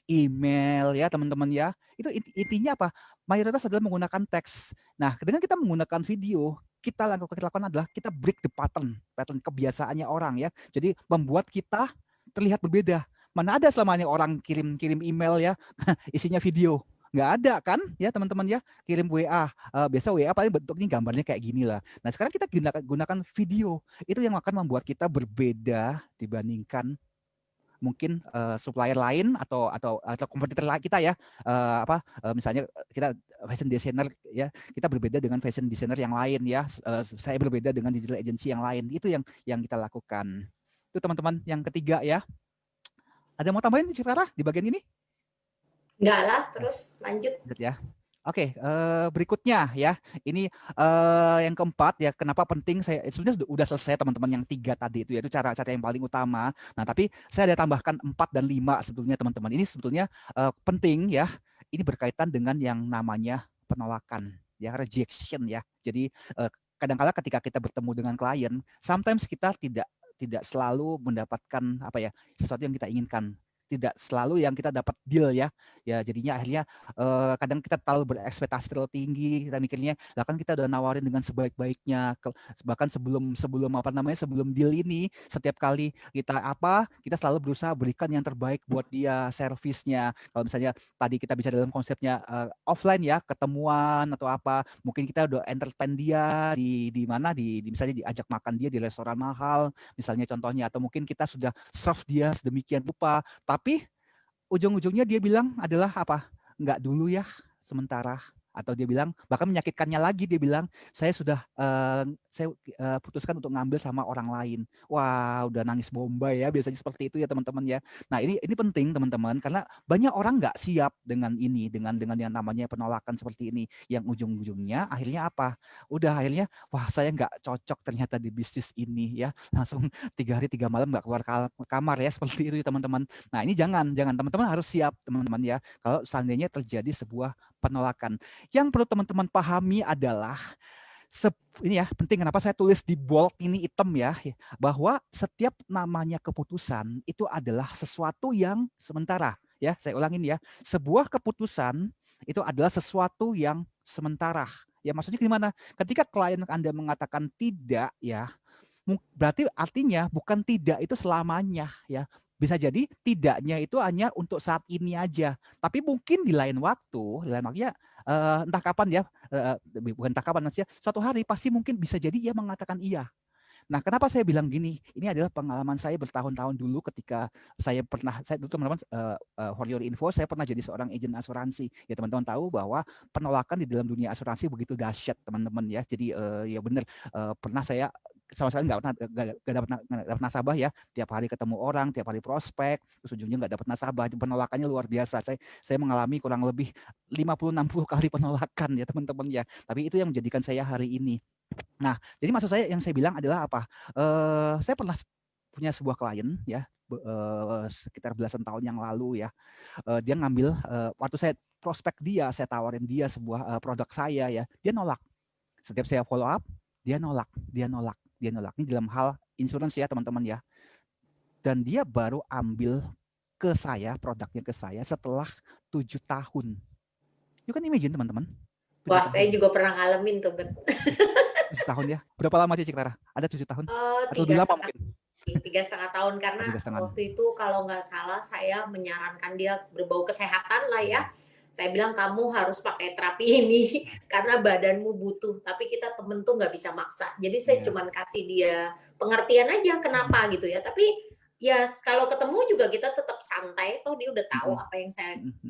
email ya teman-teman ya. Itu intinya apa? Mayoritas adalah menggunakan teks. Nah, dengan kita menggunakan video, kita lakukan adalah kita break the pattern kebiasaannya orang ya. Jadi membuat kita terlihat berbeda. Mana ada selamanya orang kirim email ya isinya video. Nggak ada kan ya teman-teman ya, kirim WA. Biasa WA paling bentuknya gambarnya kayak gini lah. Nah, sekarang kita gunakan video. Itu yang akan membuat kita berbeda dibandingkan mungkin supplier lain atau kompetitor kita ya, misalnya kita fashion designer ya, kita berbeda dengan fashion designer yang lain ya, saya berbeda dengan digital agency yang lain. Itu yang kita lakukan. Itu teman-teman yang ketiga ya. Ada mau tambahin Citra di bagian ini? Enggak lah, terus lanjut ya. Oke, berikutnya ya, ini yang keempat ya, kenapa penting saya sebenarnya udah selesai teman-teman yang 3 tadi itu ya, itu cara yang paling utama. Nah, tapi saya ada tambahkan 4 dan 5 sebetulnya teman-teman. Ini sebetulnya penting ya, ini berkaitan dengan yang namanya penolakan ya, rejection ya. Jadi kadang-kala ketika kita bertemu dengan klien, sometimes kita tidak selalu mendapatkan sesuatu yang kita inginkan. Tidak selalu yang kita dapat deal ya. Ya jadinya akhirnya kadang kita terlalu berekspektasi terlalu tinggi, kita mikirnya lah kan kita udah nawarin dengan sebaik-baiknya, bahkan sebelum deal ini setiap kali kita selalu berusaha berikan yang terbaik buat dia, servisnya. Kalau misalnya tadi kita bisa dalam konsepnya offline ya, ketemuan atau apa, mungkin kita udah entertain dia di mana misalnya diajak makan dia di restoran mahal misalnya contohnya, atau mungkin kita sudah serve dia sedemikian rupa, tapi ujung-ujungnya dia bilang adalah apa? Enggak dulu ya, sementara. Atau dia bilang, bahkan menyakitkannya lagi, dia bilang, saya putuskan untuk ngambil sama orang lain. Wah, udah nangis bombay ya, biasanya seperti itu ya teman-teman ya. Nah, ini penting teman-teman, karena banyak orang nggak siap dengan ini, dengan yang namanya penolakan seperti ini. Yang ujung-ujungnya akhirnya apa? Udah akhirnya, wah saya nggak cocok ternyata di bisnis ini ya. Langsung 3 hari 3 malam nggak keluar kamar ya, seperti itu ya teman-teman. Nah, ini jangan teman-teman harus siap teman-teman ya, kalau seandainya terjadi sebuah penolakan. Yang perlu teman-teman pahami adalah ini ya penting, kenapa saya tulis di bold ini hitam ya, bahwa setiap namanya keputusan itu adalah sesuatu yang sementara ya. Saya ulangin ya, sebuah keputusan itu adalah sesuatu yang sementara ya. Maksudnya gimana? Ketika klien Anda mengatakan tidak ya, berarti artinya bukan tidak itu selamanya ya. Bisa jadi tidaknya itu hanya untuk saat ini aja, tapi mungkin di lain waktunya entah kapan ya, bukan entah kapan maksudnya, suatu hari pasti mungkin bisa jadi ia mengatakan iya. Nah, kenapa saya bilang gini? Ini adalah pengalaman saya bertahun-tahun dulu ketika saya dulu teman-teman, for your info, saya pernah jadi seorang agen asuransi. Ya teman-teman tahu bahwa penolakan di dalam dunia asuransi begitu dahsyat teman-teman ya. Jadi ya benar, pernah saya sama sekali nggak dapat nasabah ya. Tiap hari ketemu orang, tiap hari prospek, terus ujungnya nggak dapat nasabah. Penolakannya luar biasa. Saya mengalami kurang lebih 50-60 kali penolakan ya teman-teman ya. Tapi itu yang menjadikan saya hari ini. Nah, jadi maksud saya yang saya bilang adalah apa? Saya pernah punya sebuah klien ya, sekitar belasan tahun yang lalu ya. Dia ngambil waktu saya prospek dia, saya tawarin dia sebuah produk saya ya, dia nolak. Setiap saya follow up, dia nolak, dia nolak, dia nolak. Ini dalam hal insurance ya teman-teman ya. Dan dia baru ambil ke saya, produknya ke saya setelah 7 tahun. You can imagine teman-teman. Wah, saya juga pernah ngalamin tuh, Ben. 7 tahun ya. Berapa lama sih Ciktara? Ada 7 tahun? Atau lebih lama mungkin? 3,5 tahun, karena 3,5. waktu itu kalau nggak salah saya menyarankan dia berbau kesehatan lah ya. Saya bilang kamu harus pakai terapi ini karena badanmu butuh. Tapi kita temen tuh nggak bisa maksa. Jadi saya cuman kasih dia pengertian aja kenapa gitu ya. Tapi ya kalau ketemu juga kita tetap santai. Toh dia udah tahu apa yang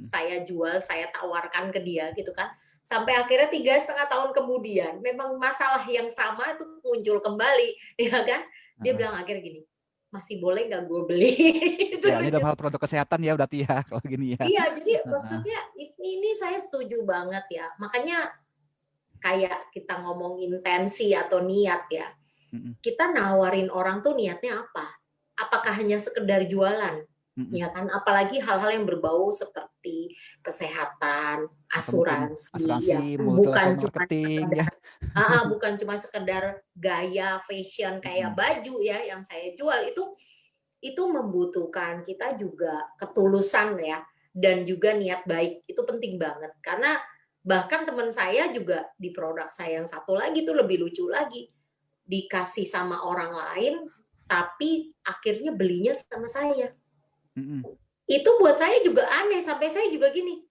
saya jual, saya tawarkan ke dia gitu kan. Sampai akhirnya 3,5 tahun kemudian memang masalah yang sama itu muncul kembali, ya kan? Dia bilang akhirnya gini, masih boleh nggak gue beli? Itu ya, ini dalam hal produk kesehatan ya berarti ya kalau gini ya. Iya, jadi maksudnya ini saya setuju banget ya. Makanya kayak kita ngomong intensi atau niat ya. Kita nawarin orang tuh niatnya apa? Apakah hanya sekedar jualan? Ya kan, apalagi hal-hal yang berbau seperti kesehatan, asuransi ya, bukan cuma sekedar, bukan cuma sekedar gaya fashion kayak baju ya yang saya jual. Itu membutuhkan kita juga ketulusan ya, dan juga niat baik. Itu penting banget karena bahkan teman saya juga di produk saya yang satu lagi tuh lebih lucu lagi, dikasih sama orang lain tapi akhirnya belinya sama saya. Itu buat saya juga aneh, sampai saya juga gini,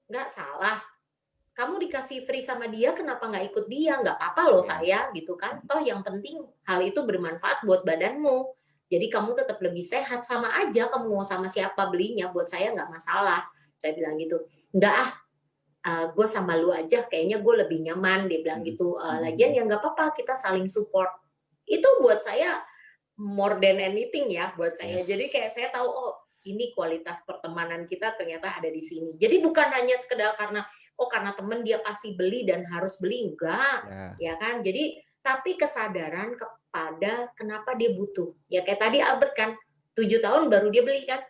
nggak salah kamu dikasih free sama dia, kenapa nggak ikut dia? Nggak apa-apa loh saya gitu kan, toh yang penting hal itu bermanfaat buat badanmu, jadi kamu tetap lebih sehat. Sama aja kamu mau sama siapa belinya, buat saya nggak masalah. Saya bilang gitu, nggak gue sama lu aja kayaknya gue lebih nyaman, dia bilang gitu. Lagian ya nggak apa-apa, kita saling support. Itu buat saya more than anything ya buat saya. Jadi kayak saya tahu, oh ini kualitas pertemanan kita ternyata ada di sini. Jadi bukan hanya sekedar karena karena temen dia pasti beli dan harus beli, enggak, ya kan. Jadi tapi kesadaran kepada kenapa dia butuh. Ya kayak tadi Albert kan 7 tahun baru dia beli kan.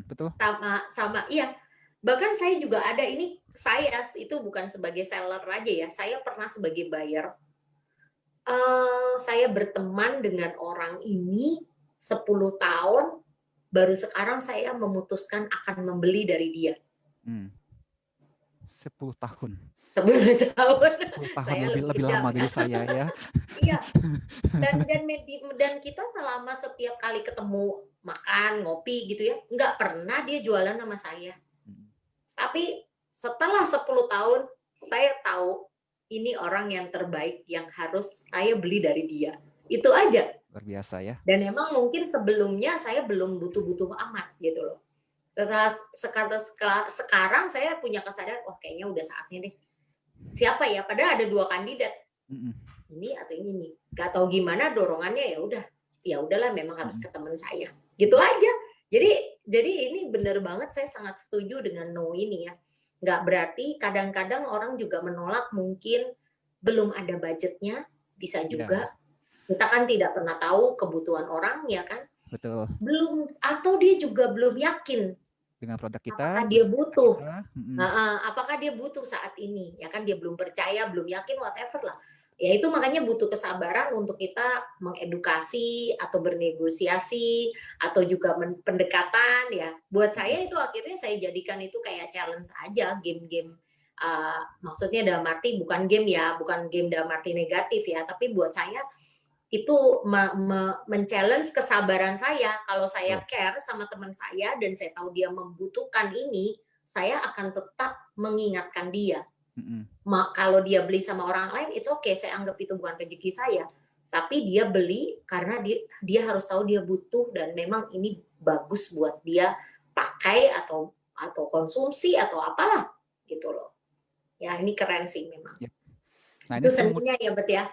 Betul. Sama iya. Bahkan saya juga ada ini, saya itu bukan sebagai seller aja ya. Saya pernah sebagai buyer. Saya berteman dengan orang ini 10 tahun, baru sekarang saya memutuskan akan membeli dari dia. 10 tahun. 10 tahun. 10 tahun lebih lama dari saya ya. Iya. Dan kita selama setiap kali ketemu makan, ngopi gitu ya, nggak pernah dia jualan sama saya. Tapi setelah 10 tahun, saya tahu ini orang yang terbaik yang harus saya beli dari dia. Itu aja. Luar biasa ya. Dan emang mungkin sebelumnya saya belum butuh-butuh amat gitu loh. Sekarang saya punya kesadaran, wah kayaknya udah saatnya deh. Siapa ya? Padahal ada 2 kandidat. Ini atau ini nih. Gak tahu gimana dorongannya, ya udahlah memang harus ke teman saya. Gitu aja. Jadi ini benar banget, saya sangat setuju dengan no ini ya. Nggak berarti kadang-kadang orang juga menolak, mungkin belum ada budgetnya, bisa juga. Kita kan tidak pernah tahu kebutuhan orang, ya kan? Betul. Belum, atau dia juga belum yakin dengan produk kita. Apakah dia butuh? Apakah dia butuh saat ini? Ya kan, dia belum percaya, belum yakin, whatever lah. Ya itu makanya butuh kesabaran untuk kita mengedukasi atau bernegosiasi atau juga pendekatan ya. Buat saya itu akhirnya saya jadikan itu kayak challenge aja, game-game. Maksudnya dalam arti bukan game ya, bukan game dalam arti negatif ya, tapi buat saya itu men-challenge kesabaran saya. Kalau saya care sama teman saya dan saya tahu dia membutuhkan ini, saya akan tetap mengingatkan dia. Kalau dia beli sama orang lain, it's okay, saya anggap itu bukan rezeki saya. tapi dia beli karena dia harus tahu dia butuh dan memang ini bagus buat dia pakai atau konsumsi atau apalah gitu loh. Ya ini keren sih memang. Ya. Nah, Itu ini seninya ya Bet ya.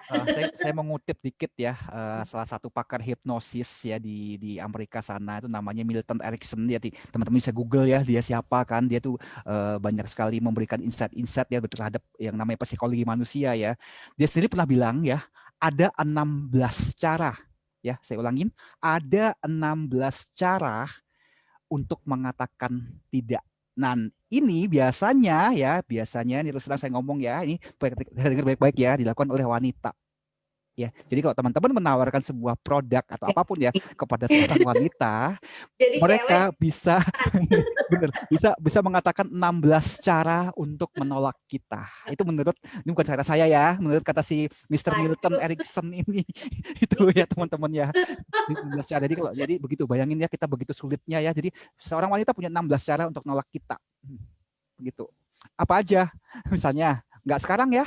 saya mengutip dikit ya, salah satu pakar hipnosis ya di Amerika sana, itu namanya Milton Erickson ya, teman-teman bisa Google ya, dia siapa kan, dia tuh banyak sekali memberikan insight-insight ya terhadap yang namanya psikologi manusia ya. Dia sendiri pernah bilang ya, ada 16 cara ya, saya ulangin, ada 16 cara untuk mengatakan tidak. Nah, ini biasanya ini terus terang saya ngomong ya, ini dengar baik-baik ya, dilakukan oleh wanita. Ya, jadi kalau teman-teman menawarkan sebuah produk atau apapun ya kepada seorang wanita, Jadi mereka cewek bisa mengatakan 16 cara untuk menolak kita. Itu ini bukan kata saya ya, menurut kata si Mr. Milton Erickson ini. Itu ya teman-teman ya. 16 cara. Jadi begitu, bayangin ya, kita begitu sulitnya ya. Jadi seorang wanita punya 16 cara untuk nolak kita. Begitu. Apa aja? Misalnya, nggak sekarang ya.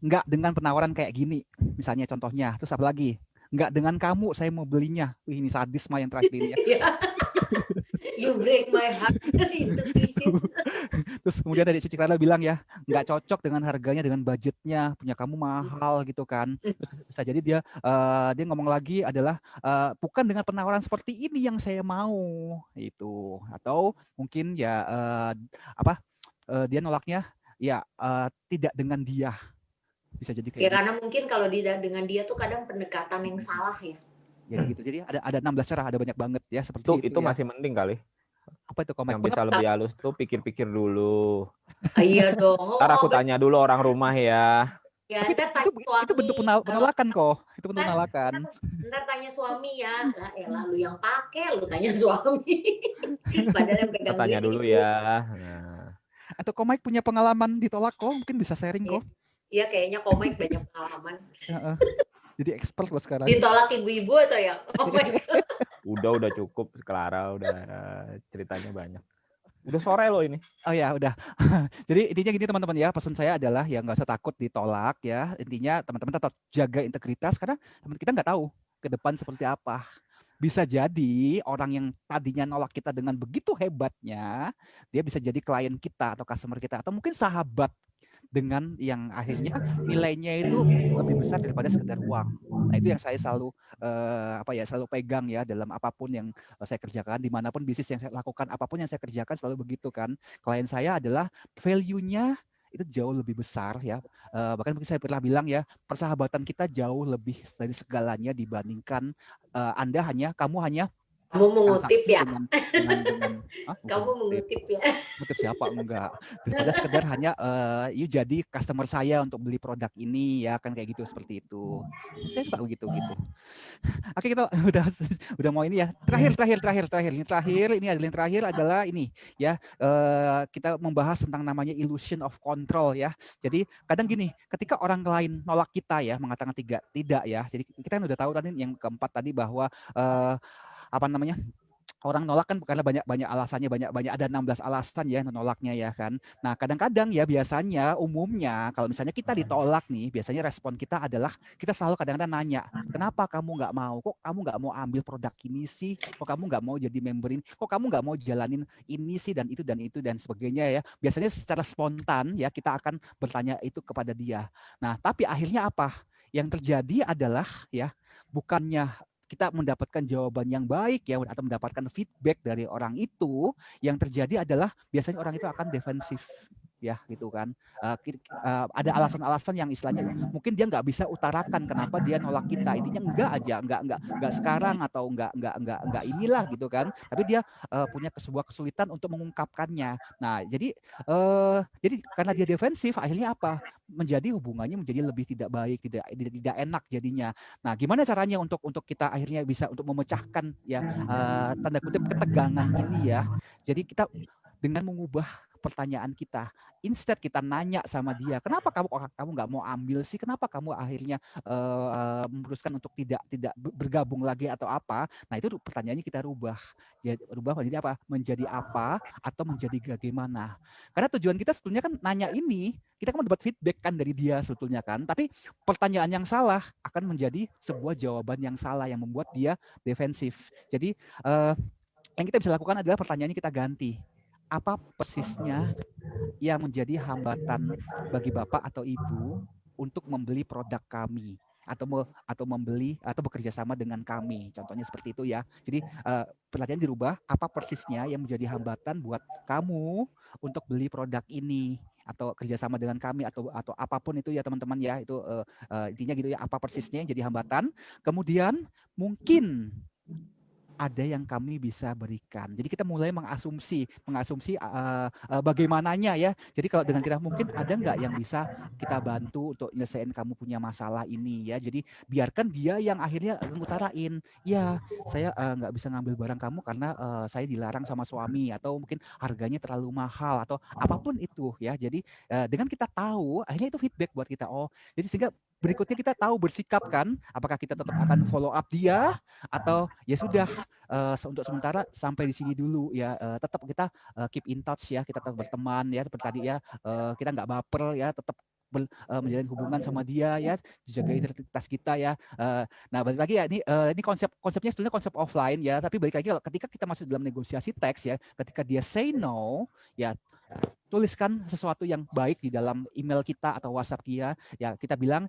Nggak dengan penawaran kayak gini, misalnya contohnya. Terus apa lagi? Nggak dengan kamu, saya mau belinya. Wih, ini sadis mah yang terakhir ini ya. You break my heart into pieces. Terus kemudian dari Cici Clara bilang ya, nggak cocok dengan harganya, dengan budgetnya, punya kamu mahal gitu kan. Terus bisa jadi dia ngomong lagi adalah bukan dengan penawaran seperti ini yang saya mau itu. Atau mungkin ya dia nolaknya ya tidak dengan dia. Bisa jadi kayak ya karena mungkin kalau dengan dia tuh kadang pendekatan yang salah ya. Ya gitu. Jadi ada 16 cara, ada banyak banget ya seperti itu ya. masih mending kali. Apa itu komen? Yang bisa lebih halus tuh pikir-pikir dulu. Iya dong. Ntar aku tanya dulu orang rumah ya. Ya, tapi itu bentuk penolakan kok. Itu bentuk penolakan. Ntar tanya suami ya. Lah elah lu yang pakai, lu tanya suami. Padahal yang pegang Tanya dulu ya. Nah. Atau Komik punya pengalaman ditolak kok, mungkin bisa sharing kok. Iya kayaknya Komik banyak pengalaman. Jadi expert loh sekarang. Ditolak ibu-ibu atau ya? Udah cukup, Clara udah ceritanya banyak. Udah sore loh ini. Oh ya udah. Jadi intinya gini teman-teman ya, pesan saya adalah ya nggak usah takut ditolak ya. Intinya teman-teman tetap jaga integritas karena kita nggak tahu ke depan seperti apa. Bisa jadi orang yang tadinya nolak kita dengan begitu hebatnya, dia bisa jadi klien kita atau customer kita atau mungkin sahabat dengan yang akhirnya nilainya itu lebih besar daripada sekedar uang. Nah itu yang saya selalu selalu pegang ya dalam apapun yang saya kerjakan, dimanapun bisnis yang saya lakukan, apapun yang saya kerjakan selalu begitu kan. Klien saya adalah value-nya itu jauh lebih besar ya. Bahkan mungkin saya pernah bilang ya, persahabatan kita jauh lebih dari segalanya dibandingkan kamu hanya mengutip ya. Kamu mengutip ya. Mengutip siapa? Enggak. Daripada sekedar hanya you jadi customer saya untuk beli produk ini ya kan kayak gitu, seperti itu. Saya suka gitu. Oke, kita udah mau ini ya. Terakhir adalah ini ya. Kita membahas tentang namanya illusion of control ya. Jadi kadang gini, ketika orang lain nolak kita ya, mengatakan tidak ya. Jadi kita kan udah tahu tadi yang keempat tadi bahwa orang nolak kan karena banyak alasannya, banyak ada 16 alasan ya nolaknya ya kan. Nah, kadang-kadang ya biasanya umumnya kalau misalnya kita ditolak nih, biasanya respon kita adalah kita selalu kadang-kadang nanya, "Kenapa kamu nggak mau? Kok kamu nggak mau ambil produk ini sih? Kok kamu nggak mau jadi member ini? Kok kamu nggak mau jalanin ini sih dan itu dan sebagainya ya." Biasanya secara spontan ya kita akan bertanya itu kepada dia. Nah, tapi akhirnya apa? Yang terjadi adalah ya bukannya kita mendapatkan jawaban yang baik ya atau mendapatkan feedback dari orang itu, yang terjadi adalah biasanya orang itu akan defensif ya gitu kan. Ada alasan-alasan yang istilahnya mungkin dia nggak bisa utarakan kenapa dia nolak kita, intinya enggak sekarang atau enggak inilah gitu kan, tapi dia punya sebuah kesulitan untuk mengungkapkannya. Nah jadi karena dia defensif akhirnya apa, menjadi hubungannya menjadi lebih tidak baik, tidak enak jadinya. Nah gimana caranya untuk kita akhirnya bisa untuk memecahkan ya tanda kutip ketegangan ini ya. Jadi kita dengan mengubah pertanyaan kita. Instead kita nanya sama dia, kenapa kamu nggak mau ambil sih? Kenapa kamu akhirnya memutuskan untuk tidak bergabung lagi atau apa? Nah itu pertanyaannya kita rubah. Rubah menjadi apa? Menjadi apa atau menjadi bagaimana? Karena tujuan kita sebetulnya kan nanya ini, kita kan mendapat feedback kan dari dia sebetulnya kan. Tapi pertanyaan yang salah akan menjadi sebuah jawaban yang salah yang membuat dia defensif. Jadi yang kita bisa lakukan adalah pertanyaannya kita ganti. Apa persisnya yang menjadi hambatan bagi Bapak atau Ibu untuk membeli produk kami atau membeli atau bekerja sama dengan kami? Contohnya seperti itu ya. Jadi pertanyaan dirubah, apa persisnya yang menjadi hambatan buat kamu untuk beli produk ini atau kerjasama dengan kami atau apapun itu ya teman-teman ya, itu intinya gitu ya, apa persisnya yang jadi hambatan. Kemudian mungkin ada yang kami bisa berikan. Jadi kita mulai mengasumsi bagaimananya ya. Jadi kalau dengan kita mungkin ada nggak yang bisa kita bantu untuk nyelesain kamu punya masalah ini ya. Jadi biarkan dia yang akhirnya ngutarain, ya saya nggak bisa ngambil barang kamu karena saya dilarang sama suami atau mungkin harganya terlalu mahal atau apapun itu ya. Jadi dengan kita tahu, akhirnya itu feedback buat kita. Oh, jadi sehingga berikutnya kita tahu bersikap kan, apakah kita tetap akan follow up dia atau ya sudah untuk sementara sampai di sini dulu ya, tetap kita keep in touch ya, kita tetap berteman ya seperti tadi ya, kita nggak baper ya, tetap menjalin hubungan sama dia ya, jaga identitas kita ya. Nah balik lagi ya, ini konsepnya sebenarnya konsep offline ya, tapi balik lagi ketika kita masuk dalam negosiasi teks ya, ketika dia say no ya, tuliskan sesuatu yang baik di dalam email kita atau WhatsApp dia ya, kita bilang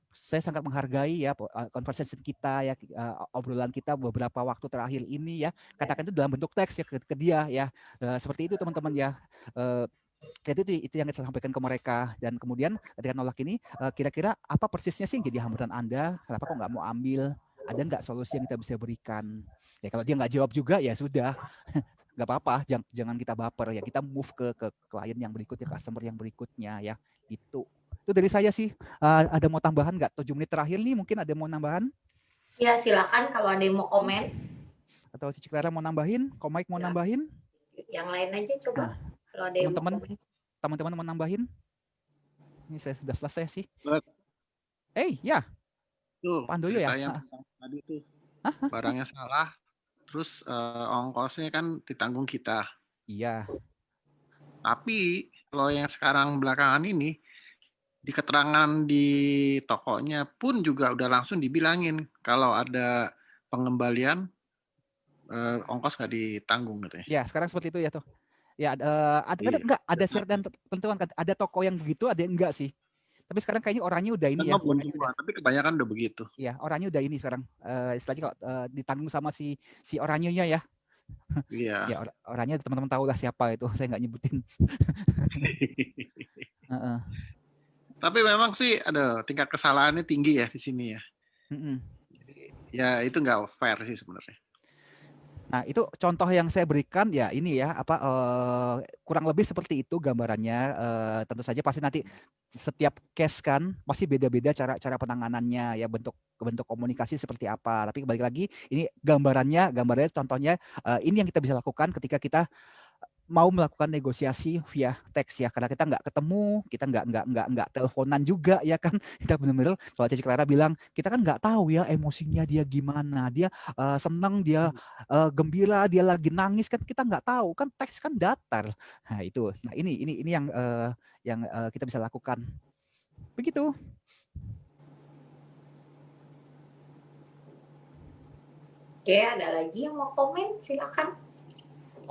saya sangat menghargai ya conversation kita ya, obrolan kita beberapa waktu terakhir ini ya, katakan itu dalam bentuk teks ya ke dia ya, seperti itu teman-teman ya. Jadi itu yang saya sampaikan ke mereka. Dan kemudian ketika nolak ini, kira-kira apa persisnya sih yang jadi hambatan Anda, kenapa kok nggak mau ambil, ada nggak solusi yang kita bisa berikan ya. Kalau dia nggak jawab juga ya sudah, nggak apa-apa, jangan kita baper ya, kita move ke klien yang berikutnya, customer yang berikutnya ya, gitu. Itu dari saya sih. Ada mau tambahan nggak? 7 menit terakhir nih, mungkin ada mau nambahan? Ya silakan kalau ada yang mau komen. Atau si Clara mau nambahin, Komik mau Ya. nambahin? Yang lain aja coba. Kalau ada yang mau komen. Teman-teman mau nambahin? Ini saya sudah selesai sih. Ya. Tuh, Pandoyo ya. Tadi tuh barangnya salah. Terus ongkosnya kan ditanggung kita. Iya. Tapi kalau yang sekarang belakangan ini, di keterangan di tokonya pun juga udah langsung dibilangin kalau ada pengembalian ongkos nggak ditanggung katanya. Ya, sekarang seperti itu ya tuh. Ya, ada syarat dan tentuan kan. Ada toko yang begitu, ada yang enggak sih. Tapi sekarang kayaknya orangnya udah ini ya. Tapi kebanyakan udah begitu. Iya, orangnya udah ini sekarang. Istilahnya kok ditanggung sama si orangnya ya. Iya. Ya, orangnya teman-teman tahu lah siapa itu. Saya nggak nyebutin. Tapi memang sih ada tingkat kesalahannya tinggi ya di sini ya. Ya itu nggak fair sih sebenarnya. Nah itu contoh yang saya berikan ya, ini ya kurang lebih seperti itu gambarannya. Tentu saja pasti nanti setiap case kan pasti beda-beda cara penanganannya ya, bentuk komunikasi seperti apa. Tapi balik lagi ini gambarannya contohnya, ini yang kita bisa lakukan ketika kita mau melakukan negosiasi via teks ya, karena kita nggak ketemu, kita nggak teleponan juga ya kan. Kita benar-benar, kalau Cici Clara bilang, kita kan nggak tahu ya emosinya dia gimana, dia senang, dia gembira, dia lagi nangis, kan kita nggak tahu kan, teks kan datar. Nah itu, nah ini yang kita bisa lakukan begitu. Oke, ada lagi yang mau komen, silakan.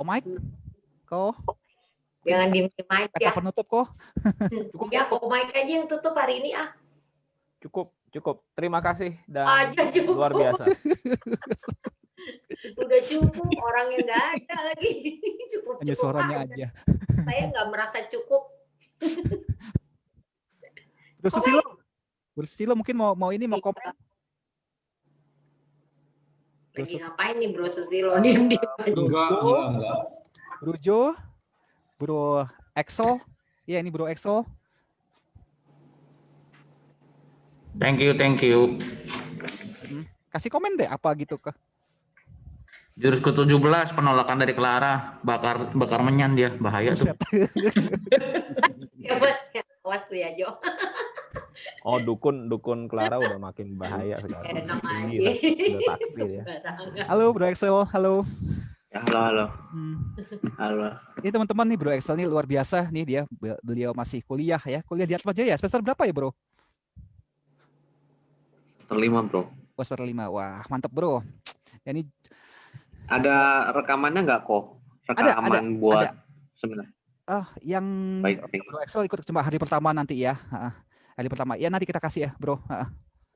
Mike, kok jangan diem-diem aja. Kata penutup kok. Ya, Mike aja yang tutup hari ini ah. Cukup. Terima kasih dan cukup. luar biasa. Udah cukup, orangnya nggak ada lagi. Cukup suaranya aja. Saya nggak merasa cukup. Bro Susilo mungkin mau ini mau komen. Lagi ngapain nih Bro Susilo? Diem-diem. Enggak. Bro Jo, Bro Axel, ya ini Bro Axel. Thank you. Kasih komen deh apa gitu ke. Jurus ke-17 penolakan dari Clara, bakar menyan dia, bahaya tuh. Buset. Ya, buat ya, awas tuh ya Jo. Oh, dukun Clara udah makin bahaya sekarang. Enak Tinggi aja. lah, udah takdir ya. Sembarangan. Halo Bro Excel, halo. Ya, halo. Halo. Ini teman-teman nih Bro Excel nih luar biasa nih dia. Beliau masih kuliah ya. Kuliah di Atmajaya. Semester berapa ya Bro? Semester 5 Bro. Oh, semester 5. Wah, mantep Bro. Ya, ini Ada rekamannya nggak kok? Ada, Buat ada. seminar. Yang Baik. Bro Excel ikut cuma hari pertama nanti ya. Hari pertama. Ya nanti kita kasih ya Bro.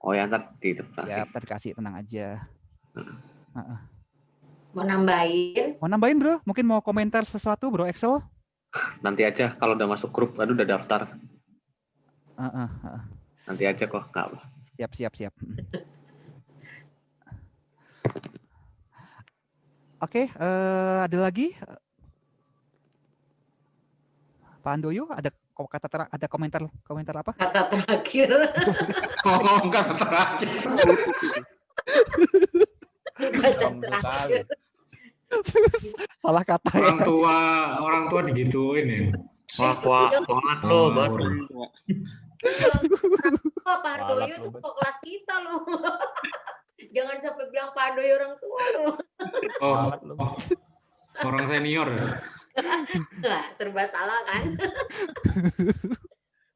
Oh ya, ntar Ya, dikasih. ntar dikasih, tenang aja. Mau nambahin? Mau nambahin Bro? Mungkin mau komentar sesuatu Bro Excel? Nanti aja kalau udah masuk grup, aduh udah daftar. Nanti aja kok, nggak apa. Siap. Oke, ada lagi? Pak Handoyo, ada komentar apa? Kata terakhir. Ngomong kata terakhir. Kata terakhir. Salah kata ya. Orang tua digituin ya. Wah, banget lo, baru. Pak Hardoyo tuh kok kelas kita loh. Jangan sampai bilang Pak Hardoyo orang tua loh. Oh, orang senior ya. Nah, serba salah kan?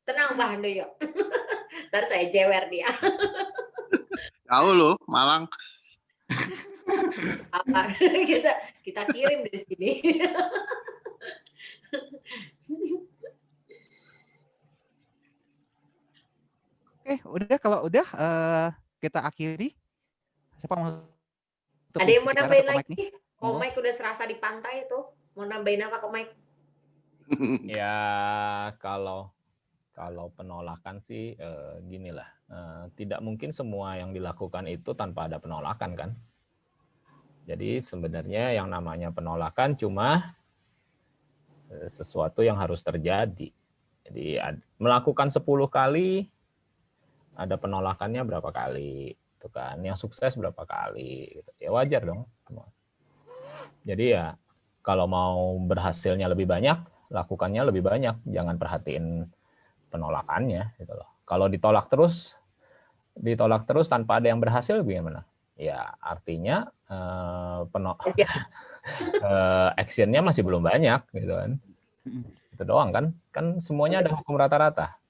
Tenang Pak Hardoyo. Ntar saya jewer dia. Tahu loh, Malang. Apa? kita kirim dari sini. Udah kalau udah kita akhiri. Siapa mau? Ada yang mau nambahin Komik lagi? nih? Komik udah serasa di pantai tuh. Mau nambahin apa Komik? Ya kalau penolakan sih ginilah, tidak mungkin semua yang dilakukan itu tanpa ada penolakan kan. Jadi sebenarnya yang namanya penolakan cuma sesuatu yang harus terjadi. Jadi melakukan 10 kali, ada penolakannya berapa kali, itu kan. Yang sukses berapa kali, gitu. Ya wajar dong. Jadi ya kalau mau berhasilnya lebih banyak, lakukannya lebih banyak. Jangan perhatiin penolakannya, gitu loh. Kalau ditolak terus tanpa ada yang berhasil, bagaimana? Ya artinya actionnya masih belum banyak, gitu kan. Itu doang kan. Kan semuanya ada hukum rata-rata.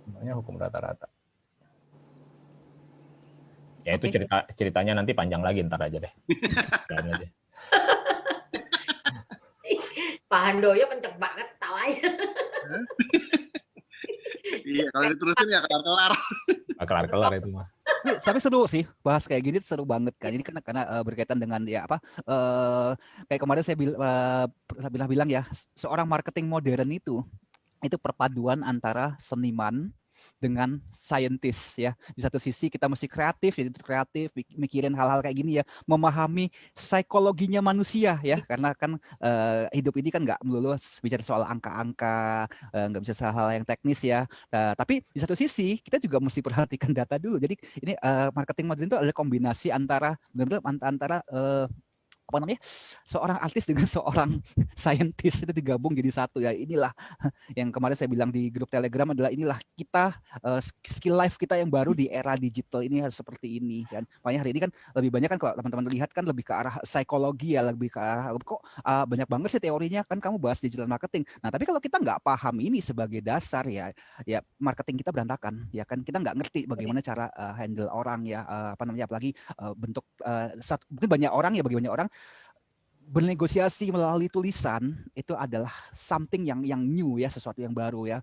Semuanya hukum rata-rata. Ya itu ceritanya nanti panjang lagi, ntar aja deh. Aja. Pak Handoyo kenceng banget tawanya. Iya, kalau diterusin ya kelar-kelar. Kelar-kelar itu mah. Tapi seru sih, bahas kayak gini seru banget kan. Ini karena berkaitan dengan ya apa? Kayak kemarin saya bilang ya, seorang marketing modern itu perpaduan antara seniman dengan scientist ya. Di satu sisi kita mesti kreatif, mikirin hal-hal kayak gini ya, memahami psikologinya manusia ya, karena kan hidup ini kan nggak melulu bicara soal angka-angka, nggak bisa soal hal yang teknis ya. Tapi di satu sisi kita juga mesti perhatikan data dulu. Jadi ini marketing modern itu adalah kombinasi antara seorang artis dengan seorang scientist itu digabung jadi satu ya. Inilah yang kemarin saya bilang di grup Telegram adalah inilah kita skill life kita yang baru di era digital ini harus seperti ini kan. Makanya hari ini kan lebih banyak kan kalau teman-teman lihat kan lebih ke arah psikologi ya, lebih ke arah kok banyak banget sih teorinya kan kamu bahas digital marketing. Nah, tapi kalau kita nggak paham ini sebagai dasar ya marketing kita berantakan ya kan. Kita nggak ngerti bagaimana cara handle orang ya apalagi bentuk mungkin banyak orang bernegosiasi melalui tulisan itu adalah something yang new ya, sesuatu yang baru ya.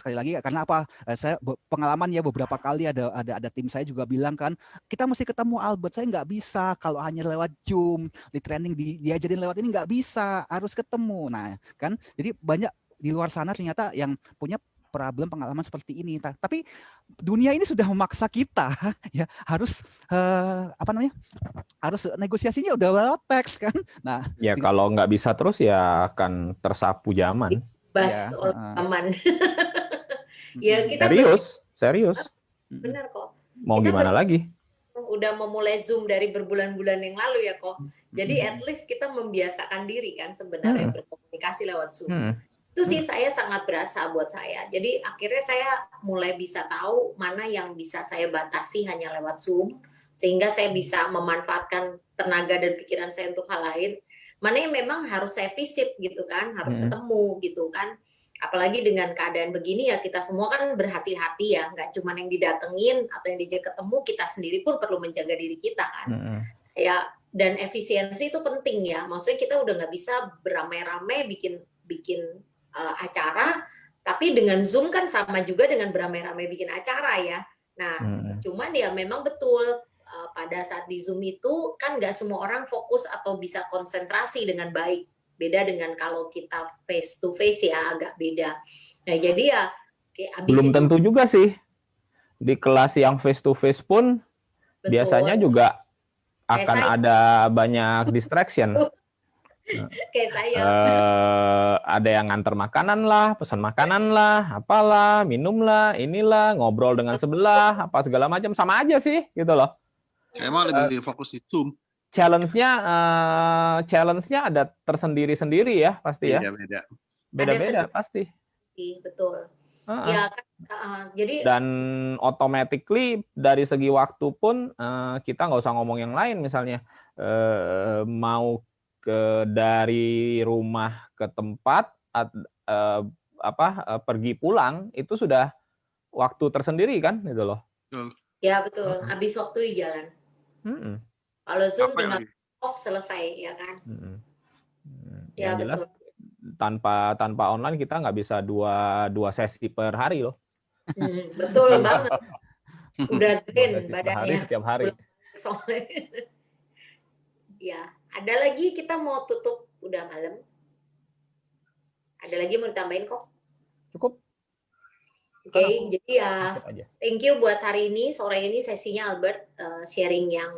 Sekali lagi karena apa? Saya pengalaman ya beberapa kali ada tim saya juga bilang kan, kita mesti ketemu Albert, saya nggak bisa kalau hanya lewat Zoom, di training diajarin lewat ini nggak bisa, harus ketemu. Nah kan, jadi banyak di luar sana ternyata yang punya pengalaman seperti ini. Tapi dunia ini sudah memaksa kita ya harus harus negosiasinya udah lewat teks kan. Nah, ya kalau nggak bisa terus ya akan tersapu zaman. Bas oleh zaman. Ya kita serius. benar kok. Mau Kita gimana lagi? udah memulai Zoom dari berbulan-bulan yang lalu ya kok. Jadi at least kita membiasakan diri kan sebenarnya berkomunikasi lewat Zoom. Itu sih saya sangat berasa buat saya. Jadi akhirnya saya mulai bisa tahu mana yang bisa saya batasi hanya lewat Zoom, sehingga saya bisa memanfaatkan tenaga dan pikiran saya untuk hal lain. Mana yang memang harus saya visit gitu kan, harus ketemu gitu kan. Apalagi dengan keadaan begini ya, kita semua kan berhati-hati ya, nggak cuma yang didatengin atau yang diajak ketemu, kita sendiri pun perlu menjaga diri kita kan. Ya, dan efisiensi itu penting ya. Maksudnya kita udah nggak bisa beramai-ramai bikin acara, tapi dengan Zoom kan sama juga dengan beramai-ramai bikin acara ya. Nah, cuman ya memang betul pada saat di Zoom itu kan nggak semua orang fokus atau bisa konsentrasi dengan baik. Beda dengan kalau kita face to face ya, agak beda. Nah, jadi ya belum tentu juga sih. Di kelas yang face to face pun biasanya juga akan ada banyak distraction. Kayak saya. Ada yang nganter makanan lah, pesan makanan lah, apalah, minum lah, inilah, ngobrol dengan sebelah, apa segala macam, sama aja sih, gitu loh. Saya mah lebih fokus di Zoom. Challenge-nya ada tersendiri-sendiri ya, pasti ya. Beda-beda pasti. Betul. Ya, jadi dan automatically dari segi waktu pun kita nggak usah ngomong yang lain, misalnya mau dari rumah ke tempat pergi pulang itu sudah waktu tersendiri kan, gitu loh. Ya betul, habis waktu di jalan. Kalau Zoom tinggal off selesai ya kan. Ya jelas betul. Tanpa online kita nggak bisa dua sesi per hari loh. Betul banget. Udah drain badannya. Setiap hari. Ya, ada lagi kita mau tutup, udah malam. Ada lagi mau ditambahin kok? Cukup. Oke, jadi ya thank you buat hari ini, sore ini sesinya Albert sharing yang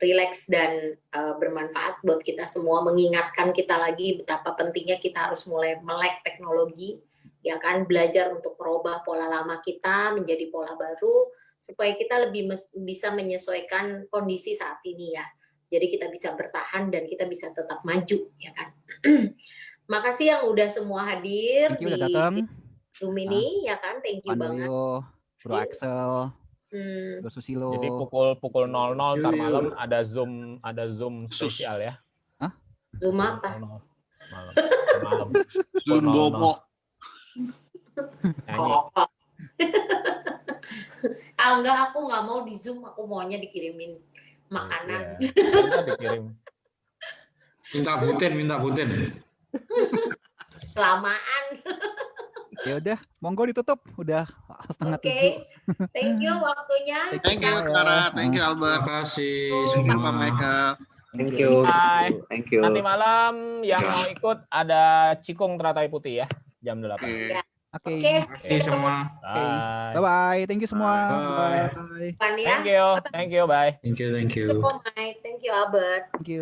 relax dan bermanfaat buat kita semua, mengingatkan kita lagi betapa pentingnya kita harus mulai melek teknologi, ya kan, belajar untuk merubah pola lama kita menjadi pola baru supaya kita lebih bisa menyesuaikan kondisi saat ini ya. Jadi kita bisa bertahan dan kita bisa tetap maju, ya kan. Makasih yang udah semua hadir di Zoom ini, ya kan. Thank you banget. Bro Axel, Bro Susilo. Jadi pukul 00 ntar malam ada Zoom spesial ya. Hah? Zoom apa? Malam. Zoom bobo. Enggak, aku nggak mau di Zoom, aku maunya dikirimin makanan. Dikirim. Minta buten. Kelamaan. Ya udah, monggo ditutup. Udah setengah 7. Oke. Thank you waktunya. Thank you Clara, thank you Albert. Terima kasih Terima Michael. Thank you. Bye. Thank you. Nanti malam yang mau ikut ada Cikung Teratai Putih ya, jam 8. Oke. Terima kasih semua. Bye. Bye-bye. Thank you semua. Bye. Bye. Thank you. Bye. Thank you. Thank you, Albert. Thank you.